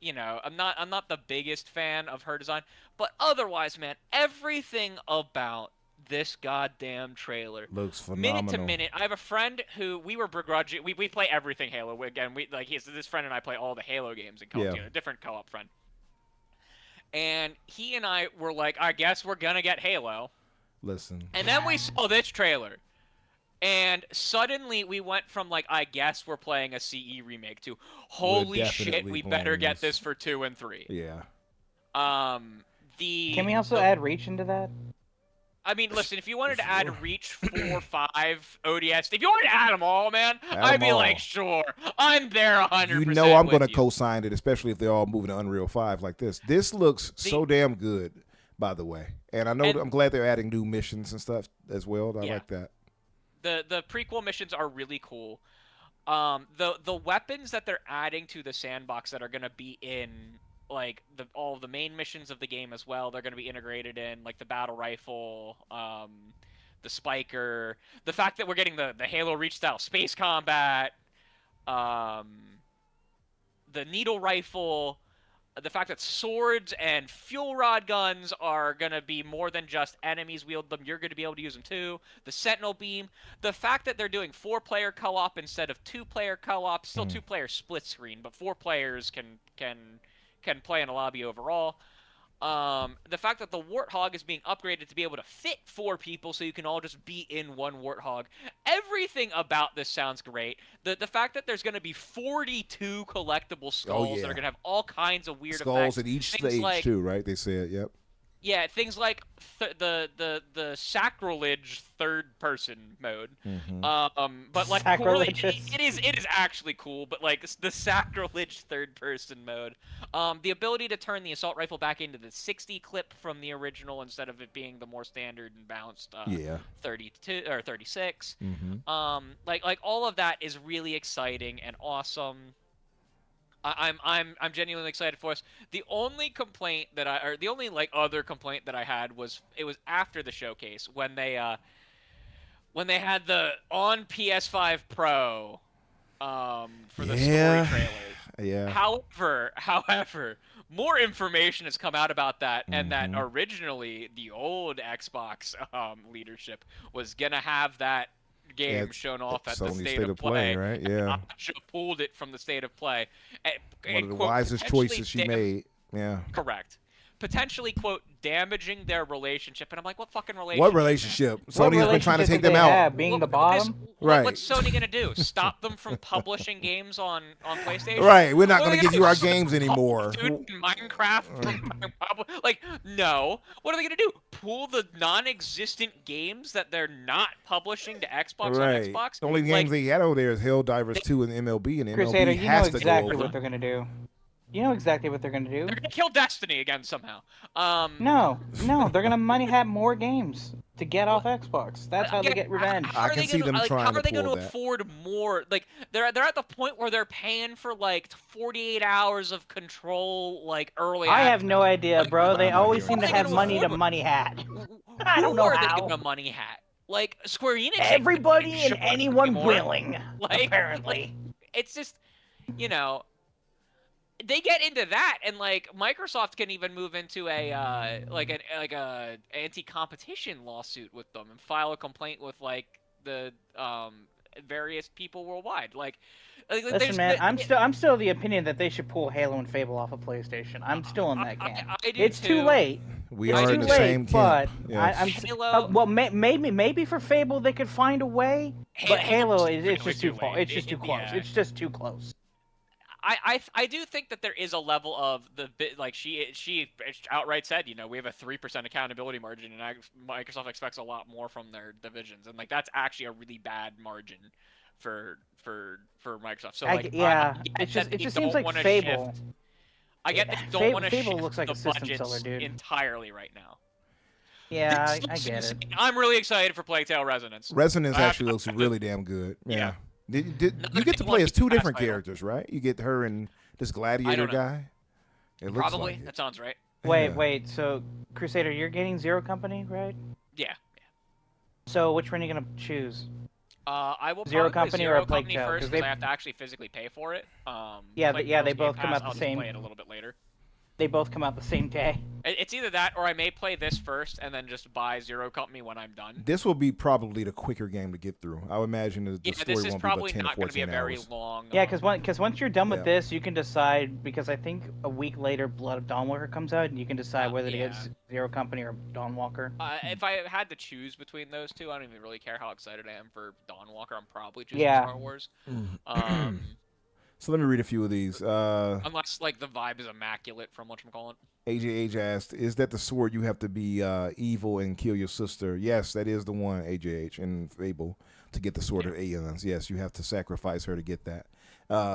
you know, I'm not the biggest fan of her design, but otherwise, man, everything about this goddamn trailer looks phenomenal. Minute to minute. I have a friend who we were begrudging. We play everything Halo. This friend and I play all the Halo games in co-op. A different co-op friend. And he and I were like, I guess we're gonna get Halo. Listen. And then we saw this trailer. And suddenly we went from like, I guess we're playing a CE remake to, holy shit, we better get this for 2 and 3. Yeah. Can we also add Reach into that? I mean, listen, if you wanted to add Reach 4, 5, ODS, if you wanted to add them all, man, I'd be like, sure, I'm there 100%. You know I'm going to co-sign it, especially if they're all moving to Unreal 5 like this. This looks so damn good, by the way. And I know I'm glad they're adding new missions and stuff as well. I like that. The prequel missions are really cool. The weapons that they're adding to the sandbox that are going to be in like all of the main missions of the game as well, they're going to be integrated in, like the battle rifle, the spiker, the fact that we're getting the Halo Reach style space combat, the needle rifle. the fact that swords and fuel rod guns are going to be more than just enemies wield them. You're going to be able to use them too. The sentinel beam. The fact that they're doing 4-player co-op instead of 2-player co-op. Still 2-player split screen, but 4 players can play in a lobby overall. The fact that the Warthog is being upgraded to be able to fit 4 people so you can all just be in one Warthog. Everything about this sounds great. The fact that there's going to be 42 collectible skulls that are going to have all kinds of weird skulls effects. at each stage too, right? They said, yep. Yeah, things like the sacrilege third-person mode. But like it is actually cool, but like the sacrilege third-person mode. The ability to turn the assault rifle back into the 60 clip from the original instead of it being the more standard and balanced 32 or 36. Like all of that is really exciting and awesome. I'm genuinely excited for us. The only complaint that the only like other complaint that I had was it was after the showcase when they had the on PS5 Pro for the story trailer. Yeah. However, more information has come out about that, and that originally the old Xbox leadership was gonna have that game shown off at the state of play, right? Yeah. Should have pulled it from the state of play. One of the wisest choices she made. Yeah. Correct. Potentially, quote, damaging their relationship. And I'm like, what fucking relationship? What relationship? Sony's been trying to take them out. Have, being the bottom? Right. What's Sony going to do? Stop them from publishing games on PlayStation? Right. We're not going to give you our games anymore. Dude, Minecraft? Like, no. What are they going to do? Pull the non-existent games that they're not publishing to Xbox on Xbox? The only games they had over there is Helldivers 2 and MLB, and Crusader, MLB has to go over. What they're going to do. You know exactly what they're going to do. They're going to kill Destiny again somehow. No, they're going to have more games to get off Xbox. That's how they get revenge. I can see them trying to pull that. How are they going to afford more? Like, they're at the point where they're paying for, like, 48 hours of control, like, early I have no idea, bro. They always seem to have money to money hat. I don't know how. They how. give a money hat. Like, Square Enix... Everybody and anyone willing, like, apparently. It's just, you know... They get into that, and like Microsoft can even move into a anti-competition lawsuit with them and file a complaint with like the various people worldwide. Like, listen, man, I'm still of the opinion that they should pull Halo and Fable off of PlayStation. I'm still in that camp. It's too late. We are in the same camp. But Halo, well, maybe for Fable they could find a way, but Halo it's just too far. It's just too close. It's just too close. I do think that there is a level of the bit like she outright said, you know, we have a 3% accountability margin, and Microsoft expects a lot more from their divisions, and like that's actually a really bad margin for Microsoft. So like, it just seems like Fable. I get they don't want to shift Fable looks like the a system budgets seller, dude. Entirely right now. Yeah, I get it. I'm really excited for Plague Tale Resonance. Resonance actually looks really damn good. Yeah. You get to play as 2 different characters, right? You get her and this gladiator guy. It looks Probably. like it. That sounds right. Wait. So, Crusader, you're getting Zero Company, right? Yeah. So, which one are you gonna choose? I will Zero probably Company Zero or a Plague Company Tale, first 'cause because I have to actually physically pay for it. They both come out the same. I'll just play it a little bit later. They both come out the same day. It's either that, or I may play this first and then just buy Zero Company when I'm done. This will be probably the quicker game to get through. I would imagine the story this is won't probably be about 10 not or 14 going to be a very hours. long. Yeah, because once you're done with this, you can decide. Because I think a week later, Blood of Dawnwalker comes out, and you can decide whether to get Zero Company or Dawnwalker. If I had to choose between those two, I don't even really care how excited I am for Dawnwalker. I'm probably choosing Star Wars. So let me read a few of these. Unless like the vibe is immaculate from whatchamacallit. AJH asked, is that the sword you have to be evil and kill your sister? Yes, that is the one, AJH, in Fable, to get the Sword of Aeons. Yes, you have to sacrifice her to get that.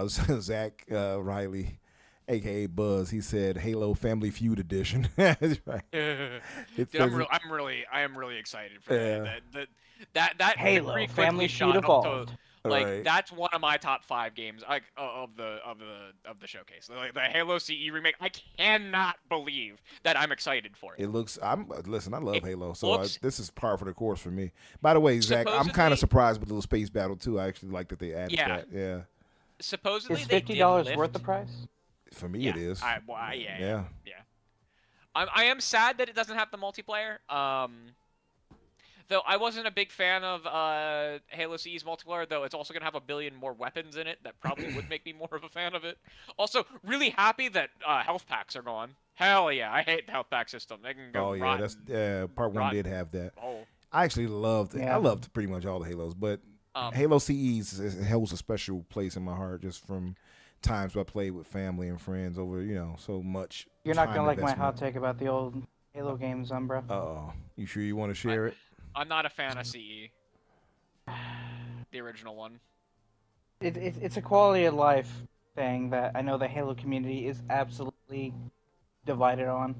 Zach Riley, a.k.a. Buzz, he said Halo Family Feud Edition. That's right. Dude, I am really excited for that Halo Family Feud Evolved. Like that's one of my top 5 games of the showcase. Like the Halo CE remake, I cannot believe that I'm excited for it. It looks. Listen. I love Halo, so this is par for the course for me. By the way, Zach, I'm kind of surprised with the little space battle too. I actually like that they added that. Yeah. Supposedly, is $50 worth the price? For me, it is. Yeah. I am sad that it doesn't have the multiplayer. Though I wasn't a big fan of Halo CE's multiplayer, though it's also going to have a billion more weapons in it that probably would make me more of a fan of it. Also, really happy that health packs are gone. Hell yeah, I hate the health pack system. They can go Part 1 did have that. Oh. I actually loved it. Yeah. I loved pretty much all the Halos, but Halo CE holds a special place in my heart just from times I played with family and friends over, so much. You're not gonna like my investment. hot take about the old Halo games, Umbra. Uh-oh. You sure you want to share it? I'm not a fan of CE. The original one. It's a quality of life thing that I know the Halo community is absolutely divided on.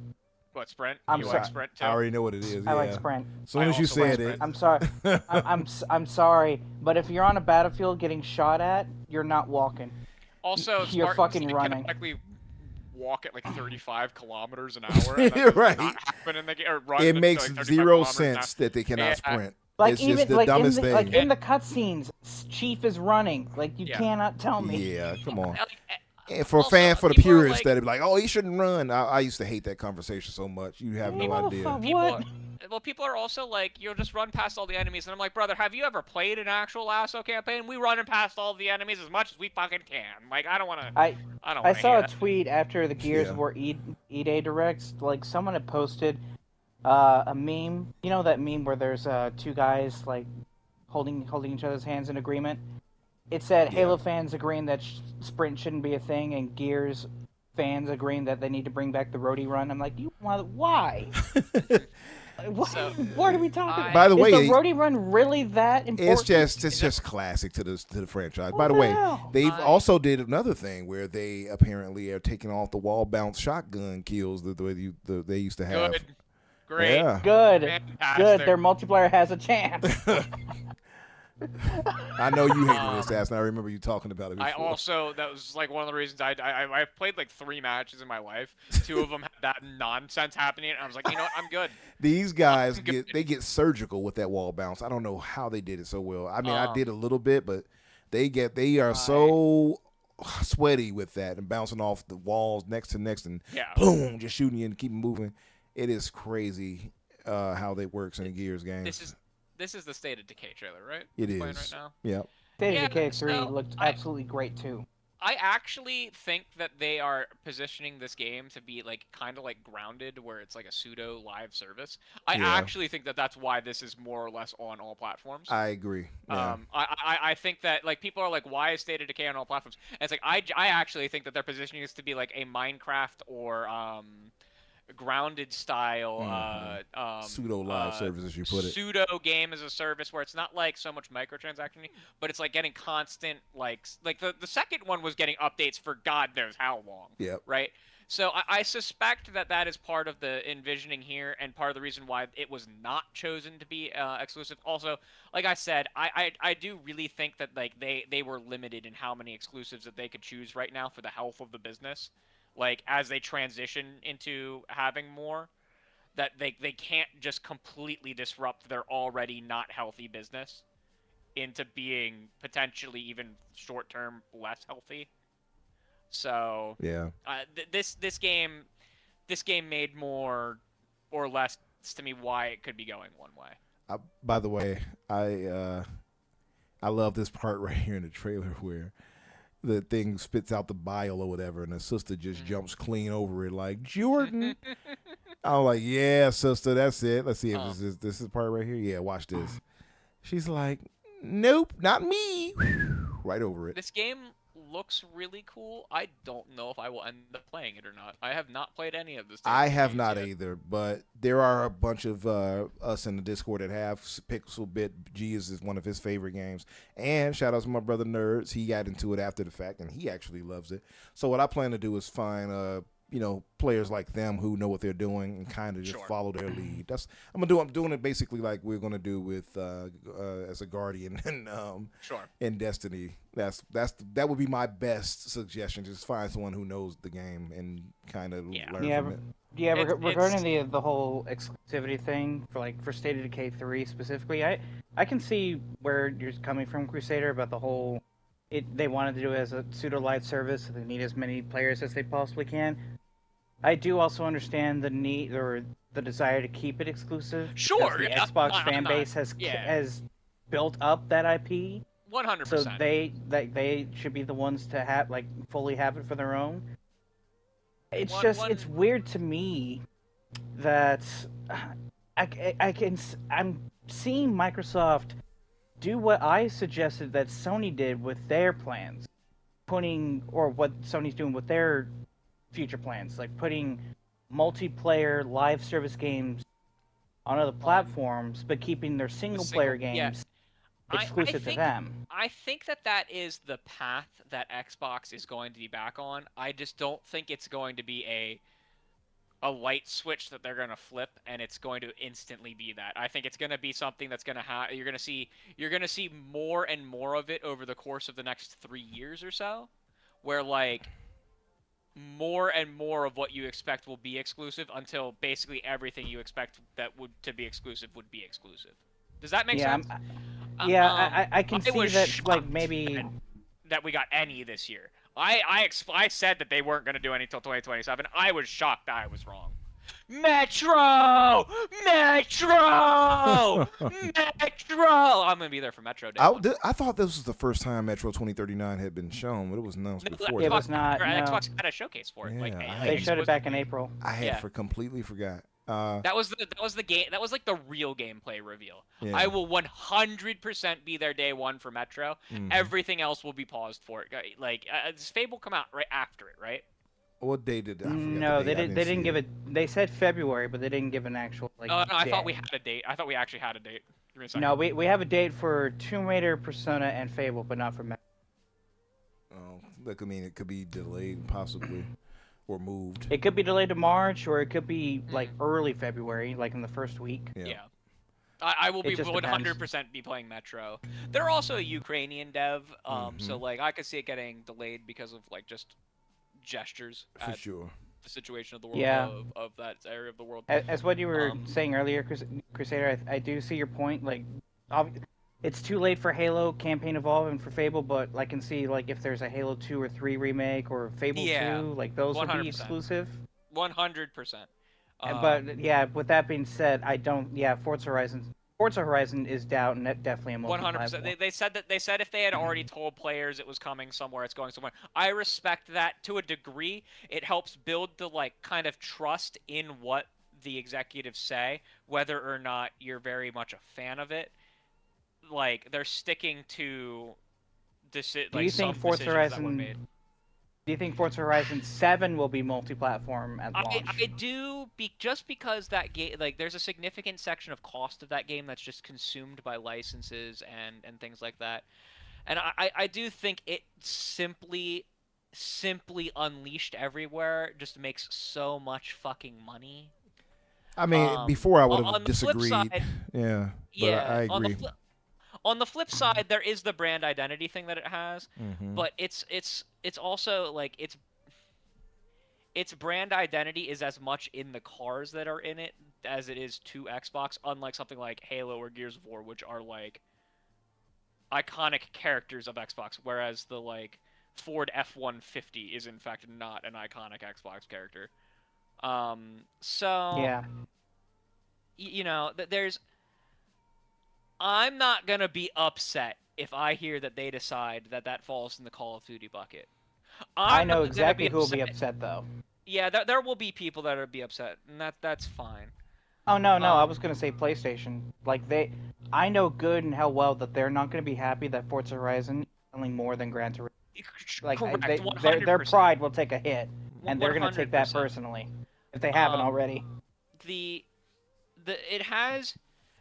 What, Sprint? I'm You sorry. like Sprint too? I already know what it is. I like yeah. Sprint. As soon as you also like said it. Sprint. I'm sorry. I'm sorry, but if you're on a battlefield getting shot at, you're not walking. Also, You're Spartans, fucking you running. can actually walk at like 35 kilometers an hour. And that Right. does not happen in the game. Or run It at, makes like, 35 zero kilometers an hour. sense that they cannot Yeah. sprint. Like It's even just the like dumbest in the, thing. like in the cutscenes, Chief is running. Like you Yeah. cannot tell me. Yeah, come on. Like, And for also, for the people are purists like- that'd be like, oh, he shouldn't run. I used to hate that conversation so much. You have no idea. Motherfucker, People what? Well, people are also like, you'll just run past all the enemies, and I'm like, brother, have you ever played an actual ASO campaign? We running past all the enemies as much as we fucking can. Like, I don't want to. I I saw a that. tweet after the Gears Yeah. of War E-Day directs. Like someone had posted a meme. You know that meme where there's two guys like holding each other's hands in agreement. It said Halo fans agreeing that sprint shouldn't be a thing, and Gears fans agreeing that they need to bring back the roadie run. I'm like, why? So, What are we talking about? By the way, is the roadie run really that important? it's just classic to the franchise. By the way, hell? they've also did another thing where they apparently are taking off the wall bounce shotgun kills the way they used to have. Good. Great. Yeah. Good. Fantastic. Good. Their multiplayer has a chance. I know you hated this ass, and I remember you talking about it before. That was like one of the reasons I've played like 3 matches in my life. 2 of them had that nonsense happening, and I was like, you know what, I'm good. These guys I'm good. get surgical with that wall bounce. I don't know how they did it so well. I mean, I did a little bit, but they are so sweaty with that and bouncing off the walls next to next and boom, just shooting you and keep moving. It is crazy how they works in the Gears games. This is the State of Decay trailer, right? It It's playing is. right now. Yep. State Yeah, of Decay 3 so looked absolutely great too. I actually think that they are positioning this game to be like kind of like Grounded, where it's like a pseudo live service. I actually think that that's why this is more or less on all platforms. I agree. Yeah. I think that like people are like, why is State of Decay on all platforms? And it's like I actually think that they're positioning this to be like a Minecraft or Grounded style pseudo live service, as you put it. Pseudo game as a service where it's not like so much microtransaction, but it's like getting constant like the second one was getting updates for God knows how long. Yep. Right. So I suspect that is part of the envisioning here, and part of the reason why it was not chosen to be exclusive. Also, like I said, I do really think that like they were limited in how many exclusives that they could choose right now for the health of the business. Like, as they transition into having more, that they can't just completely disrupt their already not healthy business into being potentially even short-term less healthy. So yeah, this game made more or less to me why it could be going one way. By the way, I love this part right here in the trailer where the thing spits out the bile or whatever, and the sister just jumps clean over it like, Jordan. I'm like, yeah, sister, that's it. Let's see if this is the part right here. Yeah, watch this. She's like, nope, not me. Right over it. This game looks really cool. I don't know if I will end up playing it or not. I have not played any of this. I have not either, but there are a bunch of us in the Discord that have. Pixel Bit G is one of his favorite games, and shout out to my brother Nerds. He got into it after the fact, and he actually loves it. So what I plan to do is find players like them who know what they're doing and kind of just follow their lead. I'm doing it basically like we're gonna do with as a Guardian in Destiny. That would be my best suggestion. Just find someone who knows the game and kind of learn from it. Yeah, regarding the whole exclusivity thing for State of Decay 3 specifically, I can see where you're coming from, Crusader, about the whole they wanted to do it as a pseudo live service, so they need as many players as they possibly can. I do also understand the need or the desire to keep it exclusive because Sure, the yeah, Xbox I'm fan not. base Yeah, has built up that IP, so 100%. they should be the ones to have fully have it for their own. It's One, just one, it's weird to me that I'm seeing Microsoft do what I suggested that Sony did with their plans, or what Sony's doing with their future plans, like putting multiplayer live service games on other platforms, but keeping their single player yeah. games I exclusive to think them. I think that is the path that Xbox is going to be back on. I just don't think it's going to be a light switch that they're going to flip and it's going to instantly be that. I think it's going to be something that's going to have you're going to see more and more of it over the course of the next 3 years or so, where like more and more of what you expect will be exclusive until basically everything you expect that would to be exclusive would be exclusive. Does that make Yeah, sense? I can see was that shocked maybe that we got any this year. I said that they weren't going to do any till 2027. I was shocked that I was wrong. Metro! Metro! Metro! I'm going to be there for Metro Day. I thought this was the first time Metro 2039 had been shown, but it was announced before. it was not. No. Xbox had a showcase for it. Yeah, Like, They showed it back in April. I had completely forgot. That was the game. That was like the real gameplay reveal. Yeah. I will 100% be there day one for Metro. Everything else will be paused for it. Like, does Fable come out right after it, right? What day did I forget No, the they date. didn't. They didn't give it. They said February, but they didn't give an actual like. Oh no, I thought day. we had a date. I thought we actually had a date. Give me a second. No, we have a date for Tomb Raider, Persona, and Fable, but not for Metro. Oh, that could mean it could be delayed, possibly, or moved. It could be delayed to March, or it could be like early February, like in the first week. Yeah. I will be just 100% be playing Metro. They're also a Ukrainian dev, so like I could see it getting delayed because of like just gestures For at sure. the situation of the world Yeah. of that area of the world. As what you were saying earlier, Crusader, I do see your point. Like, it's too late for Halo Campaign Evolve and for Fable, but I can see like if there's a Halo 2 or 3 remake or Fable 2, like those would 100%. be exclusive. 100%. But yeah, with that being said, I don't. Yeah, Forza Horizon is definitely a multi-platform. 100%. They said if they had already told players it was coming somewhere, it's going somewhere. I respect that to a degree. It helps build the like kind of trust in what the executives say, whether or not you're very much a fan of it. Like they're sticking to Do you think Forza Horizon? Do you think Forza Horizon 7 will be multi-platform at launch? I do, just because that game, like, there's a significant section of cost of that game that's just consumed by licenses and things like that, and I do think it simply unleashed everywhere just makes so much fucking money. I mean, before I would have disagreed. Side, yeah, but I agree. On the flip side, there is the brand identity thing that it has, but it's also like its brand identity is as much in the cars that are in it as it is to Xbox, unlike something like Halo or Gears of War, which are like iconic characters of Xbox, whereas the like Ford F-150 is in fact not an iconic Xbox character. So yeah, you know, I'm not gonna be upset if I hear that they decide that falls in the Call of Duty bucket. I know exactly who will be upset though. Yeah, there will be people that will be upset, and that's fine. Oh no, I was gonna say PlayStation. Like I know good and hell well that they're not gonna be happy that Forza Horizon is selling more than Gran Turismo. Like Correct, their pride will take a hit, and they're gonna take that 100%. personally if they haven't already.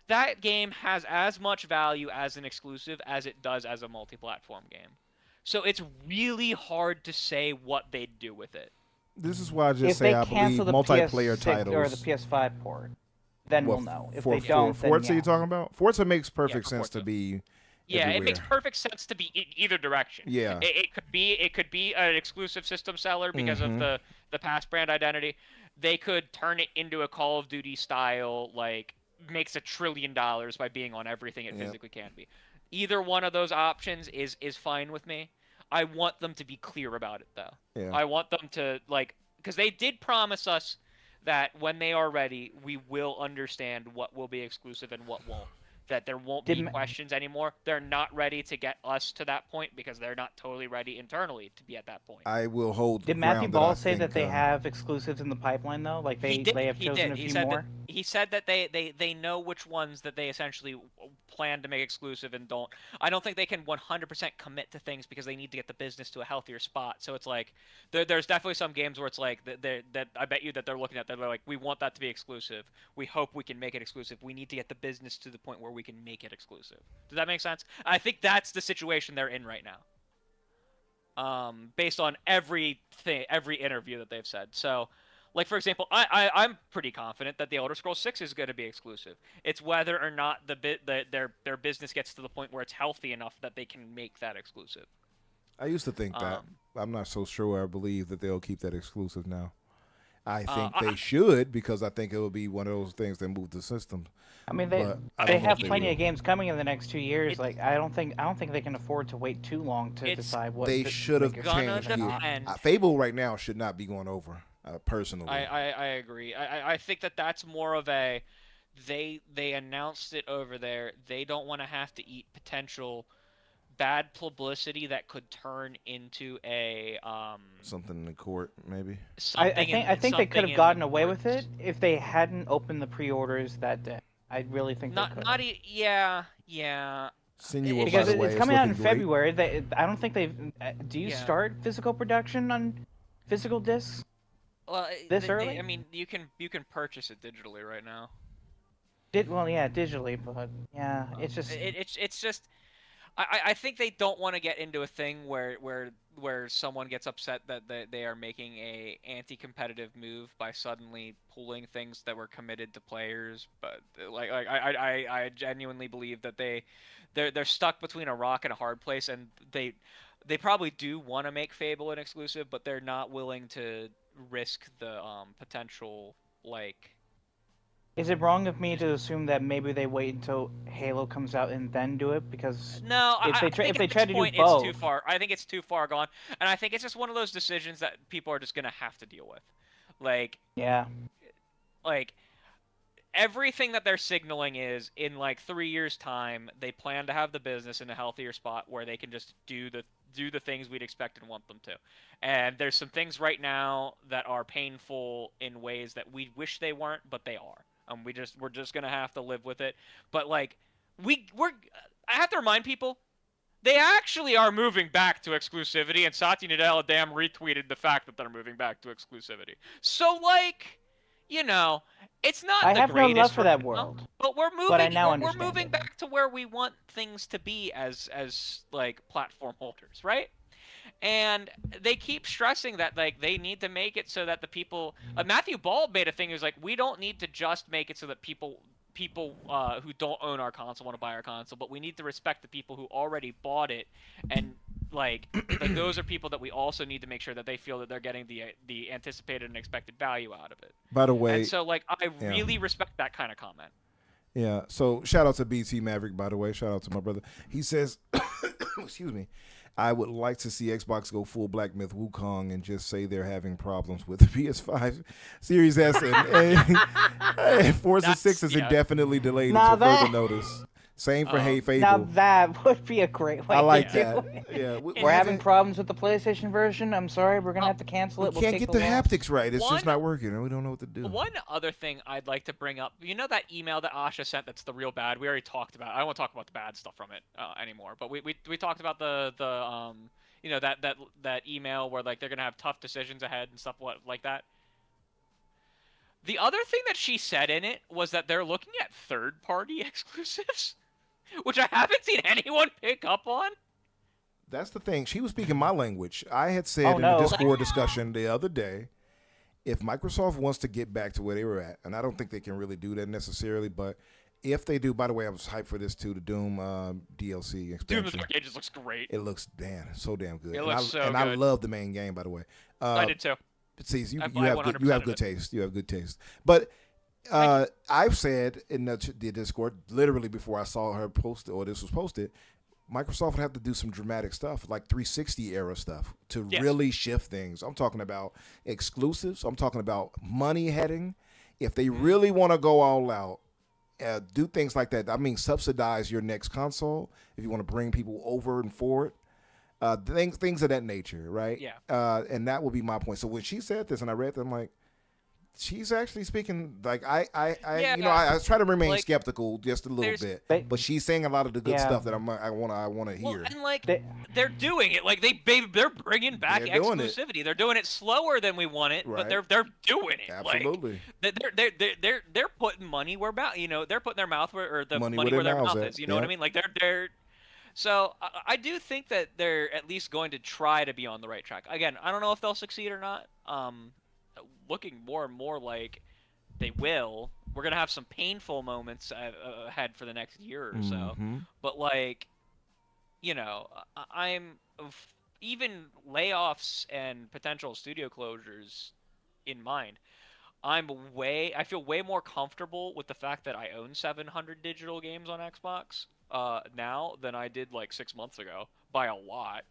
That game has as much value as an exclusive as it does as a multi-platform game. So it's really hard to say what they'd do with it. This is why I just If say they I believe cancel the multiplayer PS6 titles or the PS5 port, then we'll know. If they for don't, Forza then you talking about? Forza makes perfect for sense to Forza. be. Yeah, everywhere. it makes perfect sense to be in either direction. Yeah. It could be an exclusive system seller because of the past brand identity. They could turn it into a Call of Duty style, like makes $1 trillion by being on everything it physically can be. Either one of those options is fine with me. I want them to be clear about it, though. Yeah. I want them to, like, because they did promise us that when they are ready, we will understand what will be exclusive and what won't. That there won't be questions anymore. They're not ready to get us to that point because they're not totally ready internally to be at that point. I will hold. Did Matthew Ball say that they have exclusives in the pipeline though? Like they have chosen a few more. He said that they know which ones that they essentially plan to make exclusive and don't. I don't think they can 100% commit to things because they need to get the business to a healthier spot. So it's like there's definitely some games where it's like that I bet you that they're looking at that they're like, we want that to be exclusive. We hope we can make it exclusive. We need to get the business to the point where we can make it exclusive. Does that make sense? I think that's the situation they're in right now. Based on every interview that they've said. So, like, for example, I'm pretty confident that the Elder Scrolls 6 is going to be exclusive. It's whether or not their business gets to the point where it's healthy enough that they can make that exclusive. I used to think that. I'm not so sure I believe that they'll keep that exclusive now. I think they should, because I think it will be one of those things that move the system. I mean, they have plenty of games coming in the next 2 years. Like I don't think they can afford to wait too long to decide what they should have changed. Fable right now should not be going over. Personally, I agree. I think that's more of a they announced it over there. They don't want to have to eat potential bad publicity that could turn into a something in the court, maybe. I think they could have gotten away with it if they hadn't opened the pre-orders that day. I really think they could. Yeah. Sinuous, because it's coming out in great. February. I don't think they've. Do you start physical production on physical discs? Well, this early? I mean, you can purchase it digitally right now. Digitally, but yeah, it's just. It's just. I think they don't want to get into a thing where someone gets upset that they are making a anti-competitive move by suddenly pulling things that were committed to players. But I genuinely believe that they're stuck between a rock and a hard place, and they probably do want to make Fable an exclusive, but they're not willing to risk the potential like. Is it wrong of me to assume that maybe they wait until Halo comes out and then do it? Because no, if they try to do both, it's too far. I think it's too far gone, and I think it's just one of those decisions that people are just gonna have to deal with. Like, yeah, like everything that they're signaling is in like 3 years' time, they plan to have the business in a healthier spot where they can just do the things we'd expect and want them to. And there's some things right now that are painful in ways that we wish they weren't, but they are. We're just gonna have to live with it. But like I have to remind people, they actually are moving back to exclusivity, and Satya Nadella damn retweeted the fact that they're moving back to exclusivity. So like, you know, it's not I the have greatest no love for that world. But we're moving. But I now we're moving back to where we want things to be as like platform holders, right? And they keep stressing that like they need to make it so that the people. Matthew Ball made a thing. He was like, we don't need to just make it so that people who don't own our console want to buy our console, but we need to respect the people who already bought it, and like those are people that we also need to make sure that they feel that they're getting the anticipated and expected value out of it. By the way, and so like I really respect that kind of comment. Yeah. So shout out to BT Maverick, by the way. Shout out to my brother. He says, excuse me, I would like to see Xbox go full Black Myth Wukong and just say they're having problems with the PS5 Series S and Forza 6 is indefinitely delayed until further notice. Same for Fable. Now that would be a great way I like to that. do it. Yeah, We're having problems with the PlayStation version. I'm sorry, we're gonna have to cancel it. We can't get the haptics right. It's just not working, and we don't know what to do. One other thing I'd like to bring up, you know that email that Asha sent that's the real bad? We already talked about it. I don't want to talk about the bad stuff from it anymore, but we talked about the you know that email where like they're gonna have tough decisions ahead and stuff like that. The other thing that she said in it was that they're looking at third-party exclusives, which I haven't seen anyone pick up on. That's the thing. She was speaking my language. I had said in the Discord discussion the other day, if Microsoft wants to get back to where they were at, and I don't think they can really do that necessarily, but if they do, by the way, I was hyped for this too, the Doom DLC expansion. Doom Arcade just looks great. It looks so damn good. It looks so good. I love the main game, by the way. I did too. See, you have good taste. You have good taste. But I've said in the Discord, literally before I saw her post or this was posted, Microsoft would have to do some dramatic stuff, like 360 era stuff, to Yes. really shift things. I'm talking about exclusives. I'm talking about money heading. If they really want to go all out, do things like that. I mean, subsidize your next console if you want to bring people over and forward. Things of that nature, right? Yeah. And that would be my point. So when she said this and I read that, I'm like, she's actually speaking like I try to remain like, skeptical just a little bit, but she's saying a lot of the good stuff that I want to hear. And like they're doing it, like they're bringing back exclusivity. They're doing it slower than we want it, but they're doing it. Absolutely. Like, they're putting money where they're putting their mouth where money where their mouth is. You know what I mean? Like they're. So I do think that they're at least going to try to be on the right track. Again, I don't know if they'll succeed or not. Looking more and more like they will. We're gonna have some painful moments ahead for the next year or so. But like, even layoffs and potential studio closures in mind. I feel way more comfortable with the fact that I own 700 digital games on Xbox now than I did like 6 months ago by a lot.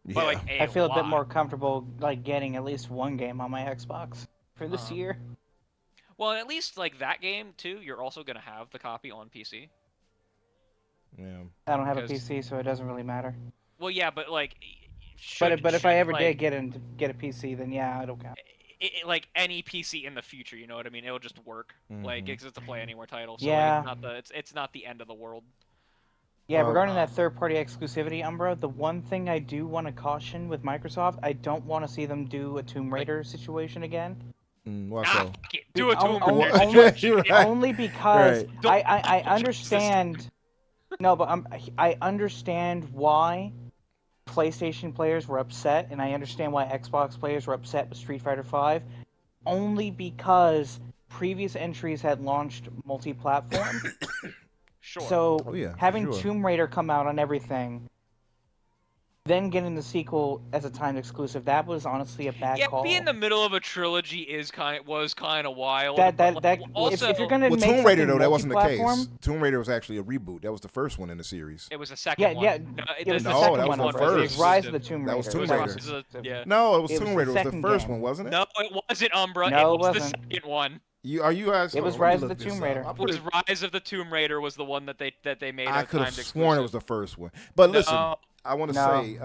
Yeah. Like, I feel a bit more comfortable like getting at least one game on my Xbox for this year. Well, at least like that game too, you're also gonna have the copy on PC. Yeah. I don't have a PC, so it doesn't really matter. But like, but if I ever did get a PC, then yeah, it'll count. Like any PC in the future, you know what I mean? It'll just work. Like it's a Play Anywhere title, so yeah. Like, it's not the end of the world. Yeah, regarding that third-party exclusivity, Umbra, the one thing I do want to caution with Microsoft, I don't want to see them do a Tomb Raider situation again. Why so? Do a Tomb Raider. Only because I understand. No, but I understand why PlayStation players were upset, and I understand why Xbox players were upset with Street Fighter V, only because previous entries had launched multi-platform. Sure. So having Tomb Raider come out on everything, then getting the sequel as a timed exclusive, that was honestly a bad call. Yeah, being in the middle of a trilogy was kind of wild. Also, if you're gonna make Tomb Raider though, that wasn't the case. multi-platform, Tomb Raider was actually a reboot. That was the first one in the series. It was the second one. Yeah, it was the second one. That was the first. It was Rise of the Tomb Raider. That was Tomb Raider. Yeah. No, it was It Tomb was Raider. the It was the first second one, wasn't it? No, it wasn't Umbra. No, it was wasn't. the second one. Are you guys? It was Rise of the Tomb Raider. It was Rise of the Tomb Raider was the one that they made. I could have sworn it was the first one. But listen, I want to say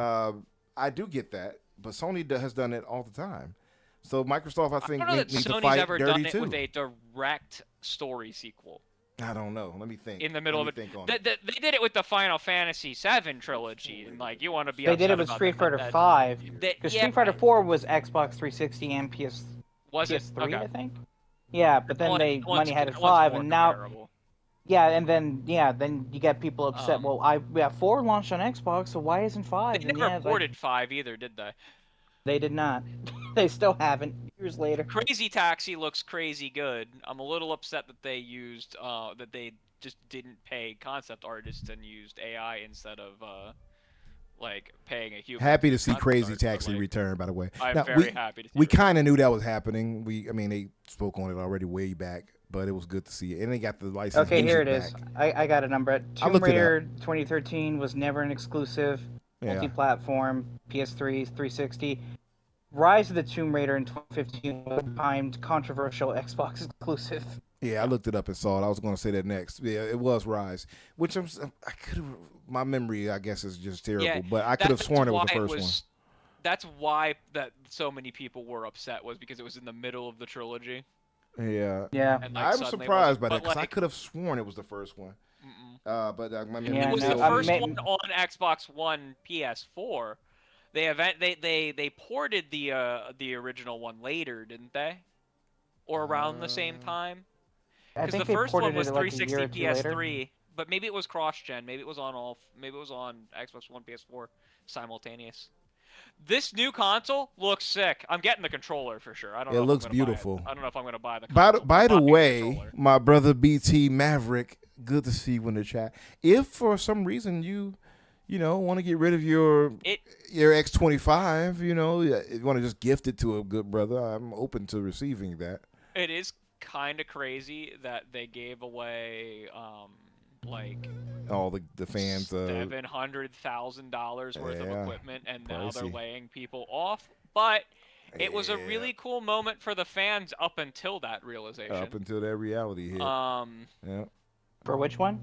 I do get that, but Sony has done it all the time. So Microsoft, I think, needs to fight ever dirty done it too. with a direct story sequel. I don't know. Let me think. In the middle of it, they did it with the Final Fantasy VII trilogy, and like you want to be. They did it with Street Fighter V. Because Street Fighter 4 was Xbox 360 and PS3, I think. Yeah, but then money had it 5, and now. Comparable. Yeah, and then you get people upset. Well, 4 launched on Xbox, so why isn't 5? They never ported 5 either, did they? They did not. They still haven't. Years later. Crazy Taxi looks crazy good. I'm a little upset that they used that they just didn't pay concept artists and used AI instead of like paying a human. Happy to see Crazy Taxi return, by the way. I'm very happy to see we kind of knew that was happening. They spoke on it already way back, but it was good to see it. And they got the license. Okay, here it back. is. I got a number. Tomb Raider 2013 was never an exclusive, multi-platform, PS3, 360. Rise of the Tomb Raider in 2015 was a timed, controversial Xbox exclusive. Yeah, I looked it up and saw it. I was going to say that next. Yeah, it was Rise, which I could have. My memory, I guess, is just terrible. But I could have sworn it was the first one. That's why that so many people were upset, was because it was in the middle of the trilogy. Yeah. Yeah. And, I was surprised by that because I could have sworn it was the first one. But my memory it was the first one on Xbox One, PS4. They ported the original one later, didn't they? Or around the same time? Because the first one was 360 PS3, but maybe it was cross-gen. Maybe it was on Xbox One, PS4 simultaneous. This new console looks sick. I'm getting the controller for sure. I don't know. It looks beautiful. I don't know if I'm gonna buy the console. By the way, my brother BT Maverick, good to see you in the chat. If for some reason you want to get rid of your X25, you want to just gift it to a good brother, I'm open to receiving that. It is kind of crazy that they gave away like All the fans. $700,000 worth of Yeah, equipment, and now they're pricey. laying people off. But it was a Yeah. really cool moment for the fans up until that realization. Up until that reality hit. Yeah. For which one?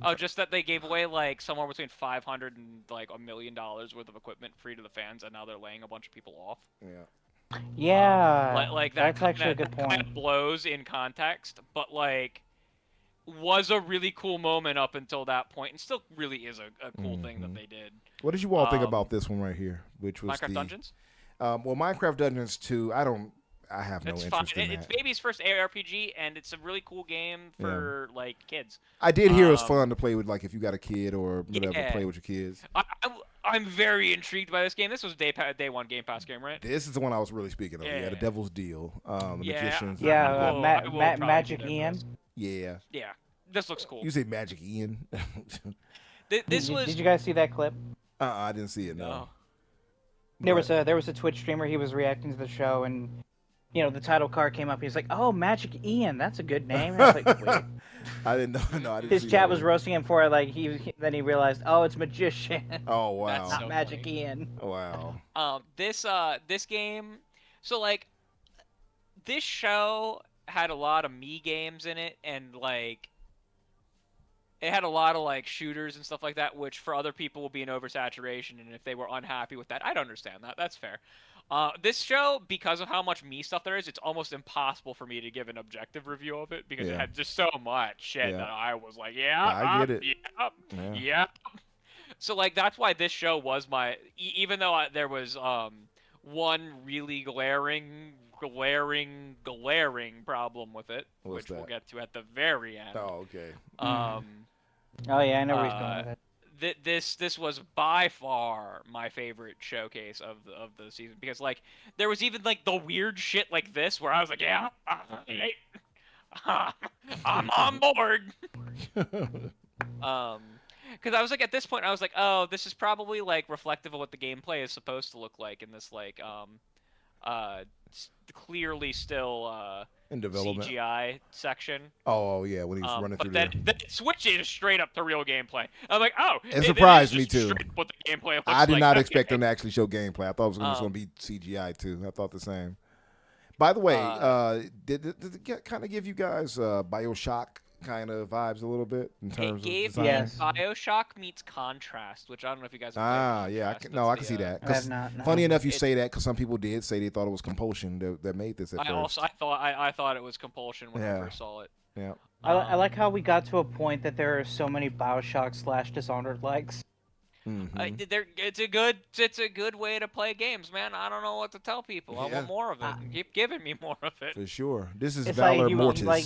Oh, just that they gave away like somewhere between $500 and like $1 million worth of equipment free to the fans, and now they're laying a bunch of people off. Yeah. Yeah, Like that. that's actually a good Kind point. of blows in context, but like was a really cool moment up until that point, and still really is a cool thing that they did. What did you all think about this one right here? Which was Minecraft Dungeons? Well, Minecraft Dungeons 2. I have no It's interest fun. in It's that. baby's first ARPG, and it's a really cool game for like kids. I did hear it was fun to play with, like if you got a kid or whatever, Yeah. play with your kids. I'm very intrigued by this game. This was day one Game Pass game, right? This is the one I was really speaking of. Yeah, the Yeah. Devil's Deal. The Yeah. Magicians. Yeah, I will probably Magic be there for Ian. this. Yeah. Yeah, this looks cool. You say Magic Ian? This was. Did you guys see that clip? I didn't see it. No. No. There was a Twitch streamer. He was reacting to the show, and the title card came up. He's like, "Oh, Magic Ian, that's a good name." And I was like, "Wait." I didn't know. No, I didn't. His see chat that was one. roasting him for it. Like then he realized, oh, it's Magician, Oh wow. That's not so Magic funny. Ian. Wow. This game. So like, this show had a lot of me games in it, and like, it had a lot of like shooters and stuff like that, which for other people will be an oversaturation, and if they were unhappy with that, I'd understand that. That's fair. This show, because of how much me stuff there is, it's almost impossible for me to give an objective review of it because it had just so much shit that I was like, I get it. Yeah. So like that's why this show was my, even though there was one really glaring problem with it, What's which we'll that? get to at the very end. Oh, okay. Oh yeah, I know where he's going with it. This was by far my favorite showcase of the season, because like there was even like the weird shit like this where I was like, yeah, I'm on board. Because I was like, at this point I was like, oh, this is probably like reflective of what the gameplay is supposed to look like in this like clearly still In development. CGI section. Oh yeah, when he's running through but then it switches straight up to real gameplay. I'm like, oh, It surprised me is too. straight what the gameplay looks I did like. not expect them to actually show gameplay. I thought it was just going to be CGI too. I thought the same. By the way, did it kind of give you guys Bioshock kind of vibes a little bit in terms It gave of design? me Yes. Bioshock meets Contrast, which I don't know if you guys have played Yeah, Contrast. I That's can see that. I 'Cause have not. No. funny enough, you say that because some people did say they thought it was Compulsion that made this at first. I thought it was Compulsion when I first saw it. Yeah. I like how we got to a point that there are so many Bioshock / Dishonored likes. Mhm. It's a good way to play games, man. I don't know what to tell people. I Yeah. want more of it. Keep giving me more of it. For sure. This is It's like Valor you- Mortis. like-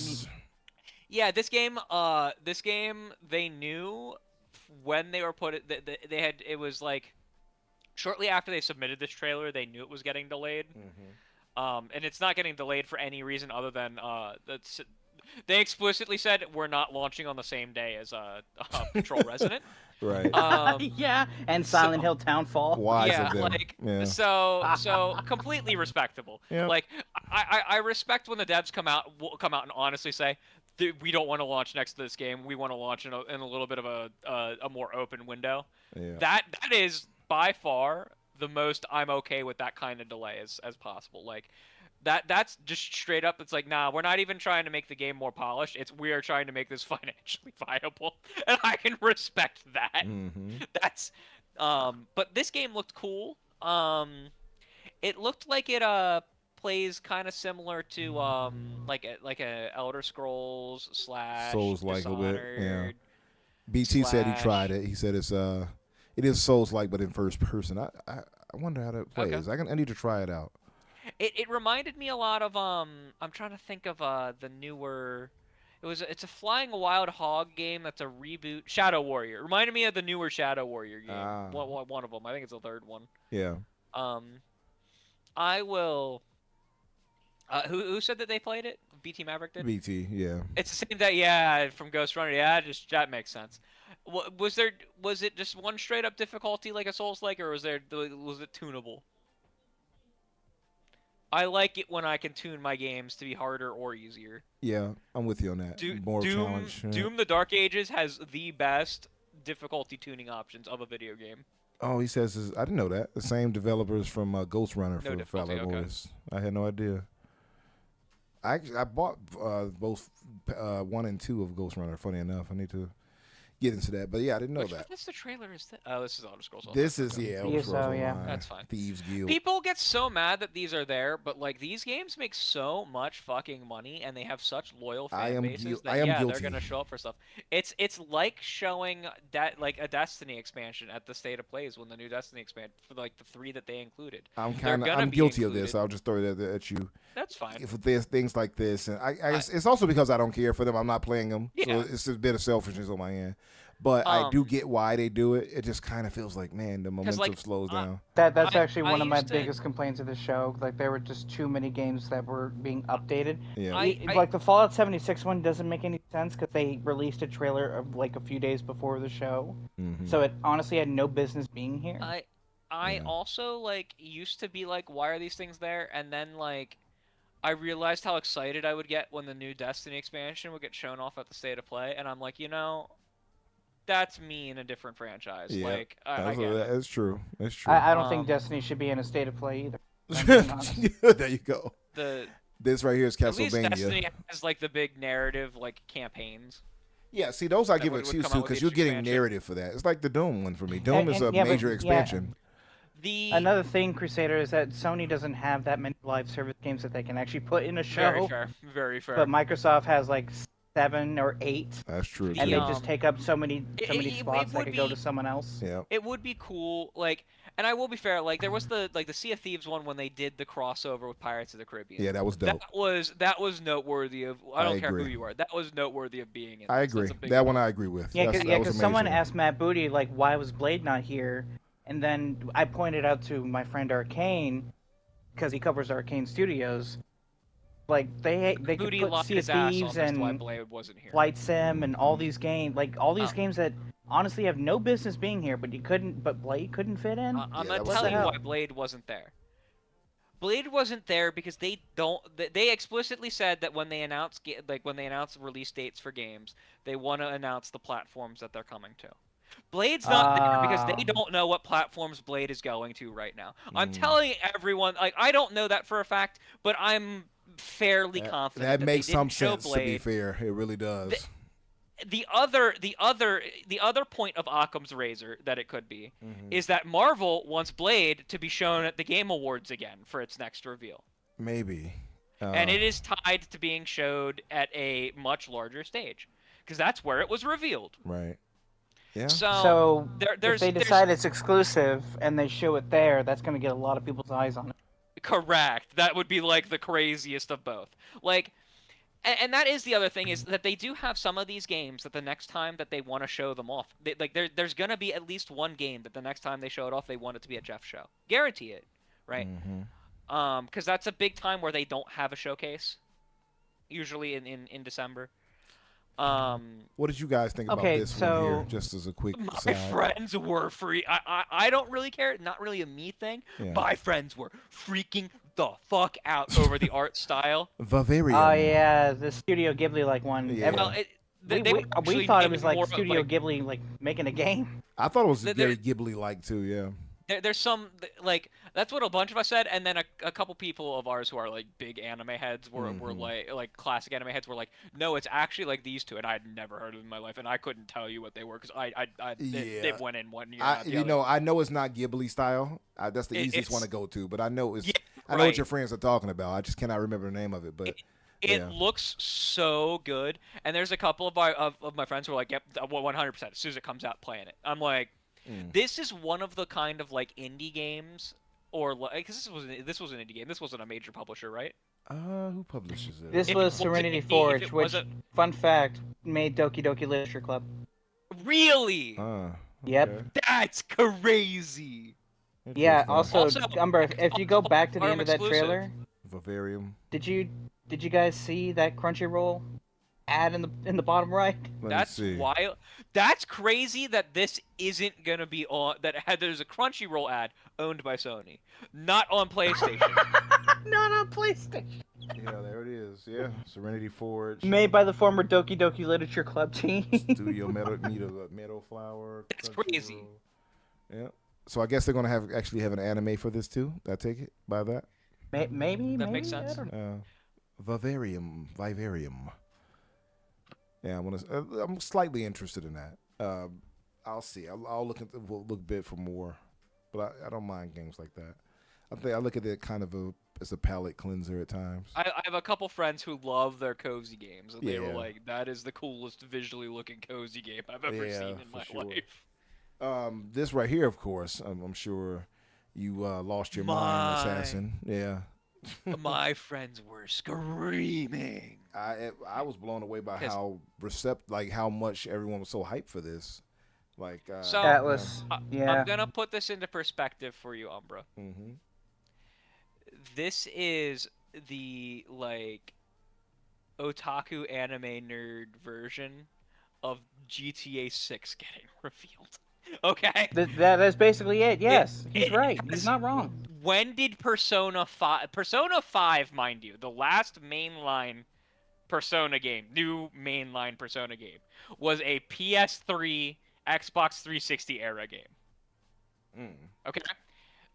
Yeah, this game they knew when they were they had, it was like shortly after they submitted this trailer, they knew it was getting delayed. And it's not getting delayed for any reason other than they explicitly said we're not launching on the same day as Control Resident. Right. Yeah, and Silent Hill Townfall. Wise yeah, of them. like Yeah. so completely respectable. Yep. Like I respect when the devs come out and honestly say, we don't want to launch next to this game. We want to launch in a little bit of a more open window. Yeah. That is by far the most I'm okay with that kind of delay as possible. Like that's just straight up. It's like, nah, we're not even trying to make the game more polished. We are trying to make this financially viable, and I can respect that. That's but this game looked cool. It looked like it plays kind of similar to like a Elder Scrolls / Souls-like a bit, yeah. Dishonored BT said he / tried it. He said it is Souls-like, but in first person. I wonder how that plays. Okay. I need to try it out. It reminded me a lot of I'm trying to think of the newer. It's a flying a wild hog game that's a reboot. Shadow Warrior. It reminded me of the newer Shadow Warrior game. One of them. I think it's the third one. Yeah. I will. Who said that they played it? BT Maverick did. BT, yeah. It's the same that, yeah, from Ghost Runner. Yeah, that makes sense. Was it just one straight up difficulty like a Souls-like, or was it tunable? I like it when I can tune my games to be harder or easier. Yeah, I'm with you on that. More Doom, challenge. Yeah. Doom: The Dark Ages has the best difficulty tuning options of a video game. Oh, he says I didn't know that. The same developers from Ghost Runner No for difficulty, Fallout okay. Boys. I had no idea. I bought both 1 and 2 of Ghost Runner. Funny enough, I need to get into that. But yeah, I didn't know that. What's the trailer? Is that? Oh, this is Elder Scrolls Online. This is Okay. Elder Scrolls ESO, yeah. Online, That's fine. Thieves Guild. People get so mad that these are there, but like these games make so much fucking money, and they have such loyal fan bases that guilty. they're gonna show up for stuff. It's like showing that like a Destiny expansion at the State of Plays when the new Destiny expansion for like the 3 that they included. I'm gonna be guilty of this. included. I'll just throw that at you. That's fine. If there's things like this, and I guess it's also because I don't care for them. I'm not playing them, Yeah. so it's a bit of selfishness on my end. But I do get why they do it. It just kind of feels like, man, the momentum like, slows down. That's I- actually I one of my used to- biggest complaints of the show. Like there were just too many games that were being updated. Yeah. Like the Fallout 76 one doesn't make any sense because they released a trailer of like a few days before the show, Mhm. so it honestly had no business being here. I Yeah. also like used to be like, why are these things there? And then like I realized how excited I would get when the new Destiny expansion would get shown off at the State of Play, and I'm like, that's me in a different franchise. Yeah, Like I get it. that's true. That's true. I don't think Um, Destiny should be in a state of play either. I'm being honest. There you go. The This right here is at least Castlevania. Destiny has like the big narrative like campaigns. Yeah, see, those I that give an would excuse come to out with because each you're getting expansion. narrative for that. It's like the Doom one for me. Doom is a and- yeah, but- major yeah. expansion. The Another thing, Crusader, is that Sony doesn't have that many live service games that they can actually put in a show. very fair, very fair. But Microsoft has like 7 or 8, That's true. and The, they too. just take up so many it spots that would could go be- to someone else. Yeah. It would be cool, like, and I will be fair, like there was the Sea of Thieves one when they did the crossover with Pirates of the Caribbean. Yeah, that was dope. That was noteworthy of. I don't care agree. who you are. That was noteworthy of being in. I this. agree. That's a big That one. one I agree with. Yeah, That's- because that was someone amazing. asked Matt Booty like, why was Blade not here? And then I pointed out to my friend Arcane, because he covers Arcane Studios, like they could Booty put locked Sea of his ass Thieves on as to why and Blade wasn't here. Flight Sim and all these games, like all these Oh. games that honestly have no business being here, but Blade couldn't fit in. I'm Yeah, gonna that was tell you sad. why Blade wasn't there. Blade wasn't there because they explicitly said that when they announce release dates for games, they want to announce the platforms that they're coming to. Blade's not there because they Ah. don't know what platforms Blade is going to right now. I'm Mm. telling everyone, like I don't know that for a fact, but I'm fairly confident That that makes they some didn't show sense, to be Blade. fair. It really does. The other point of Occam's razor that it could be Mhm. is that Marvel wants Blade to be shown at the Game Awards again for its next reveal. Maybe. And it is tied to being showed at a much larger stage because that's where it was revealed. Right. Yeah. So if there's they decide it's exclusive and they show it there, that's going to get a lot of people's eyes on it. correct. That would be like the craziest of both. Like, and that is the other thing is that they do have some of these games that the next time that they want to show them off, there's gonna be at least one game that the next time they show it off, they want it to be a Jeff show. Guarantee it, right? Mhm. Because that's a big time where they don't have a showcase, usually in December. What did you guys think about Okay, this one here? so- Just as a quick My aside. friends were free. I don't really care. Not really a me thing. Yeah. My friends were freaking the fuck out over the art style. Vivarium. Oh yeah, the Studio Ghibli like one. Yeah. Well, they were we actually thought it naming was like more of, Studio Ghibli like making a game. I thought it was There- very Ghibli-like too. Yeah. There's some like that's what a bunch of us said, and then a couple people of ours who are like big anime heads were like classic anime heads were like, no, it's actually like these two, and I had never heard of them in my life, and I couldn't tell you what they were because they Yeah. went in one year. out the other. I know it's not Ghibli style. That's the easiest one to it's- go to. But I know it's. Yeah, I know what right. your friends are talking about. I just cannot remember the name of it. But It yeah. looks so good, and there's a couple of my friends who are like, "Yep, 100%." As soon as it comes out, playing it. I'm like, this is one of the kind of like indie games, or because this was an indie game. This wasn't a major publisher, right? Who publishes it? This If was it was Serenity if it Forge, was which, a- fun fact, made Doki Doki Literature Club. Really? Yep. Okay. That's crazy. Yeah. Interesting. Also, Umbra, if you go back to the Farm end of that exclusive. trailer, Vivarium. did you guys see that Crunchyroll ad in the bottom right. That's wild. That's crazy that this isn't gonna be on. There's a Crunchyroll ad owned by Sony, not on PlayStation. Not on PlayStation. Yeah, there it is. Yeah, Serenity Forge. Made by the former Doki Doki Literature Club team. Studio Meadow Flower. That's crazy. Yeah. So I guess they're gonna actually have an anime for this too. I take it by that. Maybe That makes sense. I don't know. Vivarium. Yeah, I'm slightly interested in that. I'll see. I'll look a bit for more, but I don't mind games like that. I look at it kind of as a palate cleanser at times. I have a couple friends who love their cozy games, and they were Yeah. like, "That is the coolest visually looking cozy game I've ever seen in my life." This right here, of course, I'm sure you lost your mind, Assassin. Yeah. My friends were screaming. I was blown away by how how much everyone was so hyped for this. Like So Atlas. Yeah. I'm gonna put this into perspective for you, Umbra. Mm-hmm. This is the otaku anime nerd version of GTA 6 getting revealed. Okay. That's basically it. Yes, he's right. He's not wrong. When did Persona 5... Persona 5, mind you, the last mainline Persona game, new mainline Persona game, was a PS3, Xbox 360 era game. Okay?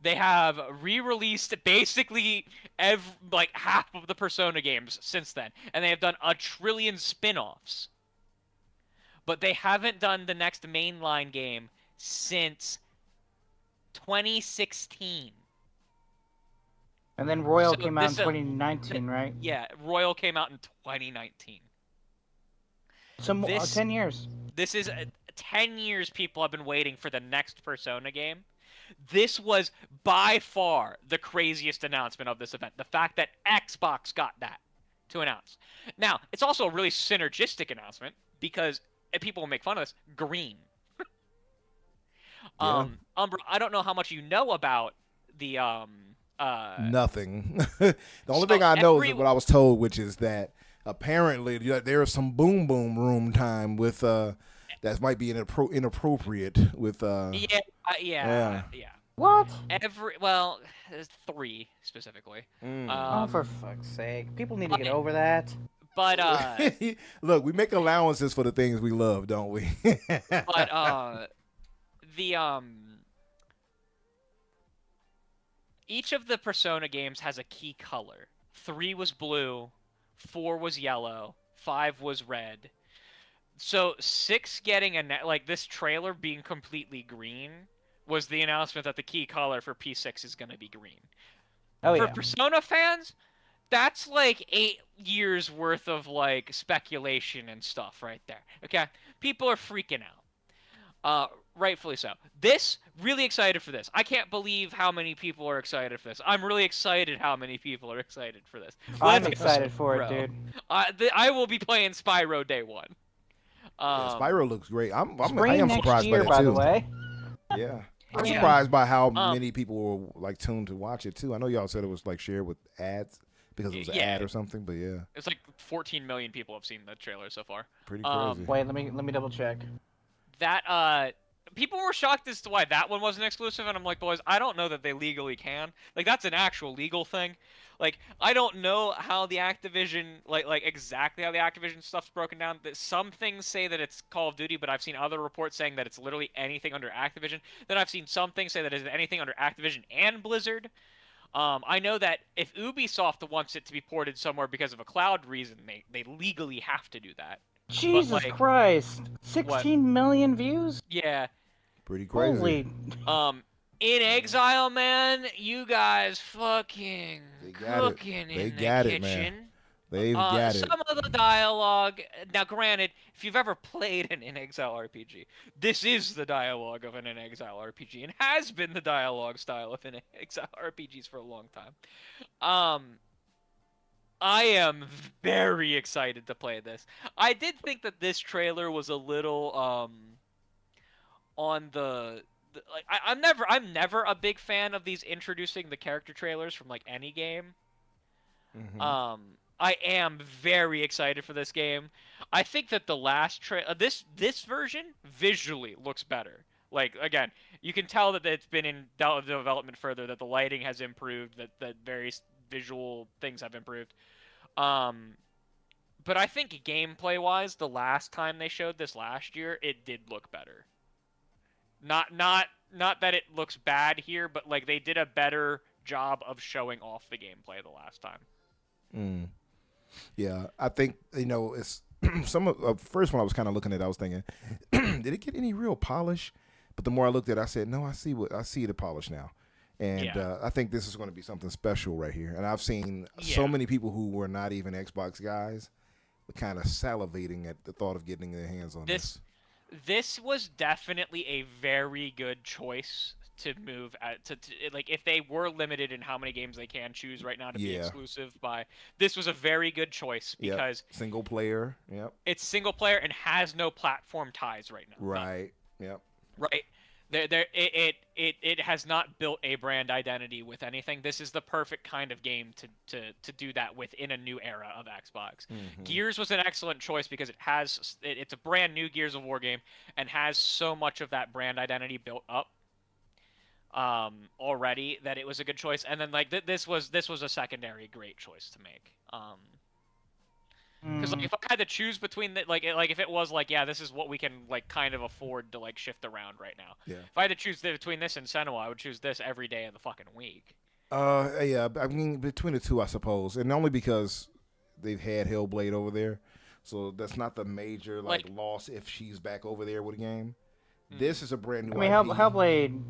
They have re-released basically half of the Persona games since then, and they have done a trillion spin-offs. But they haven't done the next mainline game since 2016. And then Royal So came out in this, 2019, right? Yeah, Royal came out in 2019. So 10 years. This is 10 years people have been waiting for the next Persona game. This was by far the craziest announcement of this event. The fact that Xbox got that to announce. Now, it's also a really synergistic announcement because people will make fun of this. Green. Umbra, I don't know how much you know about the nothing. The only thing I know is what I was told, which is that apparently there is some boom room time with that might be inappropriate with yeah. What? There's 3 specifically. Oh, for fuck's sake! People need to get over that. But look, we make allowances for the things we love, don't we? but each of the Persona games has a key color. 3 was blue, 4 was yellow, 5 was red. So 6 getting this trailer being completely green was the announcement that the key color for P6 is going to be green. Oh, For yeah. Persona fans, that's like 8 years worth of speculation and stuff right there. Okay? People are freaking out. Rightfully so. Really excited for this. I can't believe how many people are excited for this. I'm really excited how many people are excited for this. I'm excited for it, dude. I will be playing Spyro day 1. Spyro looks great. I am Spring surprised next year, by that too. the way. Yeah. I'm surprised by how many people were tuned to watch it too. I know y'all said it was shared with ads because it was an ad or something, but yeah. It's 14 million people have seen the trailer so far. Pretty crazy. Wait, let me double check. That people were shocked as to why that one wasn't exclusive, and I'm like, boys, I don't know that they legally can. That's an actual legal thing. I don't know how the Activision, exactly how the Activision stuff's broken down. Some things say that it's Call of Duty, but I've seen other reports saying that it's literally anything under Activision. Then I've seen some things say that it's anything under Activision and Blizzard. I know that if Ubisoft wants it to be ported somewhere because of a cloud reason, they legally have to do that. Jesus Christ! 16 million views? Yeah. Pretty crazy. Holy. In Exile, man, you guys fucking cooking in the kitchen. Man. They've got it. Some of the dialogue. Now, granted, if you've ever played an In Exile RPG, this is the dialogue of an In Exile RPG, and has been the dialogue style of In Exile RPGs for a long time. I am very excited to play this. I did think that this trailer was a little on the I'm never a big fan of these introducing the character trailers from any game. Mm-hmm. I am very excited for this game. I think that the last this version visually looks better. Like again, you can tell that it's been in development further, that the lighting has improved, that various visual things have improved. But I think gameplay-wise, the last time they showed this last year, it did look better. Not that it looks bad here, but like they did a better job of showing off the gameplay the last time. Yeah, I think it's some of first one I was kind of looking at. I was thinking, did it get any real polish? But the more I looked at it, I said, no, I see the polish now, and I think this is going to be something special right here. And I've seen so many people who were not even Xbox guys, kind of salivating at the thought of getting their hands on this. This was definitely a very good choice to move to like if they were limited in how many games they can choose right now to be exclusive this was a very good choice because single player, it's single player and has no platform ties right now. Right. Right. It has not built a brand identity with anything. This is the perfect kind of game to do that within a new era of Xbox. Gears was an excellent choice because it's a brand new Gears of War game and has so much of that brand identity built up already that it was a good choice. And then like this was a secondary great choice to make. Because like if I had to choose between like if it was like this is what we can like kind of afford to like shift around right now. Yeah. If I had to choose between this and Senua, I would choose this every day of the fucking week. Yeah. I mean between the two, I suppose, and only because they've had Hellblade over there, so that's not the major like loss if she's back over there with the game. This is a brand new. I mean, Hellblade.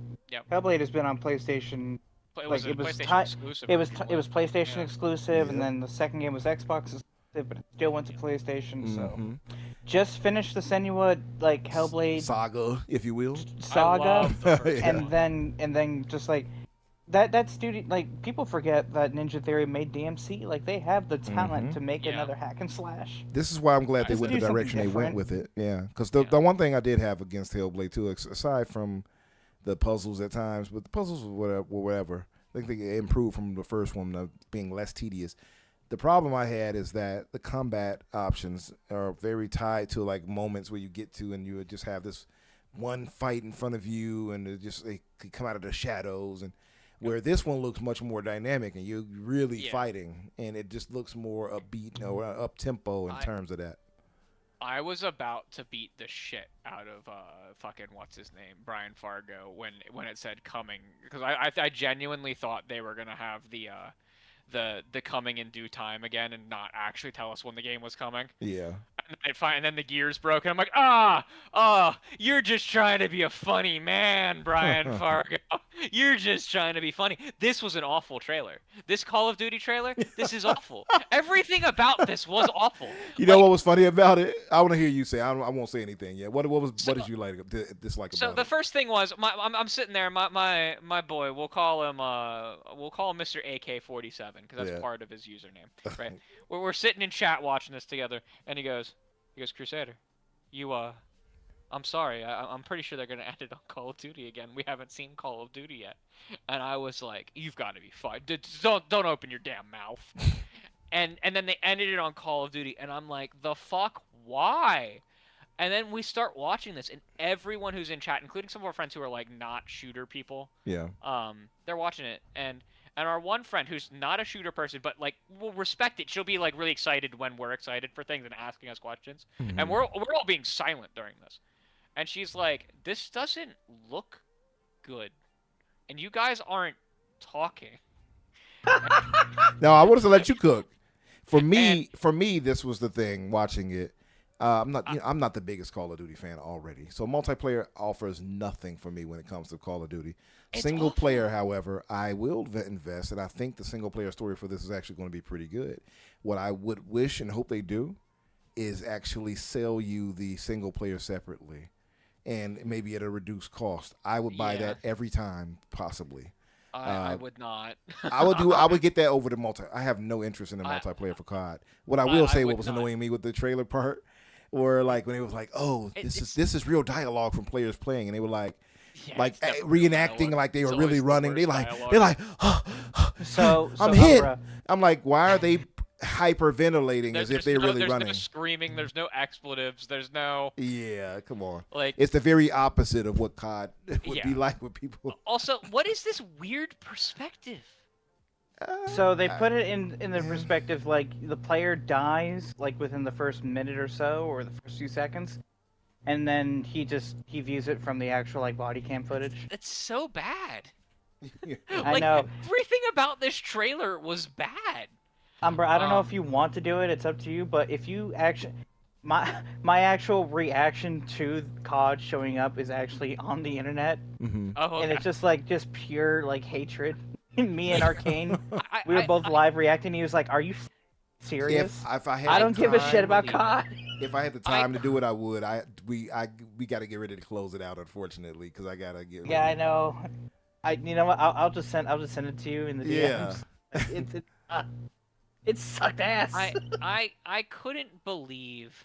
Hellblade has been on PlayStation. It was exclusive. It was PlayStation exclusive, and then the second game was Xbox exclusive, but it still went to PlayStation. So, just finished the Senua like Hellblade saga, if you will, and then just like that studio. Like people forget that Ninja Theory made DMC. Like they have the talent to make another hack and slash. This is why I'm glad they went the direction they went with it. Yeah, because the one thing I did have against Hellblade 2, aside from the puzzles at times, but the puzzles were whatever. I think they improved from the first one being less tedious. The problem I had is that the combat options are very tied to like moments where you get to and you would just have this one fight in front of you and they could come out of the shadows, and where this one looks much more dynamic and you're really fighting, and it just looks more upbeat or up tempo in terms of that. I was about to beat the shit out of fucking what's his name, Brian Fargo, when it said coming, because I genuinely thought they were gonna have the coming in due time again and not actually tell us when the game was coming. Yeah. And then the gears broke, and I'm like, you're just trying to be a funny man, Brian Fargo. You're just trying to be funny. This was an awful trailer. This Call of Duty trailer, this is awful. Everything about this was awful. You know what was funny about it? I want to hear you say. I won't say anything yet. What did you dislike about it? So the first thing was, I'm sitting there. My boy, we'll call him Mr. AK-47 because that's part of his username, right? We're sitting in chat watching this together, and he goes, Crusader, I'm sorry, I'm pretty sure they're gonna end it on Call of Duty again. We haven't seen Call of Duty yet. And I was like, you've got to be fine. Don't open your damn mouth. and then they ended it on Call of Duty, and I'm like, the fuck, why? And then we start watching this, and everyone who's in chat, including some of our friends who are like not shooter people, they're watching it, and our one friend who's not a shooter person, but like will respect it. She'll be like really excited when we're excited for things and asking us questions, and we're all being silent during this. And she's like, "This doesn't look good, and you guys aren't talking." No, I wanted to let you cook. For me, this was the thing. Watching it, I'm not the biggest Call of Duty fan already. So multiplayer offers nothing for me when it comes to Call of Duty. Single player, however, I will invest, and I think the single player story for this is actually going to be pretty good. What I would wish and hope they do is actually sell you the single player separately, and maybe at a reduced cost. I would buy that every time, possibly. I would not. I would get that over the multi. I have no interest in the multiplayer for COD. What I will say, what was annoying me with the trailer part, or like when it was like, "Oh, this is real dialogue from players playing," and they were like reenacting like they were really running. They're like, so I'm hit. Umbra. I'm like, why are they hyperventilating as if they're really there's running. There's no screaming. There's no expletives. There's no. Yeah, come on. Like it's the very opposite of what COD would be like with people. Also, what is this weird perspective? So they put it in the perspective like the player dies like within the first minute or so, or the first few seconds, and then he views it from the actual like body cam footage. It's so bad. I know. Everything about this trailer was bad. Umbra, I don't know if you want to do it. It's up to you. But if you actually, my actual reaction to COD showing up is actually on the internet, Oh, okay. and it's just pure like hatred. Me and Arcane, we were both live reacting. He was like, "Are you serious? If I had I don't give a shit about believe COD." If I had the time to do it, I would. We got to get ready to close it out, unfortunately, because I gotta get. Yeah, I know. You know what? I'll just send it to you in the DMs. Yeah. It sucked ass. I couldn't believe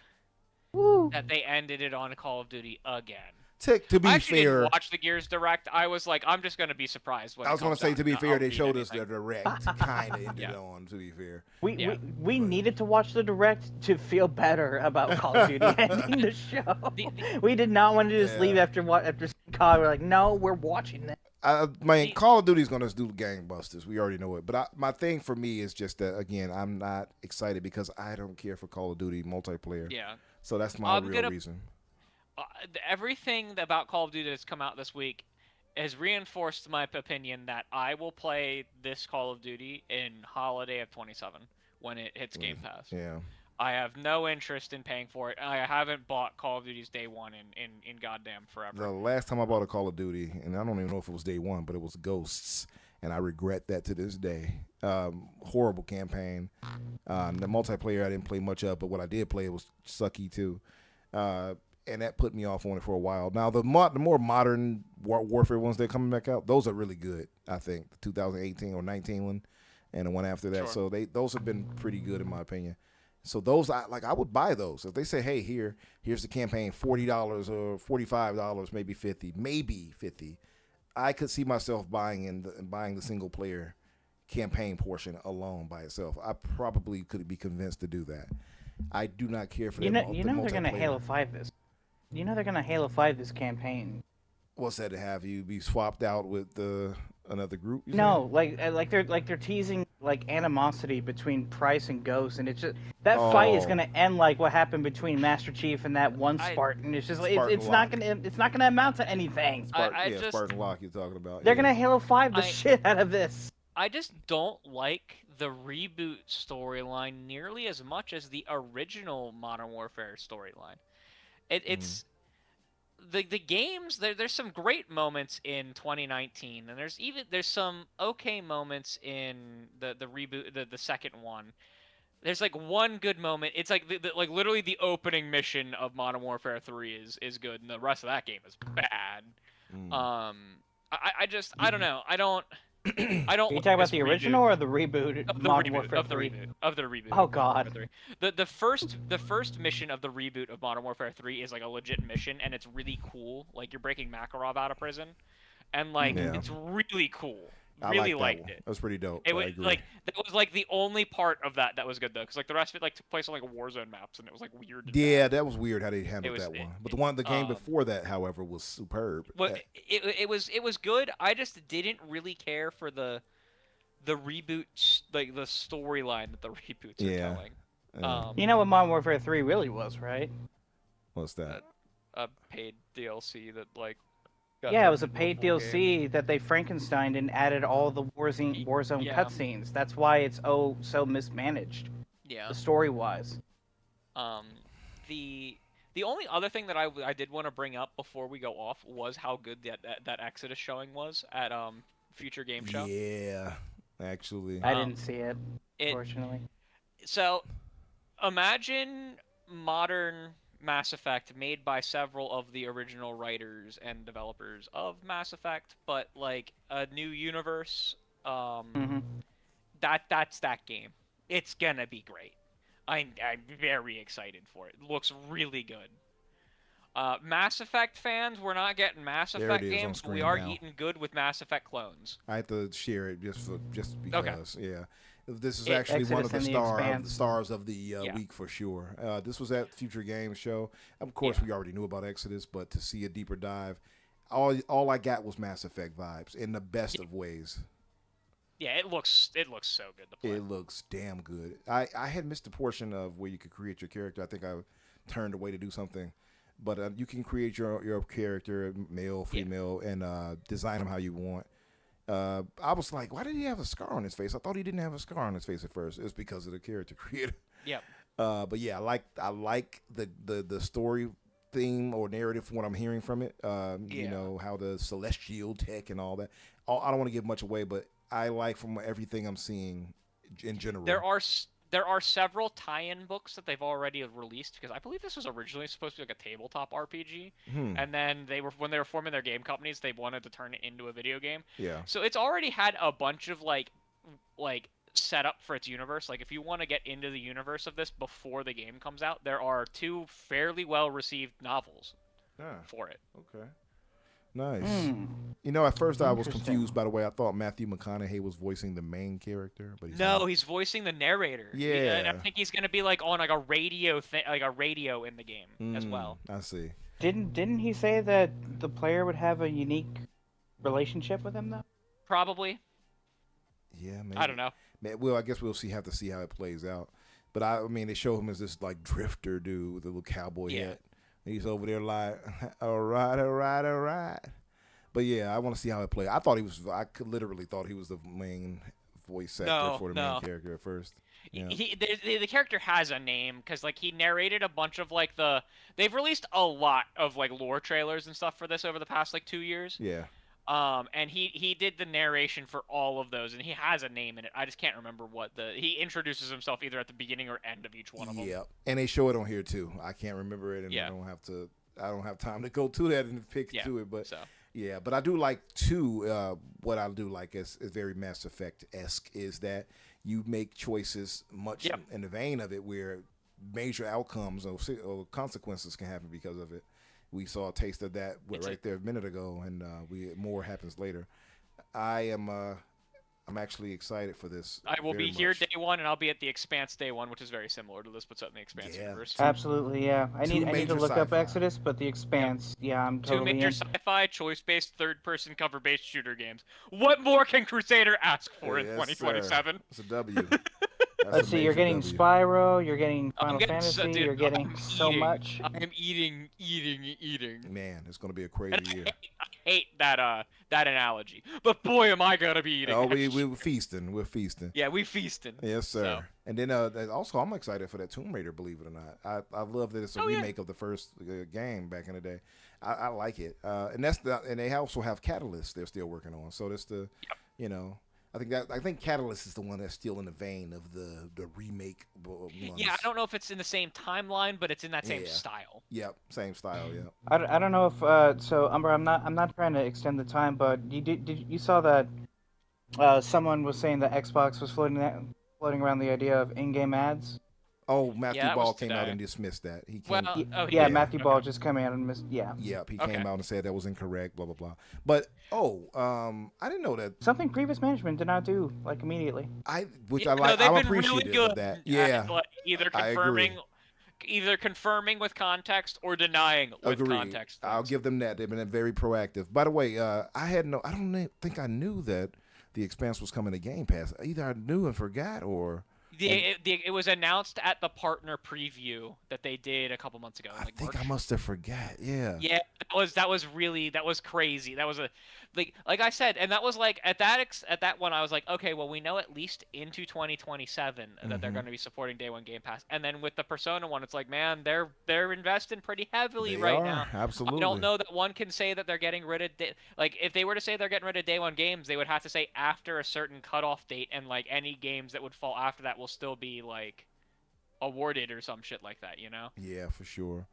Woo. that they ended it on Call of Duty again. To be I actually fair, didn't watch the Gears Direct. I was like, I'm just gonna be surprised when I was going to say, to be fair, they showed us anything. the direct kind of ended on. To be fair, We needed to watch the direct to feel better about Call of Duty ending the show. We did not want to just leave after COD. We're like, no, we're watching that. Call of Duty's gonna do gangbusters. We already know it. But my thing for me is just that, again, I'm not excited because I don't care for Call of Duty multiplayer. Yeah. So that's my real reason. Everything about Call of Duty that's come out this week has reinforced my opinion that I will play this Call of Duty in holiday of 27 when it hits Game Pass. Yeah. I have no interest in paying for it. I haven't bought Call of Duty's day one in goddamn forever. The last time I bought a Call of Duty, and I don't even know if it was day one, but it was Ghosts, and I regret that to this day. Horrible campaign. The multiplayer I didn't play much of, but what I did play was sucky too. And that put me off on it for a while. Now, the more modern warfare ones that are coming back out, those are really good, I think. The 2018 or 19 one and the one after that. Sure. So those have been pretty good in my opinion. So those, I would buy those. If they say, hey, here's the campaign, $40 or $45, maybe $50. I could see myself buying the single player campaign portion alone by itself. I probably could be convinced to do that. I do not care for they're gonna multiplayer. Halo 5 this. You know they're gonna Halo 5 this campaign. What's that, to have you be swapped out with another group? No, like they're teasing like animosity between Price and Ghost, and it's just that fight is gonna end like what happened between Master Chief and that one Spartan. It's just it's not gonna amount to anything. Spartan Lock you're talking about. They're gonna Halo 5 the shit out of this. I just don't like the reboot storyline nearly as much as the original Modern Warfare storyline. It's the games. There's some great moments in 2019, and there's some okay moments in the reboot, the second one. There's like one good moment. It's like like literally the opening mission of Modern Warfare 3 is good, and the rest of that game is bad. I don't know. I don't. I don't. Are you talking about the original or the reboot? Of the Modern reboot, Warfare of the 3? reboot. Of the reboot. Oh God. The first mission of the reboot of Modern Warfare 3 is like a legit mission, and it's really cool. Like you're breaking Makarov out of prison, and like it's really cool. Really liked it. That was pretty dope. It was like that was like the only part of that was good though, because like the rest of it like took place on like Warzone maps, and it was like weird. Yeah, that was weird how they handled that one. But the game before that, however, was superb. Well, it was good. I just didn't really care for the reboot, like the storyline that the reboots are telling. You know what Modern Warfare 3 really was, right? What's that? A paid DLC that like. Yeah, it was a paid DLC that they Frankensteined and added all the Warzone cutscenes. That's why it's so mismanaged. Yeah. The story-wise. The only other thing that I did want to bring up before we go off was how good that Exodus showing was at Future Game Show. Yeah, actually. I didn't see it, unfortunately. So, imagine modern Mass Effect made by several of the original writers and developers of Mass Effect, but like a new universe. That's that game. It's gonna be great. I'm very excited for it. It looks really good. Mass Effect fans, we're not getting Mass There Effect it is on games, but we screen are now. eating good with Mass Effect clones. I have to share it just Okay. because. Yeah, this is It- actually one Exodus of the and the Expanse. stars of the Yeah. week for sure. This was at Future Games Show. Of course, Yeah. we already knew about Exodus, but to see a deeper dive, all I got was Mass Effect vibes in the best of ways. Yeah, it looks so good to play. It looks damn good. I had missed the portion of where you could create your character. I think I turned away to do something. But you can create your character, male, female, and design them how you want. I was like, why did he have a scar on his face? I thought he didn't have a scar on his face at first. It's because of the character creator. Yep. But yeah, I like the story theme or narrative from what I'm hearing from it. You know, how the celestial tech and all that. I don't want to give much away, but I like from everything I'm seeing in general. There are several tie-in books that they've already released, because I believe this was originally supposed to be like a tabletop RPG, and then when they were forming their game companies, they wanted to turn it into a video game. Yeah. So it's already had a bunch of like set up for its universe. Like, if you want to get into the universe of this before the game comes out, there are 2 fairly well-received novels for it. Okay. Nice. You know, at first I was Interesting. confused. By the way, I thought Matthew McConaughey was voicing the main character, but he's No, not. he's voicing the narrator. Yeah. And I think he's gonna be like on like a radio in the game as well. I see. Didn't he say that the player would have a unique relationship with him though? Probably. Yeah, maybe. I don't know. Well, I guess we'll have to see how it plays out. But I mean, they show him as this like drifter dude with a little cowboy hat. He's over there like, all right. But yeah, I want to see how it plays. I literally thought he was the main voice actor for the main character at first. Yeah. The character has a name because like he narrated a bunch of like they've released a lot of like lore trailers and stuff for this over the past like 2 years. Yeah. And he did the narration for all of those, and he has a name in it. I just can't remember he introduces himself either at the beginning or end of each one of them. Yeah, and they show it on here too. I can't remember it, and I don't have time to go to that and pick to it. But yeah, but I do like too. What I do like is very Mass Effect-esque is that you make choices much in the vein of it, where major outcomes or consequences can happen because of it. We saw a taste of that right there a minute ago, and more happens later. I'm actually excited for this. I will be here day one, and I'll be at the Expanse day one, which is very similar to this, but set in the Expanse universe. Absolutely, yeah. I need to look up sci-fi. Exodus, but the Expanse, I'm totally 2 major in. sci-fi, choice-based, third-person, cover-based shooter games. What more can Crusader ask for in Yes, 2027? It's a W. Let's see, you're getting Spyro, you're getting Final getting Fantasy, dude, you're getting I'm so eating. much. I am eating. Man, it's gonna be a crazy year. I hate that analogy, but boy, am I gonna be eating. Oh, we're feasting. We're feasting. Yeah, we feasting. Yes, sir. So. And then also, I'm excited for that Tomb Raider. Believe it or not, I love that it's a remake of the first game back in the day. I like it, and and they also have Catalyst. They're still working on. So that's you know. I think Catalyst is the one that's still in the vein of the remake ones. Yeah, I don't know if it's in the same timeline, but it's in that same style. Yep, same style. Yep. I don't know if so Umbra, I'm not trying to extend the time, but you saw that someone was saying that Xbox was floating around the idea of in-game ads. Oh, Matthew Ball came out today. and dismissed that. He came, Matthew Ball just came out and missed. Yeah. Yep, he came out and said that was incorrect. Blah blah blah. But I didn't know that. Something previous management did not do like immediately. I like. They've I'm been appreciative really good of that. at, Yeah, like, either confirming with context or denying with context. I'll give them that. They've been very proactive. By the way, I don't think I knew that the Expanse was coming to Game Pass. Either I knew and forgot, or it was announced at the partner preview that they did a couple months ago. I think I must have forgot. Yeah. Yeah, that was crazy. That was like I said, and that was like at that one I was like, okay, well we know at least into 2027 that they're going to be supporting Day One Game Pass, and then with the Persona one, it's like, man, they're investing pretty heavily now. Absolutely. I don't know that one can say that they're getting rid of like if they were to say they're getting rid of Day One games, they would have to say after a certain cutoff date, and like any games that would fall after that will still be like awarded or some shit like that, you know? Yeah, for sure.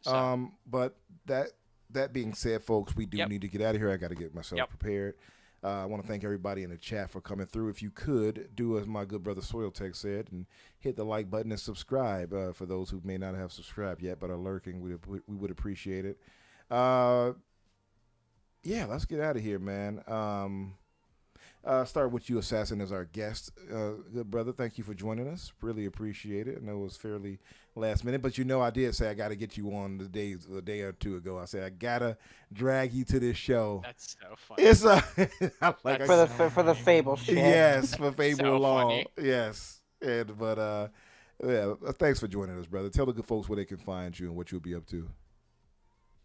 So. But that being said, folks, we do need to get out of here. I got to get myself prepared. I want to thank everybody in the chat for coming through. If you could, do as my good brother Soil Tech said, and hit the like button and subscribe for those who may not have subscribed yet but are lurking. We would appreciate it. Yeah, let's get out of here, man. Start with you, Assassin, as our guest. Good brother, thank you for joining us. Really appreciate it. I know it was fairly last minute, but I did say I got to get you on a day or two ago. I said I gotta drag you to this show. That's so funny. It's For the Fable shit. Yes, for Fable So Law. funny. Yes, yeah. Thanks for joining us, brother. Tell the good folks where they can find you and what you'll be up to.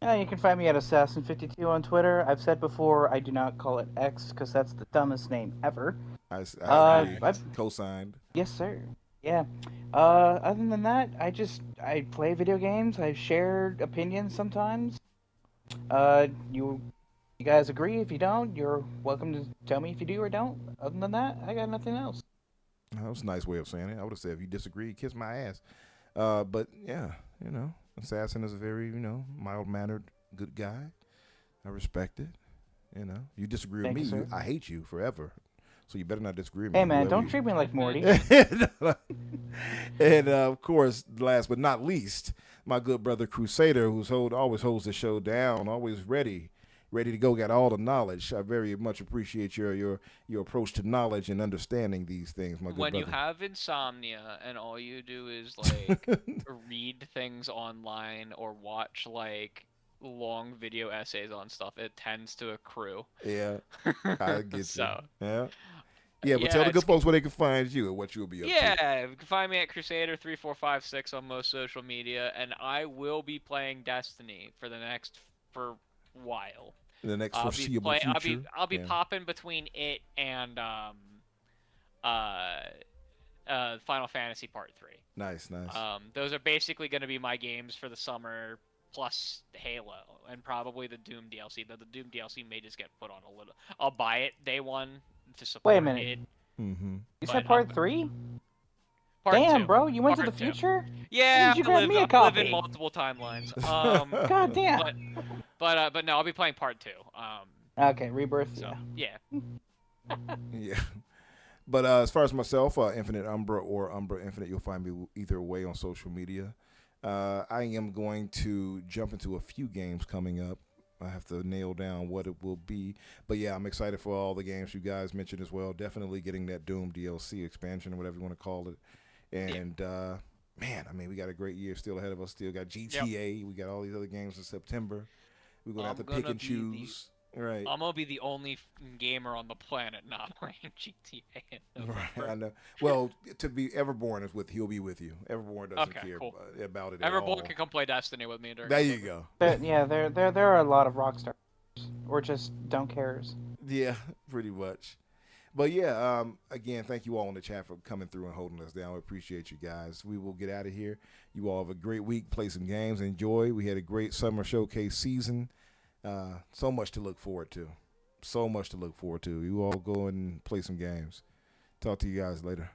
Yeah, you can find me at Assassin52 on Twitter. I've said before, I do not call it X because that's the dumbest name ever. I agree. Co-signed. Yes, sir. Yeah. Other than that, I play video games. I share opinions sometimes. You guys agree? If you don't, you're welcome to tell me if you do or don't. Other than that, I got nothing else. That was a nice way of saying it. I would have said if you disagree, kiss my ass. But yeah, Assassin is a very, mild-mannered, good guy. I respect it. You disagree with Thank me, you, sir. I hate you forever. So you better not disagree with me. Hey, man, whoever don't you- treat me like Morty. And of course, last but not least, my good brother Crusader, who's always holds the show down, always ready to go, got all the knowledge. I very much appreciate your approach to knowledge and understanding these things, my good When brother. you have insomnia and all you do is like read things online or watch like long video essays on stuff, it tends to accrue. Yeah, I get So, you. Yeah, but tell the good folks where they can find you and what you'll be up to. Yeah, you can find me at Crusader3456 on most social media, and I will be playing Destiny for a while. In the next I'll foreseeable be future. I'll be Yeah. popping between it and Final Fantasy Part 3. Nice. Those are basically going to be my games for the summer, plus Halo, and probably the Doom DLC. Though the Doom DLC may just get put on a little. I'll buy it day one to support Wait a minute. it. Mm-hmm. You But said part 3? Part Damn, 2. bro, you went to Part the 2. future? Yeah, did you grab me a I live copy? in multiple timelines. God damn. But no, I'll be playing Part 2. Okay, Rebirth. So Yeah. yeah. Yeah. But as far as myself, Infinite Umbra or Umbra Infinite, you'll find me either way on social media. I am going to jump into a few games coming up. I have to nail down what it will be. But yeah, I'm excited for all the games you guys mentioned as well. Definitely getting that Doom DLC expansion or whatever you want to call it. And man, I mean, we got a great year still ahead of us. Still got GTA. We got all these other games in September. We're going to have to pick and choose. Right. I'm gonna be the only gamer on the planet not playing GTA. In November. Right, I know. Well, to be Everborn he'll be with you. Everborn doesn't Okay, care cool. about it at all. Everyone can come play Destiny with me during. There you November. go. Yeah, there are a lot of rock stars. Or just don't cares. Yeah, pretty much. But yeah, again, thank you all in the chat for coming through and holding us down. We appreciate you guys. We will get out of here. You all have a great week. Play some games. Enjoy. We had a great summer showcase season. So much to look forward to. You all go and play some games. Talk to you guys later.